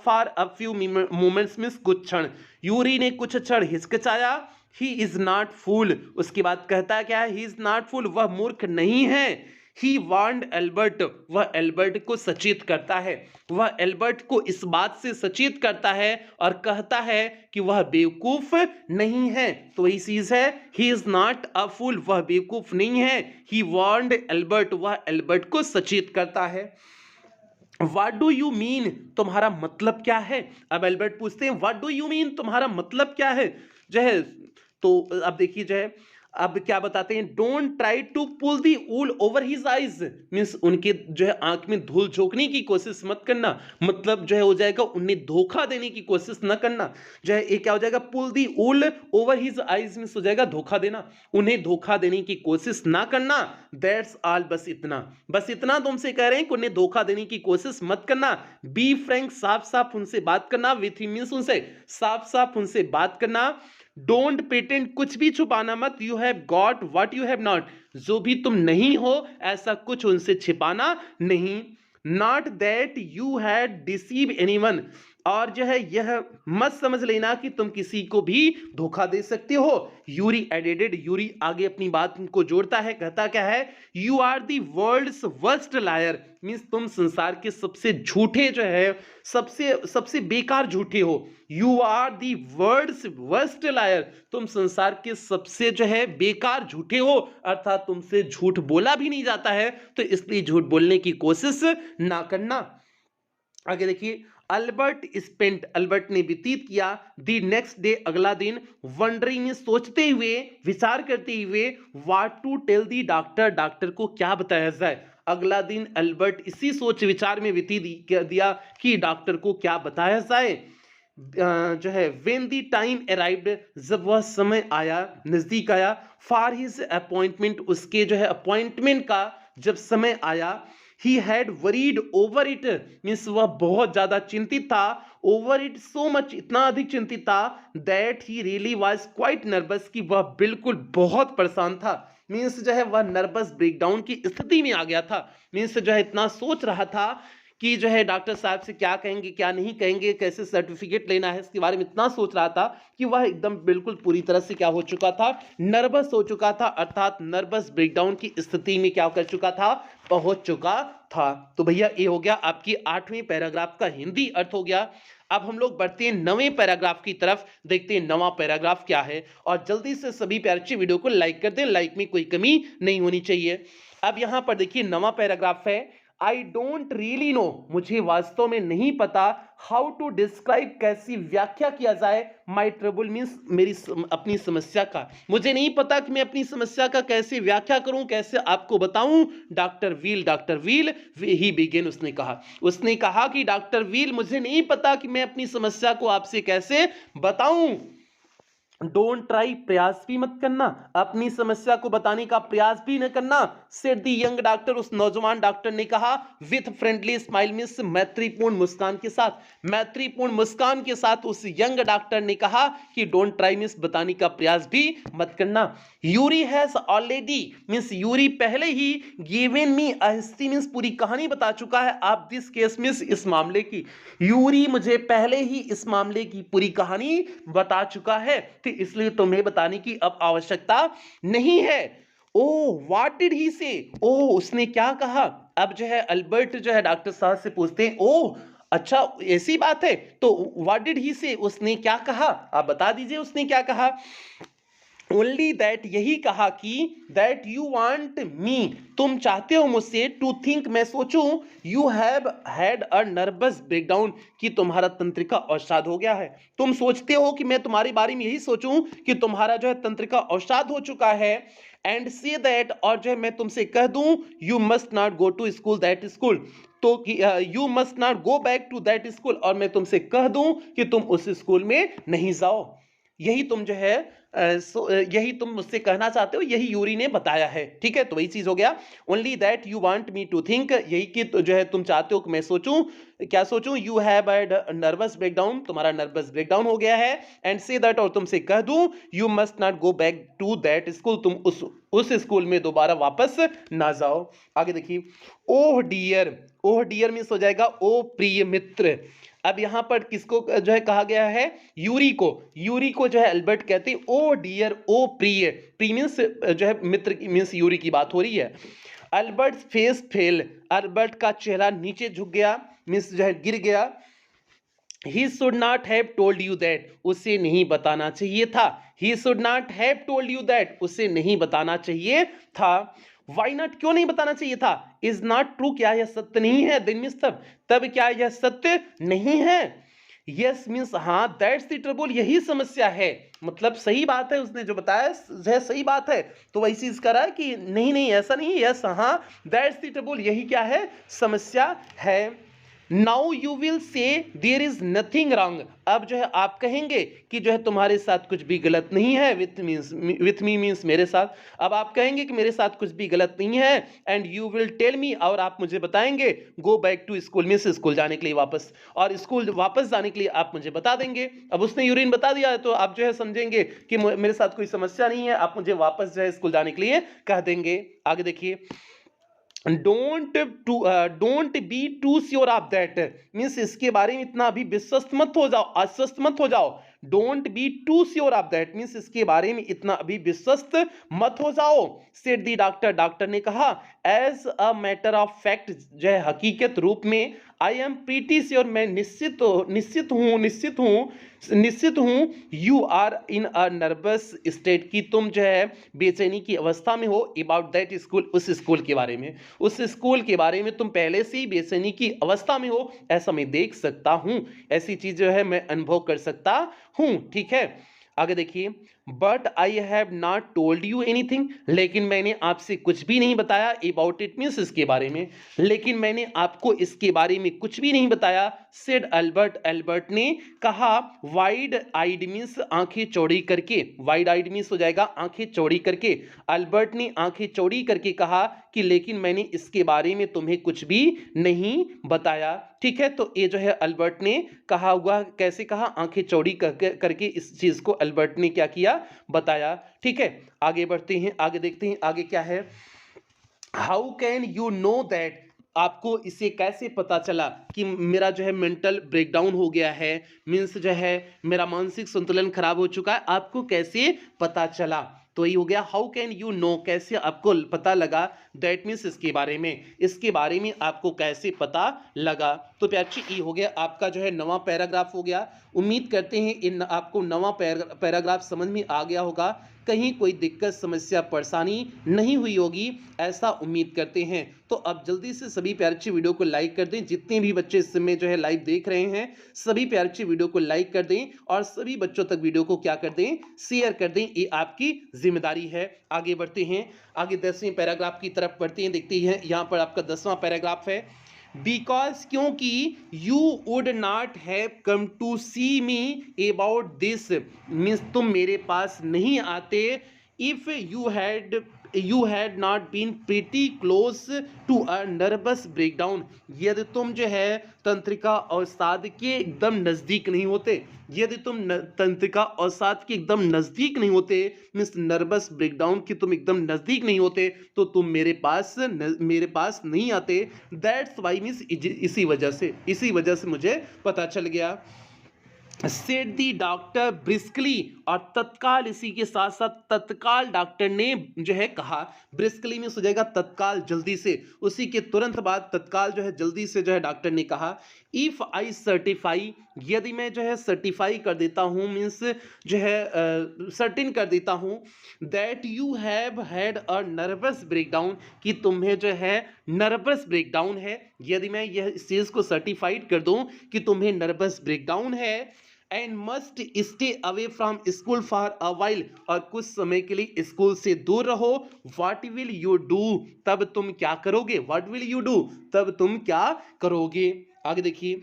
for a few moments means कुछ क्षण, यूरी ने कुछ क्षण हिचकिचाया। ही इज नॉट फूल, उसके बाद कहता क्या है, ही इज नॉट फूल, वह मूर्ख नहीं है। ही वार्नड एल्बर्ट, वह एल्बर्ट को सचेत करता है, वह एल्बर्ट को इस बात से सचेत करता है और कहता है कि वह बेवकूफ नहीं है। तो वही चीज है, ही इज नॉट अ फूल, वह बेवकूफ नहीं है। ही वार्नड एल्बर्ट, वह एल्बर्ट को सचेत करता है। What do you mean, तुम्हारा मतलब क्या है। अब एल्बर्ट पूछते हैं What do you mean, तुम्हारा मतलब क्या है जो है। तो अब देखिए जो है, अब क्या बताते हैं, don't try to pull the wool over his eyes, means उनके जो है आंख में धूल झोंकने की कोशिश मत करना, मतलब जो है हो जाएगा उन्हें धोखा देने की कोशिश न करना, जो है ये क्या हो जाएगा, पुल the wool over his eyes means हो जाएगा धोखा देना, उन्हें धोखा देने की कोशिश ना करना। दैट्स ऑल, बस इतना तुमसे कह रहे हैं कि उन्हें धोखा देने की कोशिश मत करना। बी फ्रैंक, साफ साफ उनसे बात करना, विथ हिम मीन्स उनसे साफ साफ उनसे बात करना। डोंट प्रिटेंड, कुछ भी छुपाना मत, you have got what you have not, जो भी तुम नहीं हो ऐसा कुछ उनसे छिपाना नहीं। Not that you had deceive anyone, और जो है यह मत समझ लेना कि तुम किसी को भी धोखा दे सकते हो। यूरी एडेडेड, यूरी आगे अपनी बात को जोड़ता है, कहता क्या है, you are the world's worst liar, means तुम संसार के सबसे झूठे जो है, सबसे बेकार झूठे हो। You are the world's worst liar, तुम संसार के सबसे जो है बेकार झूठे हो, अर्थात तुमसे झूठ बोला भी नहीं जाता है, तो इसलिए झूठ बोलने की कोशिश ना करना। आगे देखिए, अल्बर्ट स्पेंट, अल्बर्ट ने व्यतीत किया, दी नेक्स्ट डे, अगला दिन, वंडरिंग सोचते हुए, विचार करते हुए, what to tell the doctor, doctor को क्या बताया जाए। अगला दिन अल्बर्ट इसी सोच विचार में व्यतीत दिया कि डॉक्टर को क्या बताया जाए। जो है व्हेन दी टाइम अराइव्ड, जब वह समय आया, नजदीक आया, फॉर हिज अपॉइंटमेंट, उसके जो है अपॉइंटमेंट का जब समय आया, he had worried over it, means वह बहुत ज्यादा चिंतित था, over it so much, इतना अधिक चिंतित था, that he really was quite nervous, कि वह बिल्कुल बहुत परेशान था, मीन्स जो है वह नर्वस ब्रेकडाउन की स्थिति में आ गया था, मीन्स जो है इतना सोच रहा था कि जो है डॉक्टर साहब से क्या कहेंगे क्या नहीं कहेंगे, कैसे सर्टिफिकेट लेना है, इसके बारे में इतना सोच रहा था कि वह एकदम बिल्कुल पूरी तरह से क्या हो चुका था, नर्वस हो चुका था, अर्थात नर्वस ब्रेकडाउन की स्थिति में क्या कर चुका था, पहुंच चुका था। तो भैया ये हो गया आपकी 8वें पैराग्राफ का हिंदी अर्थ हो गया। अब हम लोग बढ़ते हैं 9वें पैराग्राफ की तरफ, देखते हैं 9वां पैराग्राफ क्या है, और जल्दी से सभी प्यारे बच्चे वीडियो को लाइक कर दें, लाइक में कोई कमी नहीं होनी चाहिए। अब यहां पर देखिए 9वां पैराग्राफ है, आई डोंट रियली नो, मुझे वास्तव में नहीं पता, हाउ टू डिस्क्राइब, कैसी व्याख्या किया जाए, माई ट्रबल मीन्स मेरी अपनी समस्या का, मुझे नहीं पता कि मैं अपनी समस्या का कैसे व्याख्या करूं, कैसे आपको बताऊं। डॉक्टर व्हील ही बिगिन, उसने कहा कि डॉक्टर व्हील, मुझे नहीं पता कि मैं अपनी समस्या को आपसे कैसे बताऊं। डोंट ट्राई, प्रयास भी मत करना, अपनी समस्या को बताने का प्रयास भी न करना। सेड दी यंग डॉक्टर, उस नौजवान डॉक्टर ने कहा, विथ फ्रेंडली स्माइल मीन्स मैत्रीपूर्ण मुस्कान के साथ, मैत्रीपूर्ण मुस्कान के साथ उस यंग डॉक्टर ने कहा कि डोंट ट्राई मीन्स बताने का प्रयास भी मत करना। Yuri has already means Yuri पहले ही given me a history means पूरी कहानी बता चुका है, आप दिस केस मीन्स इस मामले की, यूरी मुझे पहले ही इस मामले की पूरी कहानी बता चुका है, इसलिए तुम्हें बताने की अब आवश्यकता नहीं है। ओ व्हाट डिड ही से, ओ उसने क्या कहा। अब जो है अल्बर्ट जो है डॉक्टर साहब से पूछते हैं, ओ अच्छा ऐसी बात है, तो व्हाट डिड ही से, उसने क्या कहा, आप बता दीजिए उसने क्या कहा। ओनली दैट, यही कहा कि दैट यू वांट मी, तुम चाहते हो मुझसे, टू थिंक, मैं सोचूं, you have had a nervous breakdown, कि तुम्हारा तंत्रिका अवसाद हो गया है। तुम सोचते हो कि मैं तुम्हारे बारे में यही सोचूं कि तुम्हारा जो है तंत्रिका अवसाद हो चुका है। एंड से दैट, और जो है मैं तुमसे कह दूं, you must not go to school, that school, तो कि you must not go back to that school, और मैं तुमसे कह दूं कि तुम उस स्कूल में नहीं जाओ। यही तुम जो है यही तुम मुझसे कहना चाहते हो, यही यूरी ने बताया है। ठीक है, तो वही चीज हो गया। Only that you want me to think, यही कि तो जो है तुम चाहते हो कि मैं सोचूं, क्या सोचूं, you have had nervous breakdown, तुम्हारा नर्वस ब्रेकडाउन हो गया है। एंड से दैट, और तुमसे कह दूं, you must not go back to that school, तुम उस स्कूल में दोबारा वापस ना जाओ। आगे देखिए, oh dear, oh dear means हो जाएगा ओ प्रिय मित्र। अब यहां पर किसको जो है कहा गया है, यूरी को, यूरी को जो है अल्बर्ट कहते हैं ओ डियर, ओ प्रिय, प्रिय मीन्स जो है मित्र मीन्स यूरी की बात हो रही है। अल्बर्ट फेस फेल, अल्बर्ट का चेहरा नीचे झुक गया, मीन्स जो है गिर गया। He should not have told you that, उसे नहीं बताना चाहिए था। He should not have told you that, उसे नहीं बताना चाहिए था। वाई नॉट, क्यों नहीं बताना चाहिए था। इज नॉट ट्रू, क्या यह सत्य नहीं है, देन मीन्स तब, तब क्या यह सत्य नहीं है। यस मीन्स हाँ, दैट्स द ट्रबल, यही समस्या है, मतलब सही बात है, उसने जो बताया है सही बात है। तो वही चीज करा है कि नहीं नहीं ऐसा नहीं, यस हाँ, दैट्स द ट्रबल, यही क्या है, समस्या है। Now you will say there is nothing wrong, अब जो है आप कहेंगे कि जो है तुम्हारे साथ कुछ भी गलत नहीं है, विथ मी मीन्स मेरे साथ, अब आप कहेंगे कि मेरे साथ कुछ भी गलत नहीं है। And you will tell me, और आप मुझे बताएंगे, go back to school, means school जाने के लिए वापस, और स्कूल वापस जाने के लिए आप मुझे बता देंगे। अब उसने यूरिन बता दिया है तो आप जो है समझेंगे कि मेरे साथ कोई समस्या नहीं है, आप मुझे वापस जो है स्कूल जाने के लिए कह देंगे। आगे देखिए, don't be too sure of that, means इसके बारे में इतना अभी विश्वस्त मत हो जाओ, आश्वस्त मत हो जाओ। Don't be too sure of that means इसके बारे में इतना अभी विश्वस्त मत हो जाओ। सेड दी डॉक्टर, डॉक्टर ने कहा, as a matter of fact, जो है हकीकत रूप में, आई एम प्रीटी श्योर, मैं निश्चित हूं, you are in a nervous state, की तुम जो है बेचैनी की अवस्था में हो, अबाउट दैट स्कूल, उस स्कूल के बारे में, उस स्कूल के बारे में तुम पहले से ही बेचैनी की अवस्था में हो, ऐसा मैं देख सकता हूं, ऐसी चीज जो है मैं अनुभव कर सकता हूं। ठीक है, आगे देखिए, but I have not told you anything, लेकिन मैंने आपसे कुछ भी नहीं बताया, अबाउट इट मीन्स इसके बारे में, लेकिन मैंने आपको इसके बारे में कुछ भी नहीं बताया। सेड अल्बर्ट, अल्बर्ट ने कहा, वाइड आइड मीन्स आंखें चौड़ी करके, वाइड आइड मीन्स हो जाएगा आंखें चौड़ी करके, अल्बर्ट ने आंखें चौड़ी करके कहा कि लेकिन मैंने इसके बारे में तुम्हें कुछ भी नहीं बताया। ठीक है, तो ये जो है अल्बर्ट ने कहा हुआ, कैसे कहा, आंखें चौड़ी करके इस चीज को अल्बर्ट ने क्या किया, बताया। ठीक है, आगे बढ़ते हैं, आगे देखते हैं आगे क्या है। How can you know that, आपको इसे कैसे पता चला कि मेरा जो है मेंटल ब्रेकडाउन हो गया है, मीन्स जो है मेरा मानसिक संतुलन खराब हो चुका है, आपको कैसे पता चला। तो ये हो गया हाउ कैन यू नो, कैसे आपको पता लगा, दैट मीन्स इसके बारे में, इसके बारे में आपको कैसे पता लगा। तो प्याची ये हो गया आपका जो है नवा पैराग्राफ हो गया। उम्मीद करते हैं इन आपको नवा पैराग्राफ समझ में आ गया होगा, कहीं कोई दिक्कत समस्या परेशानी नहीं हुई होगी, ऐसा उम्मीद करते हैं। तो अब जल्दी से सभी प्यारे अच्छे वीडियो को लाइक कर दें, जितने भी बच्चे इस समय जो है लाइव देख रहे हैं, सभी प्यारे अच्छे वीडियो को लाइक कर दें और सभी बच्चों तक वीडियो को क्या कर दें, शेयर कर दें, ये आपकी जिम्मेदारी है। आगे बढ़ते हैं, आगे 10वें पैराग्राफ की तरफ बढ़ते हैं, देखते हैं यहाँ पर आपका 10वां पैराग्राफ है। बिकॉज, क्योंकि you would not have come to see me about this, means तुम मेरे पास नहीं आते, if you had not been pretty close to a nervous breakdown, यदि तुम जो है तंत्रिका अवसाद के एकदम नज़दीक नहीं होते, यदि तुम तंत्रिका अवसाद के एकदम नज़दीक नहीं होते, मीन्स नर्वस ब्रेकडाउन की तुम एकदम नज़दीक नहीं होते, तो तुम मेरे पास नहीं आते। दैट्स वाई मीन्स इसी वजह से मुझे पता चल गया। सेड दी डॉक्टर ब्रिस्कली, और तत्काल, इसी के साथ साथ तत्काल डॉक्टर ने जो है कहा, ब्रिस्कली में हो जाएगा तत्काल, जल्दी से, उसी के तुरंत बाद तत्काल जो है जल्दी से जो है डॉक्टर ने कहा, इफ आई सर्टिफाई, यदि मैं जो है सर्टिफाई कर देता हूँ, मीन्स जो है सर्टिन कर देता हूँ that you have had a nervous breakdown, कि तुम्हें जो है नर्वस ब्रेकडाउन है, यदि मैं यह इस चीज़ को सर्टिफाइड कर दूं कि तुम्हें नर्वस ब्रेकडाउन है, and must stay away from school for a while, और कुछ समय के लिए स्कूल से दूर रहो, व्हाट विल यू डू, तब तुम क्या करोगे, व्हाट विल यू डू, तब तुम क्या करोगे। आगे देखिए,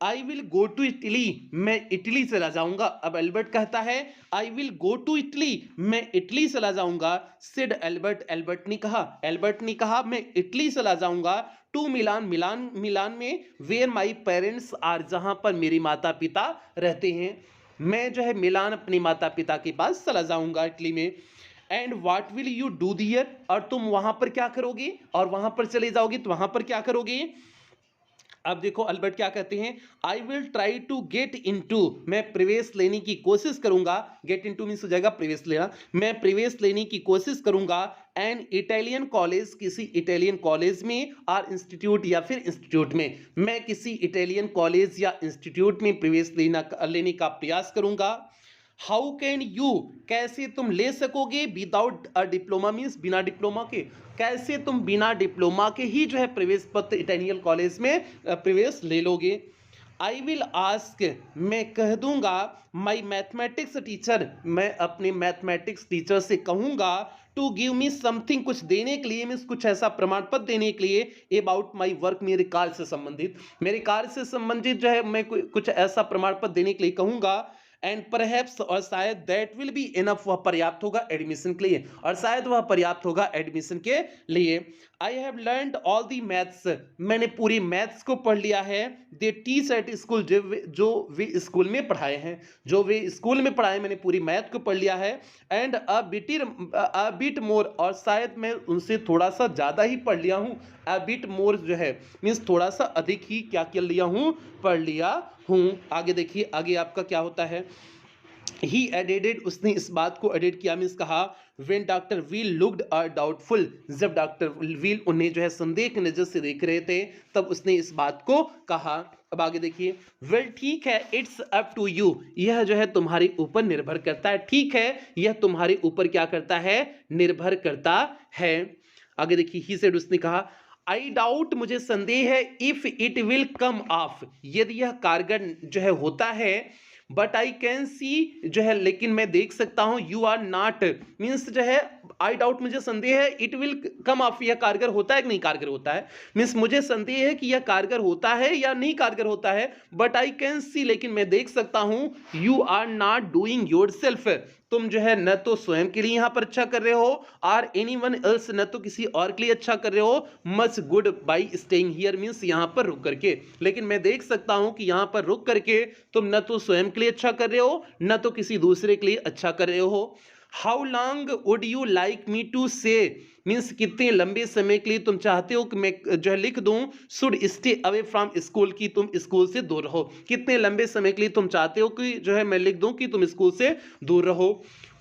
I will go to Italy, मैं इटली चला जाऊंगा। अब एल्बर्ट कहता है I will go to Italy, मैं इटली चला जाऊंगा। सिड एल्बर्ट, एल्बर्ट ने कहा मैं इटली चला जाऊंगा। टू मिलान, मिलान में वेयर माई पेरेंट्स आर, जहां पर मेरे माता पिता रहते हैं। मैं जो है मिलान अपने माता पिता के पास चला जाऊंगा, इटली में। And what will you do there, और तुम वहां पर क्या करोगे, और वहां पर चले जाओगे तो वहां पर क्या करोगे। अब देखो अल्बर्ट क्या कहते हैं, I will try to get into, मैं प्रवेश लेने की कोशिश करूंगा, गेट इनटू मींस हो जाएगा प्रवेश लेना, मैं प्रवेश लेने की कोशिश करूंगा। एन इटालियन कॉलेज, किसी इटालियन कॉलेज में, और इंस्टीट्यूट या फिर इंस्टीट्यूट में, मैं किसी इटालियन कॉलेज या इंस्टीट्यूट में प्रवेश लेने का प्रयास करूंगा। हाउ कैन यू, कैसे तुम ले सकोगे, विदाउट अ डिप्लोमा मीन्स बिना डिप्लोमा के, कैसे तुम बिना डिप्लोमा के ही जो है प्रवेश पत्र इटालियन कॉलेज में प्रवेश ले लोगे। आई विल आस्क, मैं कह दूंगा, माई मैथमेटिक्स टीचर, मैं अपने मैथमेटिक्स टीचर से कहूंगा, टू गिव मी समथिंग, कुछ देने के लिए, मीन्स कुछ ऐसा प्रमाण पत्र देने के लिए, अबाउट माई वर्क, मेरे कार्य से संबंधित, मेरे कार्य से संबंधित जो है मैं कुछ ऐसा प्रमाण पत्र देने के लिए कहूंगा। एंड परहैप्स, और शायद दैट विल बी इनफ, वह पर्याप्त होगा एडमिशन के लिए, और शायद वह पर्याप्त होगा एडमिशन के लिए। I have learned all the maths, मैंने पूरी मैथ्स को पढ़ लिया है। दे टीच एट स्कूल, जो वे स्कूल में पढ़ाए हैं, जो वे स्कूल में पढ़ाए, मैंने पूरी मैथ को पढ़ लिया है। एंड अ बिट मोर, और शायद मैं उनसे थोड़ा सा ज़्यादा ही पढ़ लिया हूँ। अ बिट मोर जो है मीन्स थोड़ा सा अधिक ही क्या कर लिया हूँ, पढ़ लिया हूँ। आगे देखिए, आगे आपका क्या होता है, ही एडेडेड, उसने इस बात को एडेड किया, मीन्स कहा, when doctor Wheel looked are doubtful, जब डॉक्टर व्हील उन्हें जो है संदेह की नजर से देख रहे थे, तब उसने इस बात को कहा। अब आगे देखिए, वेल ठीक है, इट्स अप टू यू, यह जो है तुम्हारे ऊपर निर्भर करता है, ठीक है यह तुम्हारे ऊपर क्या करता है, निर्भर करता है। आगे देखिए, ही सेड, उसने कहा, आई डाउट, मुझे संदेह है, if it will come of, यदि यह कारगर जो है होता है, बट आई कैन सी जो है, लेकिन मैं देख सकता हूं, यू आर नॉट, मीन्स जो है आई डाउट, मुझे संदेह है, इट विल कम ऑफ, यह कारगर होता है कि नहीं कारगर होता है, मीन्स मुझे संदेह है कि यह कारगर होता है या नहीं कारगर होता है। बट आई कैन सी, लेकिन मैं देख सकता हूं, you are not doing yourself, तुम जो है न तो स्वयं के लिए यहां पर अच्छा कर रहे हो, और एनी वन एल्स, न तो किसी और के लिए अच्छा कर रहे हो, much good by staying here, means यहां पर रुक करके, लेकिन मैं देख सकता हूं कि यहां पर रुक करके तुम न तो स्वयं के लिए अच्छा कर रहे हो, न तो किसी दूसरे के लिए अच्छा कर रहे हो। How long would you like me to say, means कितने लंबे समय के लिए तुम चाहते हो कि मैं जो है लिख दूं, should stay away from school, की तुम स्कूल से दूर रहो, कितने लंबे समय के लिए तुम चाहते हो कि जो है मैं लिख दूं कि तुम स्कूल से दूर रहो।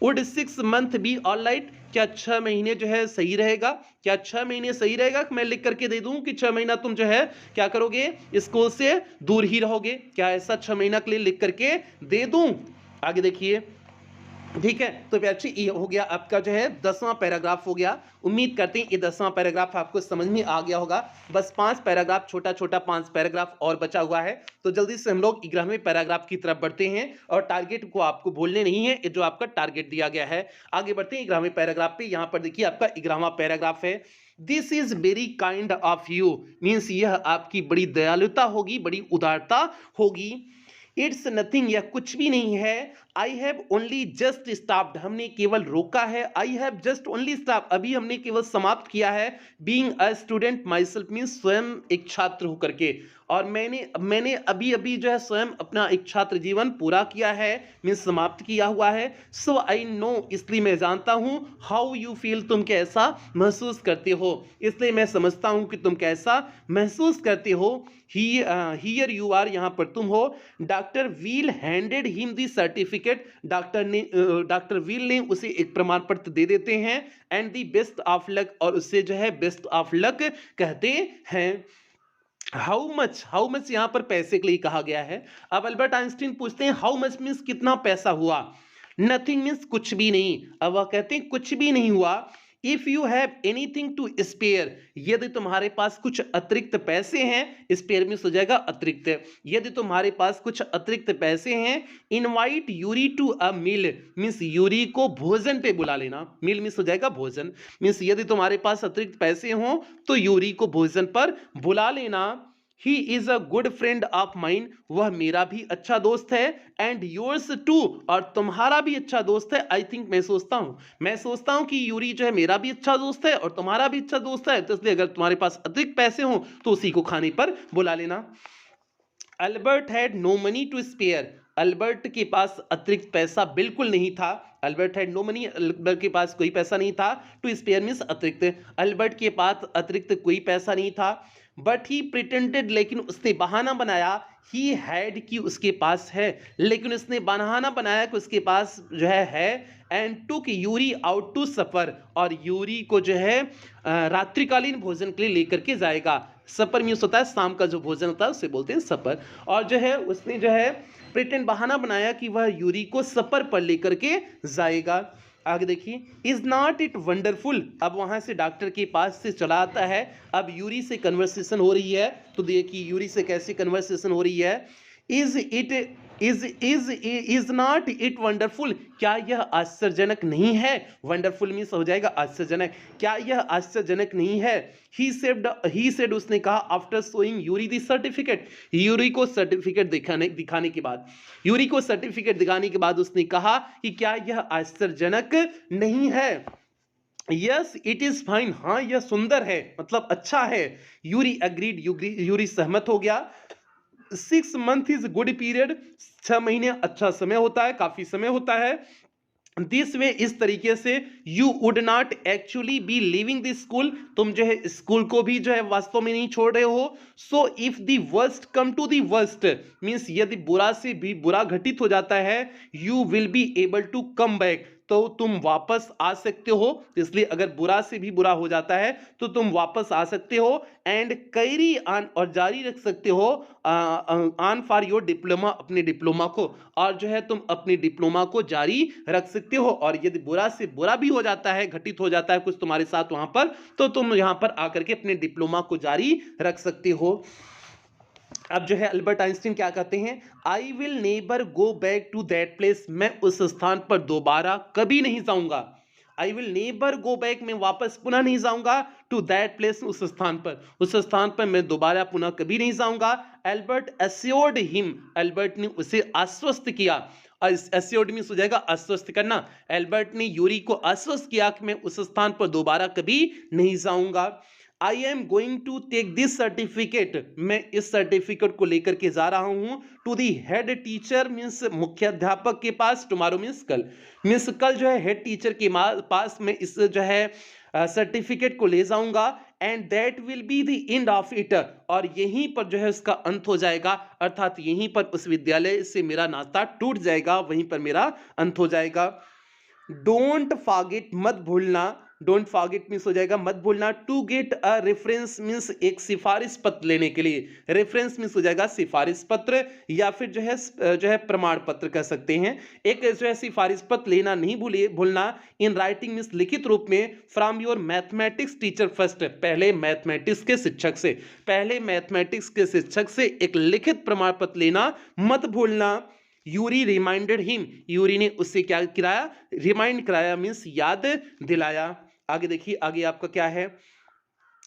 Would 6 month be all right, क्या 6 महीने जो है सही रहेगा, क्या 6 महीने सही रहेगा कि मैं लिख करके दे दूं कि 6 महीना तुम जो है क्या करोगे, स्कूल से दूर ही रहोगे, क्या ऐसा 6 महीना के लिए लिख करके दे दूं। आगे देखिए, ठीक है, तो बच्चे ये हो गया आपका जो है 10वां पैराग्राफ हो गया। उम्मीद करते हैं ये 10वां पैराग्राफ आपको समझ में आ गया होगा। बस 5 पैराग्राफ, छोटा छोटा 5 पैराग्राफ और बचा हुआ है, तो जल्दी से हम लोग 11वें पैराग्राफ की तरफ बढ़ते हैं, और टारगेट को आपको भूलने नहीं है, जो आपका टारगेट दिया गया है। आगे बढ़ते हैं 11वें पैराग्राफ पे। यहाँ पर देखिए आपका 11वां पैराग्राफ है, this is very kind of you, means यह आपकी बड़ी दयालुता होगी, बड़ी उदारता होगी। इट्स नथिंग, यह कुछ भी नहीं है। I have only just stopped, हमने केवल रोका है। I have just only stop, अभी हमने केवल समाप्त किया है। Being a student my self, means स्वयं एक छात्र होकर के, और मैंने अभी अभी जो है स्वयं अपना एक छात्र जीवन पूरा किया है, मीन्स समाप्त किया हुआ है। सो आई नो, इसलिए मैं जानता हूं, हाउ यू फील, तुम कैसा महसूस करते हो, इसलिए मैं समझता हूं कि तुम कैसा महसूस करते हो। हियर यू आर, यहाँ पर तुम हो। Doctor wheel handed him the certificate, doctor wheel ने उसे एक प्रमाण पत्र दे देते हैं। And the best of luck, और उससे जो है बेस्ट ऑफ लक कहते हैं। हाउ मच यहाँ पर पैसे के लिए कहा गया है। अब अल्बर्ट आइंस्टीन पूछते हैं हाउ मच मीन्स कितना पैसा हुआ, नथिंग मीन्स कुछ भी नहीं। अब वह कहते हैं कुछ भी नहीं हुआ। If you have anything to spare, यदि तुम्हारे पास कुछ अतिरिक्त पैसे हैं, स्पेयर मीन्स हो जाएगा अतिरिक्त, यदि तुम्हारे पास कुछ अतिरिक्त पैसे हैं, invite Yuri to a meal means Yuri को भोजन पे बुला लेना, मील मीन्स हो जाएगा भोजन, मीन्स यदि तुम्हारे पास अतिरिक्त पैसे हों तो यूरी को भोजन पर बुला लेना। He is a good friend of mine, वह मेरा भी अच्छा दोस्त है, एंड योर्स टू, और तुम्हारा भी अच्छा दोस्त है। आई थिंक, मैं सोचता हूं कि यूरी जो है मेरा भी अच्छा दोस्त है और तुम्हारा भी अच्छा दोस्त है, तो इसलिए अगर तुम्हारे पास अतिरिक्त पैसे हो तो उसी को खाने पर बुला लेना। Albert had no money to spare, Albert के पास अतिरिक्त पैसा बिल्कुल नहीं था। Albert had no money, Albert के पास कोई पैसा नहीं था। टू स्पेयर मीन्स अतिरिक्त, अल्बर्ट के पास अतिरिक्त कोई पैसा नहीं था। बट ही प्रिटेंडेड, लेकिन उसने बहाना बनाया, ही हैड कि उसके पास है, लेकिन उसने बहाना बनाया कि उसके पास जो है। And took Yuri out to supper, और यूरी को जो है रात्रिकालीन भोजन के लिए लेकर के जाएगा। सपर मीन्स होता है शाम का जो भोजन होता है उसे बोलते हैं सपर। और जो है उसने जो है प्रिटेंड बहाना बनाया कि वह यूरी को सपर पर लेकर के जाएगा। आगे देखिए, इज नॉट इट वंडरफुल, अब वहां से डॉक्टर के पास से चला आता है। अब यूरी से कन्वर्सेशन हो रही है, तो देखिए यूरी से कैसी कन्वर्सेशन हो रही है। इज नॉट इट वंडरफुल, क्या यह आश्चर्यजनक नहीं है। वंडरफुल मीन्स हो जाएगा आश्चर्यजनक, क्या यह आश्चर्यजनक नहीं है। ही सेड, उसने कहा, after showing Yuri the certificate, Yuri को सर्टिफिकेट दिखाने के बाद, यूरी को सर्टिफिकेट दिखाने के बाद उसने कहा कि क्या यह आश्चर्यजनक नहीं है। यस इट इज फाइन, हाँ यह सुंदर है, मतलब अच्छा है। यूरी अग्रीड, यूरी सहमत हो गया। 6 मंथ इज गुड पीरियड, 6 महीने अच्छा समय होता है, काफी समय होता है। दिस वे, इस तरीके से, you would not actually B living this school, तुम जो है स्कूल को भी जो है वास्तव में नहीं छोड़ रहे हो। So if the worst come to the worst means, यदि बुरा से भी बुरा घटित हो जाता है, you will be able to come back, तो तुम वापस आ सकते हो। इसलिए अगर बुरा से भी बुरा हो जाता है तो तुम वापस आ सकते हो। एंड कैरी ऑन, और जारी रख सकते हो, ऑन फॉर योर डिप्लोमा, अपने डिप्लोमा को, और जो है तुम अपने डिप्लोमा को जारी रख सकते हो। और यदि बुरा से बुरा भी हो जाता है, घटित हो जाता है कुछ तुम्हारे साथ वहां पर, तो तुम यहां पर आकर के अपने डिप्लोमा को जारी रख सकते हो। अब जो है अल्बर्ट आइंस्टीन क्या कहते हैं, I will never go back to that place, मैं उस स्थान पर दोबारा कभी नहीं जाऊंगा। I will never go back, मैं वापस पुनः नहीं जाऊंगा, टू दैट प्लेस, उस स्थान पर मैं दोबारा पुनः कभी नहीं जाऊंगा। एल्बर्ट एश्योर्ड हिम, एल्बर्ट ने उसे आश्वस्त किया। एश्योर्ड मींस हो जाएगा आश्वस्त करना। एल्बर्ट ने यूरी को आश्वस्त किया कि मैं उस स्थान पर दोबारा कभी नहीं जाऊंगा। I am going to take this certificate, मैं इस सर्टिफिकेट को लेकर के जा रहा हूं, to the head teacher means मुख्याध्यापक के पास, टुमारो मीन्स कल जो है हेड टीचर के पास मैं इस जो है सर्टिफिकेट को ले जाऊंगा। And that will be the end of it, और यहीं पर जो है उसका अंत हो जाएगा, अर्थात यहीं पर उस विद्यालय से मेरा नाता टूट जाएगा, वहीं पर मेरा अंत हो जाएगा। डोंट फॉरगेट, मत भूलना, डोंट फॉरगेट मीन्स हो जाएगा मत भूलना। To get a reference means एक सिफारिश पत्र लेने के लिए, रेफरेंस मीन्स हो जाएगा सिफारिश पत्र, या फिर जो है प्रमाण पत्र कह सकते हैं। एक जो है सिफारिश पत्र लेना नहीं भूलना। इन राइटिंग मीन्स लिखित रूप में, from your mathematics teacher first, पहले मैथमेटिक्स के शिक्षक से एक लिखित प्रमाण पत्र लेना मत भूलना। यूरी रिमाइंडेड हिम, यूरी ने उससे क्या कराया, रिमाइंड कराया मीन्स याद दिलाया। आगे देखिए, आगे आपका क्या है,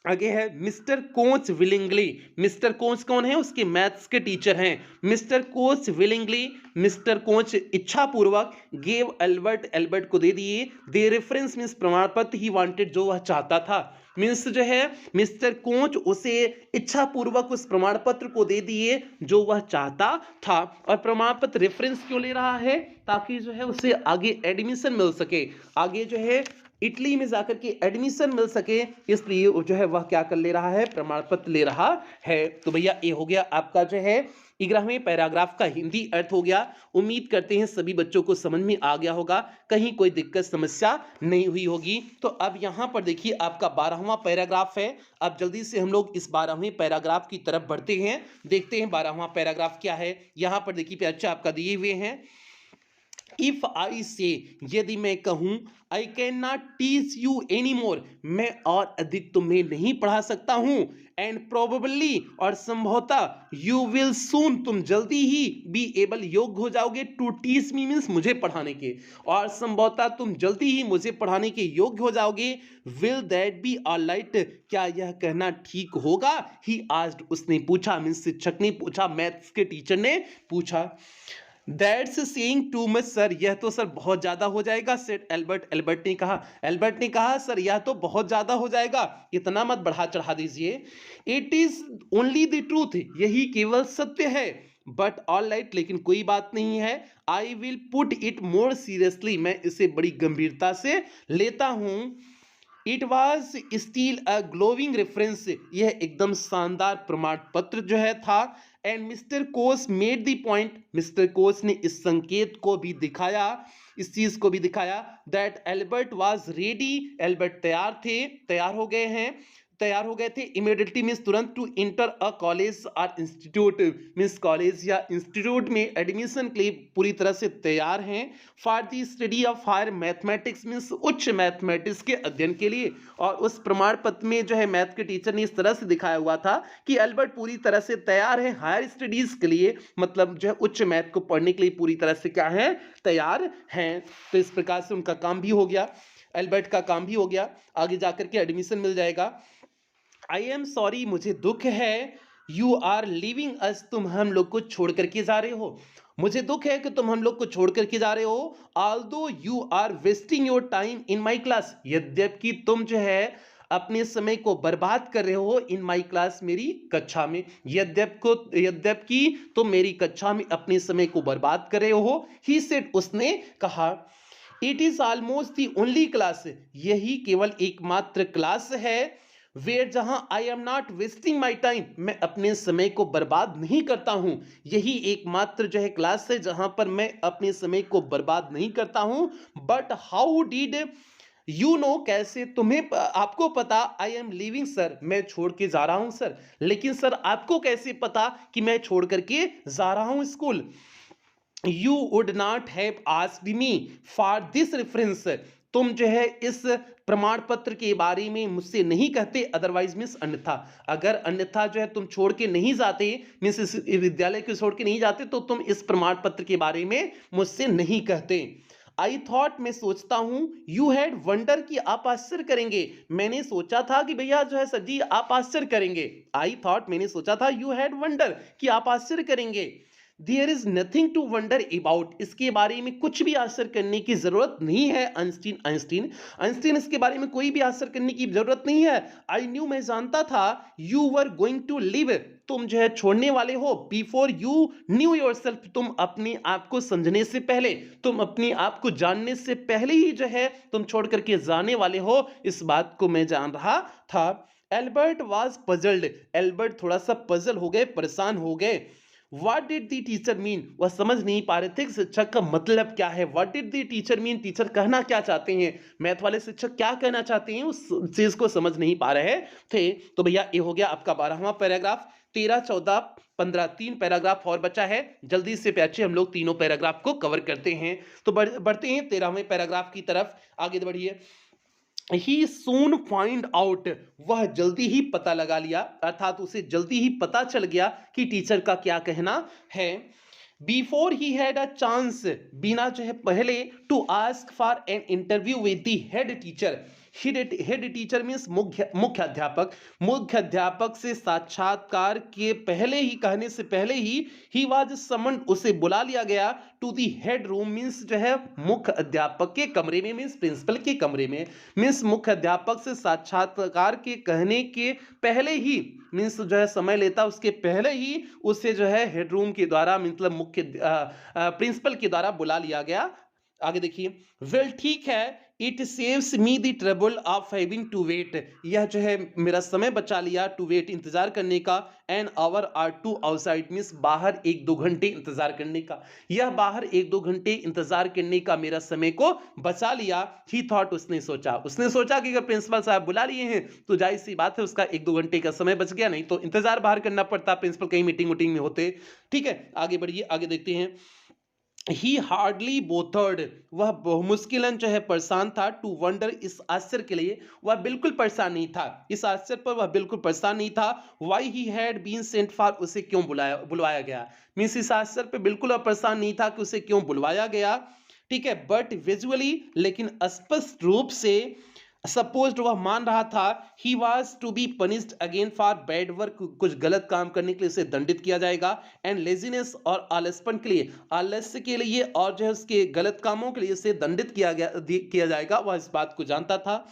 आगे है mister coach willingly. Mister coach कौन है, उसके मैथ्स के टीचर हैं। Mister coach willingly, mister coach इच्छा पूर्वक, गेव एल्बर्ट को दे दिए, दे रेफरेंस मीन्स प्रमाण पत्र, ही वांटेड जो वह चाहता था, मीन्स जो है मिस्टर कोच उसे इच्छा पूर्वक उस प्रमाण पत्र को दे दिए जो वह चाहता था। और प्रमाण पत्र रेफरेंस क्यों ले रहा है, ताकि जो है उसे आगे एडमिशन मिल सके, आगे जो है इटली में जाकर के एडमिशन मिल सके, इसलिए जो है वह क्या कर ले रहा है, प्रमाण पत्र ले रहा है। तो भैया ये हो गया आपका जो है 11वें पैराग्राफ का हिंदी अर्थ हो गया। उम्मीद करते हैं सभी बच्चों को समझ में आ गया होगा, कहीं कोई दिक्कत समस्या नहीं हुई होगी। तो अब यहाँ पर देखिए आपका 12वां पैराग्राफ है। अब जल्दी से हम लोग इस 12वें पैराग्राफ की तरफ बढ़ते हैं, देखते हैं 12वां पैराग्राफ क्या है। यहाँ पर देखिए बच्चा आपका दिए हुए हैं, इफ आई से, यदि मैं कहूं, I can not teach you any more, मैं और अधिक तुम्हें नहीं पढ़ा सकता हूं, एंड प्रोबेबली, और संभवतः, यू विल सून, तुम जल्दी ही, बी एबल, योग्य हो जाओगे, टू टीच मी, मीन्स मुझे पढ़ाने के, और संभवतः तुम जल्दी ही मुझे पढ़ाने के योग्य हो जाओगे, विल दैट बी ऑलराइट, क्या यह कहना ठीक होगा, ही आस्क्ड, उसने पूछा, मीन्स शिक्षक ने पूछा, मैथ्स के टीचर ने पूछा। That's saying too much sir, यह तो सर बहुत ज्यादा हो जाएगा, सेड एल्बर्ट, एल्बर्ट ने कहा सर यह तो बहुत ज्यादा हो जाएगा, इतना मत बढ़ा चढ़ा दीजिए, it is only the truth, यही केवल सत्य है, बट ऑल राइट, लेकिन कोई बात नहीं है, I will put it more seriously, मैं इसे बड़ी गंभीरता से लेता हूं। It was still a glowing reference, यह एकदम शानदार प्रमाण पत्र जो है था, and mister Coase made the point, mister Coase ने इस संकेत को भी दिखाया, इस चीज को भी दिखाया, that Albert was ready, Albert तैयार थे, तैयार हो गए थे, इमीडिएटली मीन्स तुरंत, टू इंटर अ कॉलेज और इंस्टीट्यूट, मीन्स कॉलेज या इंस्टीट्यूट में एडमिशन के लिए पूरी तरह से तैयार हैं, for the study of higher mathematics, means उच्च मैथमेटिक्स के अध्ययन के लिए। और उस प्रमाण पत्र में जो है मैथ के टीचर ने इस तरह से दिखाया हुआ था कि एल्बर्ट पूरी तरह से तैयार है हायर स्टडीज के लिए, मतलब जो है उच्च मैथ को पढ़ने के लिए पूरी तरह से क्या है, तैयार हैं। तो इस प्रकार से उनका काम भी हो गया, एल्बर्ट का काम भी हो गया, आगे जाकर के एडमिशन मिल जाएगा। आई एम सॉरी, मुझे दुख है, यू आर लिविंग अस, तुम हम लोग को छोड़ करके जा रहे हो, मुझे दुख है कि तुम हम लोग को छोड़ करके जा रहे हो, although you are wasting your time in my class, यद्यपि तुम जो है अपने समय को बर्बाद कर रहे हो, इन माई क्लास, मेरी कक्षा में, यद्यपि तुम मेरी कक्षा में अपने समय को बर्बाद कर रहे हो, ही सेड, उसने कहा, it is almost the only class, यही केवल एकमात्र क्लास है, वेयर, जहां आई am not wasting my time, मैं अपने समय को बर्बाद नहीं करता हूं, यही एकमात्र जो है क्लास है जहां पर मैं अपने समय को बर्बाद नहीं करता हूं। But how did you know, कैसे तुम्हें, आपको पता, आई एम लिविंग सर, मैं छोड़ के जा रहा हूं सर, लेकिन सर आपको कैसे पता कि मैं छोड़ करके जा रहा हूं school, you would not have asked me for this reference, तुम जो है इस प्रमाण पत्र के बारे में मुझसे नहीं कहते, अदरवाइज मीन्स अन्यथा, अगर अन्यथा जो है तुम छोड़ के नहीं जाते, मीन्स इस विद्यालय को छोड़ के नहीं जाते, तो तुम इस प्रमाण पत्र के बारे में मुझसे नहीं कहते। आई थॉट, मैं सोचता हूं, यू हैड वंडर, कि आप आश्चर्य करेंगे, मैंने सोचा था कि भैया जो है सर जी आप आश्चर्य करेंगे, आई थॉट, मैंने सोचा था, यू हैड वंडर, कि आप आश्चर्य करेंगे, there is nothing to wonder about, इसके बारे में कुछ भी आश्चर्य करने की जरूरत नहीं है, आइंस्टीन, इसके बारे में कोई भी आश्चर्य करने की जरूरत नहीं है, आई न्यू, मैं जानता था, you were going to leave, तुम जो है छोड़ने वाले हो, बिफोर यू न्यू योरसेल्फ, तुम अपने आप को समझने से पहले, तुम अपने आप को जानने से पहले ही जो है तुम छोड़ करके जाने वाले हो, इस बात को मैं जान रहा था। एल्बर्ट वॉज पजल्ड, एल्बर्ट थोड़ा सा पजल हो गए, परेशान हो गए। What did the teacher mean, वह समझ नहीं पा रहे थे कि शिक्षक का मतलब क्या है, What did the teacher mean, teacher कहना क्या चाहते हैं, मैथ वाले शिक्षक क्या कहना चाहते हैं, उस चीज को समझ नहीं पा रहे थे। तो भैया ये हो गया आपका 12वां पैराग्राफ, 13, 14, 15, 3 पैराग्राफ और बचा है, जल्दी से प्याचे हम लोग तीनों पैराग्राफ को कवर करते हैं। तो बढ़ते हैं 13वें पैराग्राफ की तरफ, आगे बढ़िए। ही सून फाइंड आउट, वह जल्दी ही पता लगा लिया, अर्थात उसे जल्दी ही पता चल गया कि टीचर का क्या कहना है। Before he had a chance, बिना जो है पहले, to ask for an interview with the head teacher, head teacher means मुख्य अध्यापक से साक्षात्कार के पहले ही, कहने से पहले ही वाज समन्ड, उसे बुला लिया गया, to the head room, means जो है मुख्य अध्यापक के कमरे में, मीन्स प्रिंसिपल के कमरे में, मीन्स मुख्य अध्यापक से साक्षात्कार के कहने के पहले ही, मीन्स जो है समय लेता उसके पहले ही उसे जो है हेड रूम के द्वारा, मतलब मुख्य प्रिंसिपल के द्वारा बुला लिया गया, आगे देखिए, वेल ठीक है, it saves me the trouble of having to wait, यह जो है मेरा समय बचा लिया टू वेट इंतजार करने का, an hour or two outside means बाहर 1-2 घंटे इंतजार करने का, यह बाहर 1-2 घंटे इंतजार करने का मेरा समय को बचा लिया। ही थॉट, उसने सोचा कि अगर प्रिंसिपल साहब बुला लिए हैं तो जाहिर सी बात है उसका 1-2 घंटे का समय बच गया, नहीं तो इंतजार बाहर करना पड़ता, प्रिंसिपल कहीं मीटिंग वूटिंग में होते। ठीक है, आगे बढ़िए, आगे देखते हैं। ही हार्डली बोथर्ड, वह मुश्किलन जो है परेशान था, टू वंडर, इस आश्चर्य के लिए वह बिल्कुल परेशान नहीं था, इस आश्चर्य पर वह बिल्कुल परेशान नहीं था। Why he had been sent for, उसे क्यों बुलवाया गया, मीन्स इस आश्चर्य पर बिल्कुल वह परेशान नहीं था कि उसे क्यों बुलवाया गया। ठीक है, बट विजुअली, लेकिन स्पष्ट रूप से सपोज्ड, वह मान रहा था, he was to be punished again for bad work, कुछ गलत काम करने के लिए उसे दंडित किया जाएगा, एंड लेजीनेस, और आलसपन के लिए, आलस्य के लिए और जो है उसके गलत कामों के लिए उसे दंडित किया जाएगा, वह इस बात को जानता था।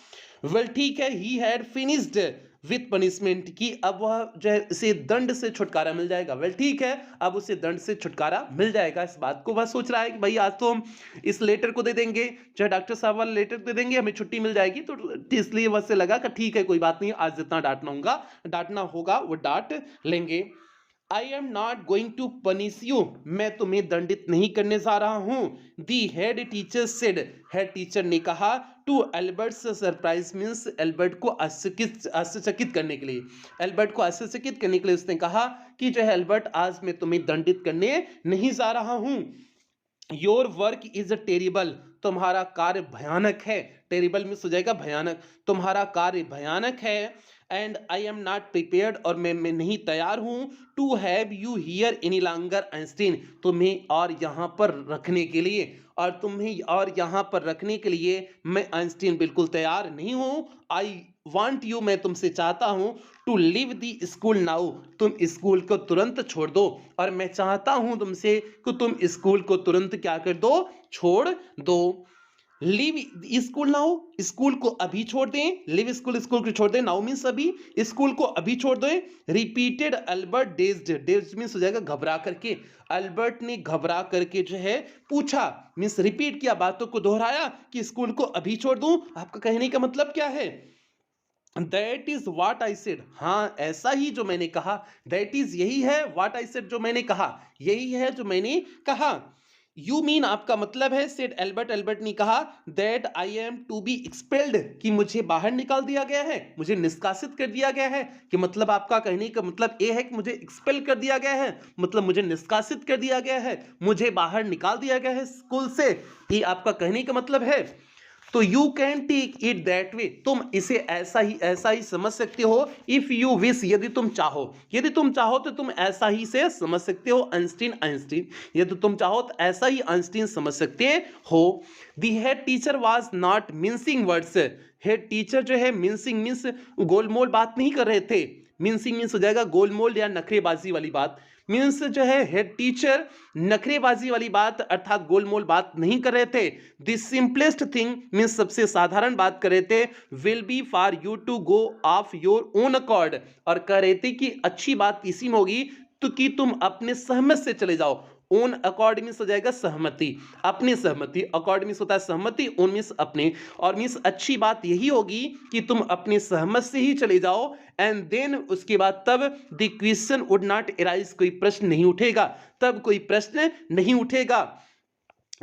वेल ठीक है, he had finished with punishment, की अब वह जो है उसे दंड से छुटकारा मिल जाएगा। वेल ठीक है, अब उसे दंड से छुटकारा मिल जाएगा, इस बात को वह सोच रहा है कि भाई आज तो हम इस लेटर को दे देंगे, चाहे डॉक्टर साहब वाला लेटर दे देंगे, हमें छुट्टी मिल जाएगी, तो इसलिए वह से लगा कि ठीक है कोई बात नहीं, आज जितना डांटना होगा वो डांट लेंगे। I am not going to punish you, मैं तुम्हें दंडित नहीं करने जा रहा हूं। The head teacher said, head teacher ने कहा, to Albert surprise, means Albert को आश्चर्यचकित करने के लिए, एल्बर्ट को आश्चर्यचकित करने के लिए उसने कहा कि जो है एल्बर्ट, आज मैं तुम्हें दंडित करने नहीं जा रहा हूं। योर वर्क इज टेरिबल, तुम्हारा कार्य भयानक है, टेरिबल में हो जाएगा भयानक, तुम्हारा कार्य भयानक है। And I am not prepared, और मैं नहीं तैयार हूं, to have you here any longer Einstein, तुम्हें और यहाँ पर रखने के लिए, और तुम्हें और यहाँ पर रखने के लिए मैं आइंस्टीन बिल्कुल तैयार नहीं हूं। आई वांट यू, मैं तुमसे चाहता हूं, to leave the school now, तुम स्कूल को तुरंत छोड़ दो, और मैं चाहता हूं तुमसे कि तुम स्कूल को तुरंत क्या कर दो, छोड़ दो। लीव स्कूल नाउ, स्कूल को अभी छोड़ दें, लिव स्कूल, स्कूल को छोड़ दें, नाउ मीन्स अभी, स्कूल को अभी छोड़ दें। Repeated Albert dazed, dazed means हो जाएगा घबरा करके, अल्बर्ट ने घबरा करके जो है पूछा, मीन्स रिपीट किया, बातों को दोहराया कि स्कूल को अभी छोड़ दूं, आपका कहने का मतलब क्या है। That is what I said, हाँ ऐसा ही जो मैंने कहा, दैट इज यही है, वाट आई सेड जो मैंने कहा, यही है जो मैंने कहा। यू मीन, आपका मतलब है, सेड एल्बर्ट, एल्बर्ट ने कहा, that I am to be expelled, कि मुझे बाहर निकाल दिया गया है, मुझे निष्कासित कर दिया गया है, कि मतलब आपका कहने का मतलब ये है कि मुझे एक्सपेल कर दिया गया है, मतलब मुझे निष्कासित कर दिया गया है, मुझे बाहर निकाल दिया गया है स्कूल से, ये आपका कहने का मतलब है। तो you can take it that way, तुम इसे ऐसा ही समझ सकते हो, इफ यू विश, यदि तुम चाहो तो तुम ऐसा ही से समझ सकते हो, आइंस्टीन, आइंस्टीन, यदि तुम चाहो तो ऐसा ही आइंस्टीन समझ सकते हो। दी head teacher was not mincing words, head teacher जो है मिंसिंग मीन्स गोलमोल बात नहीं कर रहे थे, मिंसिंग मीन्स हो जाएगा गोलमोल या नखरेबाजी वाली बात, मीन्स जो है हेड टीचर नखरेबाजी वाली बात अर्थात गोलमोल बात नहीं कर रहे थे। द सिंपलेस्ट थिंग मीन्स सबसे साधारण बात कर रहे थे, will be for you to go of your own accord, और कह रहे थे कि अच्छी बात इसी में होगी तो कि तुम अपने सहमत से चले जाओ। ओन अकॉर्ड मीन्स हो जाएगा सहमति, अपनी सहमति, अकॉर्ड मीन्स होता है सहमति, ओन मीन्स अपने, और मीन्स अच्छी बात यही होगी कि तुम अपने सहमत से ही चले जाओ। एंड देन उसके बाद तब the question would not arise, कोई प्रश्न नहीं उठेगा, तब कोई प्रश्न नहीं उठेगा।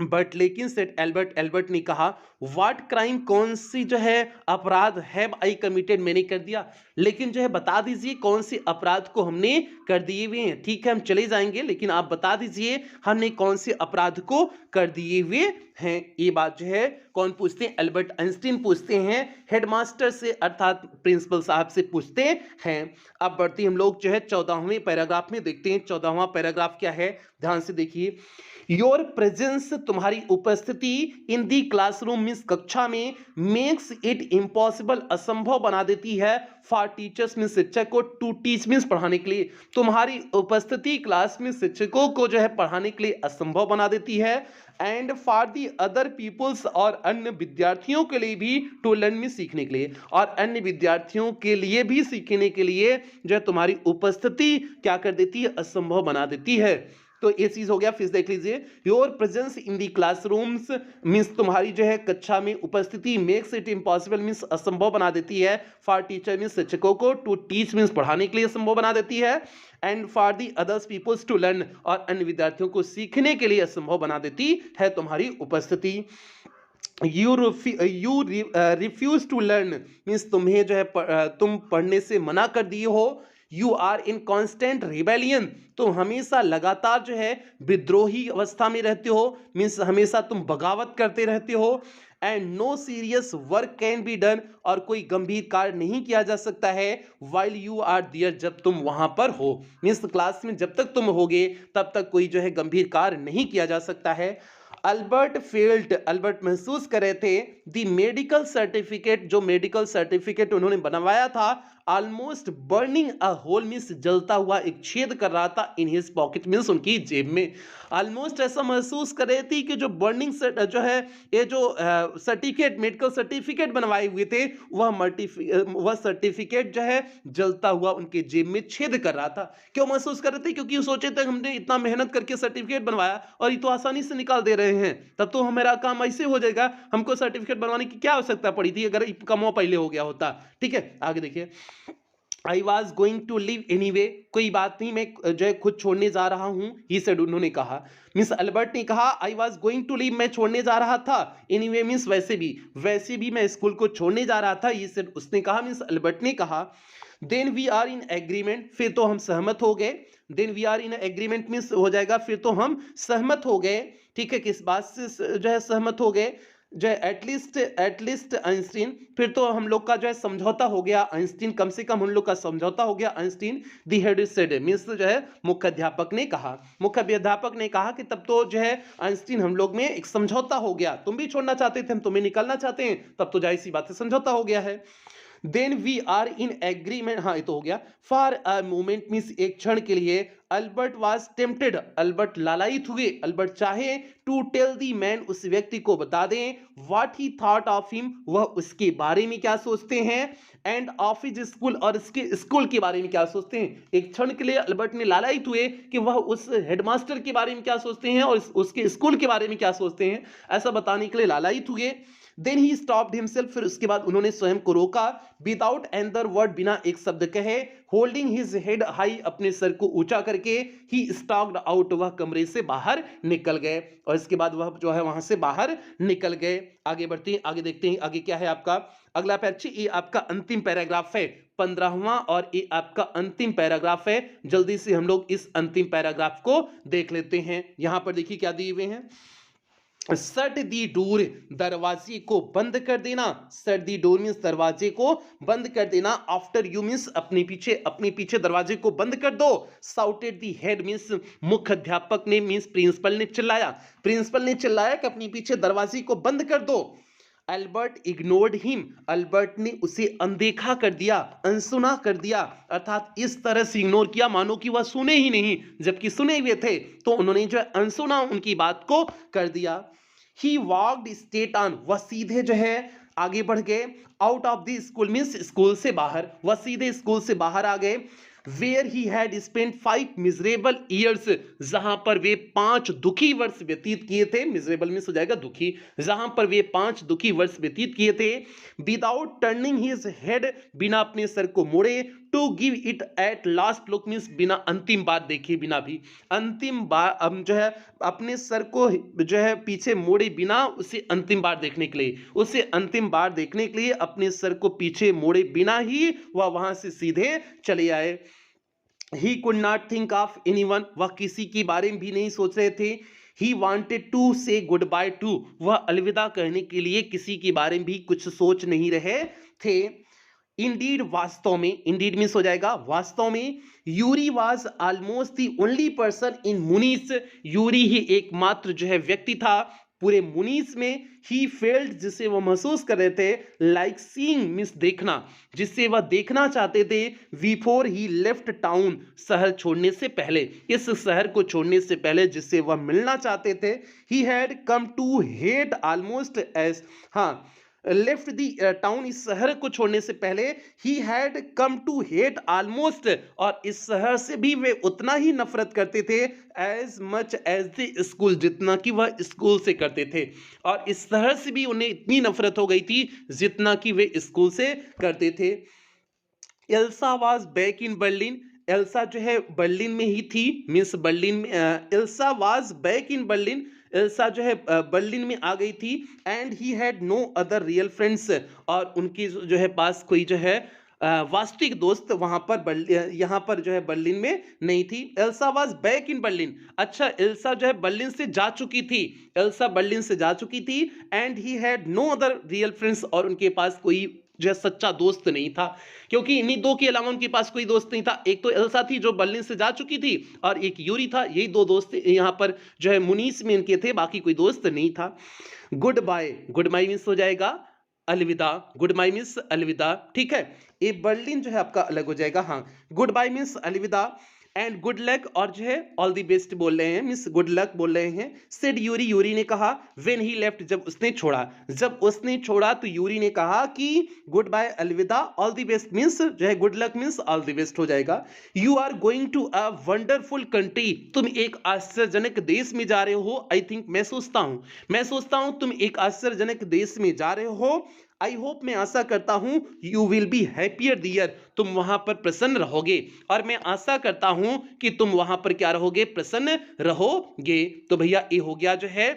बट लेकिन सेट एल्बर्ट, एल्बर्ट ने कहा, व्हाट क्राइम, कौन सी जो है अपराध हैव आई कमिटेड, मैंने कर दिया, लेकिन जो है बता दीजिए कौन सी अपराध को हमने कर दिए हुए हैं। ठीक है हम चले जाएंगे, लेकिन आप बता दीजिए हमने कौन से अपराध को कर दिए हुए हैं। ये बात जो है कौन पूछते हैं, एल्बर्ट आइंस्टीन पूछते हैं हेडमास्टर से, अर्थात प्रिंसिपल साहब से पूछते हैं। अब बढ़ते हम लोग जो है 14वें पैराग्राफ में, देखते हैं 14वां पैराग्राफ क्या है, ध्यान से देखिए। योर प्रेजेंस, तुम्हारी उपस्थिति, इन दी क्लासरूम मीन्स कक्षा में, मेक्स इट इम्पॉसिबल, असंभव बना देती है, फॉर टीचर्स मीन्स शिक्षक को, टू टीच मीन्स पढ़ाने के लिए, तुम्हारी उपस्थिति क्लास में शिक्षकों को जो है पढ़ाने के लिए असंभव बना देती है। And for the other peoples, और अन्य विद्यार्थियों के लिए भी, टू लर्न में सीखने के लिए, और अन्य विद्यार्थियों के लिए भी सीखने के लिए जो है तुम्हारी उपस्थिति क्या कर देती है, असंभव बना देती है। तो ये चीज हो गया। फिर देख लीजिए, your presence in the classrooms means तुम्हारी जो है कक्षा में उपस्थिति मेक्स इट इम्पॉसिबल मीन्स असंभव बना देती है, फॉर टीचर मीन्स शिक्षकों को, टू टीच मीन्स पढ़ाने के लिए असंभव बना देती है, and for the others peoples to learn और अन्य विद्यार्थियों को सीखने के लिए असंभव बना देती है तुम्हारी उपस्थिति। You refuse to learn means तुम्हें जो है तुम पढ़ने से मना कर दिए हो। You are in constant rebellion, तुम हमेशा लगातार जो है विद्रोही अवस्था में रहते हो मीन्स हमेशा तुम बगावत करते रहते हो। And no serious work can be done, और कोई गंभीर कार्य नहीं किया जा सकता है वाइल यू आर देयर, जब तुम वहां पर हो मीन्स क्लास में जब तक तुम होगे तब तक कोई जो है गंभीर कार्य नहीं किया जा सकता है। अल्बर्ट फेल्ट, अल्बर्ट महसूस कर रहे थे दी मेडिकल सर्टिफिकेट, जो मेडिकल सर्टिफिकेट उन्होंने बनवाया था, almost burning a hole means जलता हुआ एक छेद कर रहा था इन हिज पॉकेट मीन्स उनकी जेब में। ऑलमोस्ट ऐसा महसूस कर रहे थे कि जो बर्निंग जो है ये जो सर्टिफिकेट मेडिकल सर्टिफिकेट बनवाए हुए थे वह सर्टिफिकेट जो है जलता हुआ उनके जेब में छेद कर रहा था। क्यों महसूस कर रहे थे? क्योंकि सोचे थे हमने इतना मेहनत करके सर्टिफिकेट बनवाया और ये तो आसानी से निकाल दे रहे हैं, तब तो हमारा काम ऐसे हो जाएगा, हमको सर्टिफिकेट बनवाने की क्या आवश्यकता पड़ी थी अगर कमो पहले हो गया होता। ठीक है, आगे देखिए। I was going to leave anyway, कोई बात नहीं मैं जो है खुद छोड़ने जा रहा हूं, ही सेड, उन्होंने कहा। मिस अल्बर्ट ने कहा I was going to leave, मैं छोड़ने जा रहा था, एनी वे मीन्स वैसे भी मैं स्कूल को छोड़ने जा रहा था, ये सेड, उसने कहा, मिस अल्बर्ट ने कहा। Then we are in agreement, फिर तो हम सहमत हो गए। Then we are in agreement means हो जाएगा फिर तो हम सहमत हो गए। ठीक है, किस बात से जो है सहमत हो गए? जो है एटलीस्ट आइंस्टीन, फिर तो हम लोग का जो है समझौता हो गया, आइंस्टीन कम से कम हम लोग का समझौता हो गया। Einstein the head said means जो है मुख्य अध्यापक ने कहा, मुख्य अध्यापक ने कहा कि तब तो जो है आइंस्टीन हम लोग में एक समझौता हो गया, तुम भी छोड़ना चाहते थे, हम तुम्हें निकालना चाहते हैं, तब तो जाहिर सी बात है समझौता हो गया है। Then we are in agreement, हाँ ये तो हो गया। फॉर अ मोमेंट मीन्स एक क्षण के लिए, अल्बर्ट वाज टेम्प्टेड, अल्बर्ट लालायित हुए, अल्बर्ट चाहे टू टेल दी मैन, उस व्यक्ति को बता दें, what he thought of him, वह उसके बारे में क्या सोचते हैं, एंड ऑफ हिज स्कूल, और इसके स्कूल के बारे में क्या सोचते हैं। एक क्षण के लिए अल्बर्ट ने लालायित हुए कि वह उस हेडमास्टर के बारे में क्या सोचते हैं और उसके स्कूल के बारे में क्या सोचते हैं, ऐसा बताने के लिए लालायित हुए। देन ही स्टॉप्ड हिमसेल्फ, फिर उसके बाद उन्होंने स्वयं को रोका, विदाउट एंदर वर्ड, बिना एक शब्द कहे, होल्डिंग हिज हेड हाई, अपने सर को ऊंचा करके, ही स्टॉक्ड आउट, वह कमरे से बाहर निकल गए, और इसके बाद वह जो है वहां से बाहर निकल गए। आगे बढ़ते हैं, आगे देखते हैं आगे क्या है आपका अगला पैराग्राफ। ये आपका अंतिम पैराग्राफ है 15वां, और ये आपका अंतिम पैराग्राफ है। जल्दी से हम लोग इस अंतिम पैराग्राफ को देख लेते हैं। यहां पर देखिए क्या दिए हुए हैं। शट दी डोर, दरवाजे को बंद कर देना, शट दी डोर मीन्स दरवाजे को बंद कर देना, आफ्टर यू मीन्स अपने पीछे दरवाजे को बंद कर दो। साउटेड दी हेड मीन्स मुख्य अध्यापक ने मीन्स प्रिंसिपल ने चिल्लाया कि अपने पीछे दरवाजे को बंद कर दो। अल्बर्ट इग्नोर्ड हिम, अल्बर्ट ने उसे अनदेखा कर दिया, अनसुना कर दिया, अर्थात इस तरह से इग्नोर किया मानो कि वह सुने ही नहीं, जबकि सुने हुए थे, तो उन्होंने जो है अनसुना उनकी बात को कर दिया। ही वॉक्ड स्ट्रेट ऑन, वह सीधे जो है आगे बढ़ गए, out of the school means school से बाहर, वह सीधे स्कूल से बाहर आ गए। Where he had spent 5 miserable years, जहां पर वे 5 दुखी वर्ष व्यतीत किए थे, मिजरेबल मीन्स हो जाएगा दुखी, जहां पर वे 5 दुखी वर्ष व्यतीत किए थे। विदाउट टर्निंग हिज हेड, बिना अपने सर को मोड़े, to give it at last look means बिना अंतिम बार देखे, बिना भी अंतिम बार जो है अपने सर को जो है पीछे मोड़े बिना, उसे अंतिम बार देखने के लिए अपने सर को पीछे मोड़े बिना ही वह वहां से सीधे चले आए। He could not think of anyone, वह किसी के बारे में भी नहीं सोच रहे थे। ही वॉन्टेड टू से गुड बाय टू, वह अलविदा कहने के लिए किसी के बारे में भी कुछ सोच नहीं रहे थे। इंडीड, वास्तव में, इंडीड मीन्स हो जाएगा वास्तव में। Yuri was almost the only person in Munis, Yuri ही एकमात्र जो है व्यक्ति था पूरे मुनीस में। ही फेल्ट, जिसे वह महसूस कर रहे थे, लाइक सीइंग मीन्स देखना, जिससे वह देखना चाहते थे, बिफोर ही लेफ्ट टाउन, शहर छोड़ने से पहले, इस शहर को छोड़ने से पहले जिससे वह मिलना चाहते थे। He had come to hate almost as, हाँ लेफ्ट दी टाउन, इस शहर को छोड़ने से पहले he had come to hate almost, और इस शहर से भी वे उतना ही नफरत करते थे as much as the school, जितना कि वह स्कूल से करते थे। और इस शहर से भी उन्हें इतनी नफरत हो गई थी जितना कि वे स्कूल से करते थे। Elsa was back in Berlin, Elsa जो है बर्लिन में ही थी, मीन्स बर्लिन में Elsa was back in Berlin, Elsa जो है बर्लिन में आ गई थी। And he had no other real friends, और उनकी जो है पास कोई जो है वास्तविक दोस्त वहां पर यहाँ पर जो है बर्लिन में नहीं थी। Elsa was back in Berlin, अच्छा एल्सा जो है बर्लिन से जा चुकी थी, एल्सा बर्लिन से जा चुकी थी। And he had no other real friends, और उनके पास कोई जो है सच्चा दोस्त नहीं था, क्योंकि इन्हीं दो के अलावा उनके पास कोई दोस्त नहीं था। एक तो एल्सा थी जो बर्लिन से जा चुकी थी, और एक यूरी था। यही दो दोस्त यहाँ पर जो है मुनीस में इनके थे, बाकी कोई दोस्त नहीं था। Goodbye, goodbye means हो जाएगा अलविदा, गुड बाय मीन्स अलविदा, ठीक है। ये बर्लिन जो है आपका अलग हो जाएगा, हाँ। गुड बाय मीन्स अलविदा, एंड गुड लक, और जो है ऑल द बेस्ट बोल रहे हैं, मीन्स गुड लक बोल रहे हैं। सेड यूरी, यूरी ने कहा। व्हेन ही लेफ्ट, जब उसने छोड़ा, जब उसने छोड़ा तो यूरी ने कहा कि गुड बाय अलविदा, ऑल द बेस्ट मीन्स जो है good luck means all the best हो जाएगा। You are going to a wonderful country, तुम एक आश्चर्यजनक देश में जा रहे हो। आई थिंक, मैं सोचता हूं तुम एक आश्चर्यजनक देश में जा रहे हो। आई होप, मैं आशा करता हूं, यू विल बी हैप्पियर दियर, तुम वहां पर प्रसन्न रहोगे। और मैं आशा करता हूं कि तुम वहां पर क्या रहोगे, प्रसन्न रहोगे। तो भैया ये हो गया जो है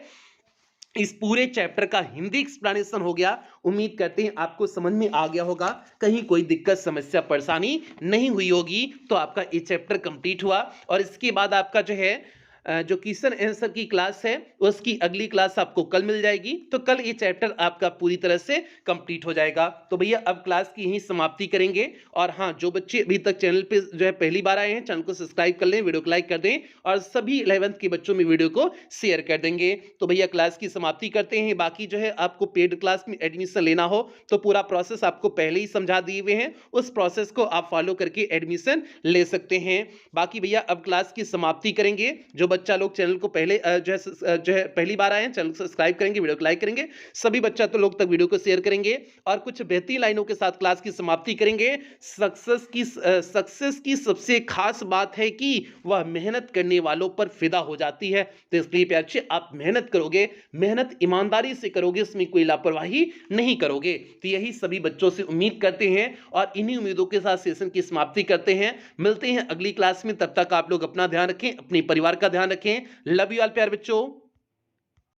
इस पूरे चैप्टर का हिंदी एक्सप्लेनेशन हो गया। उम्मीद करते हैं आपको समझ में आ गया होगा, कहीं कोई दिक्कत समस्या परेशानी नहीं हुई होगी। तो आपका ये चैप्टर कंप्लीट हुआ, और इसके बाद आपका जो है जो क्वेश्चन आंसर की क्लास है उसकी अगली क्लास आपको कल मिल जाएगी। तो कल ये चैप्टर आपका पूरी तरह से कंप्लीट हो जाएगा। तो भैया अब क्लास की यहीं समाप्ति करेंगे। और हाँ, जो बच्चे अभी तक चैनल पे जो है पहली बार आए हैं, चैनल को सब्सक्राइब कर लें, वीडियो को लाइक कर दें, और सभी 11th के बच्चों में वीडियो को शेयर कर देंगे। तो भैया क्लास की समाप्ति करते हैं। बाकी जो है आपको पेड क्लास में एडमिशन लेना हो तो पूरा प्रोसेस आपको पहले ही समझा दिए हुए हैं, उस प्रोसेस को आप फॉलो करके एडमिशन ले सकते हैं। बाकी भैया अब क्लास की समाप्ति करेंगे। जो बच्चा लोग चैनल को पहले जो है पहली बार आए हैं, चैनल को सब्सक्राइब करेंगे, वीडियो को लाइक करेंगे, सभी बच्चा तो लोग तक वीडियो को शेयर करेंगे, और कुछ बेहतरीन लाइनों के साथ क्लास की समाप्ति करेंगे। सक्सेस की सबसे खास बात है कि वह मेहनत करने वालों पर फिदा हो जाती है। तो इसलिए प्यार से आप मेहनत करोगे, मेहनत ईमानदारी से करोगे, इसमें कोई लापरवाही नहीं करोगे। तो यही सभी बच्चों से उम्मीद करते हैं, और इन्हीं उम्मीदों के साथ सेशन की समाप्ति करते हैं। मिलते हैं अगली क्लास में, तब तक आप लोग अपना ध्यान रखें, अपने परिवार का ध्यान रखें। लव यू ऑल प्यार बच्चों।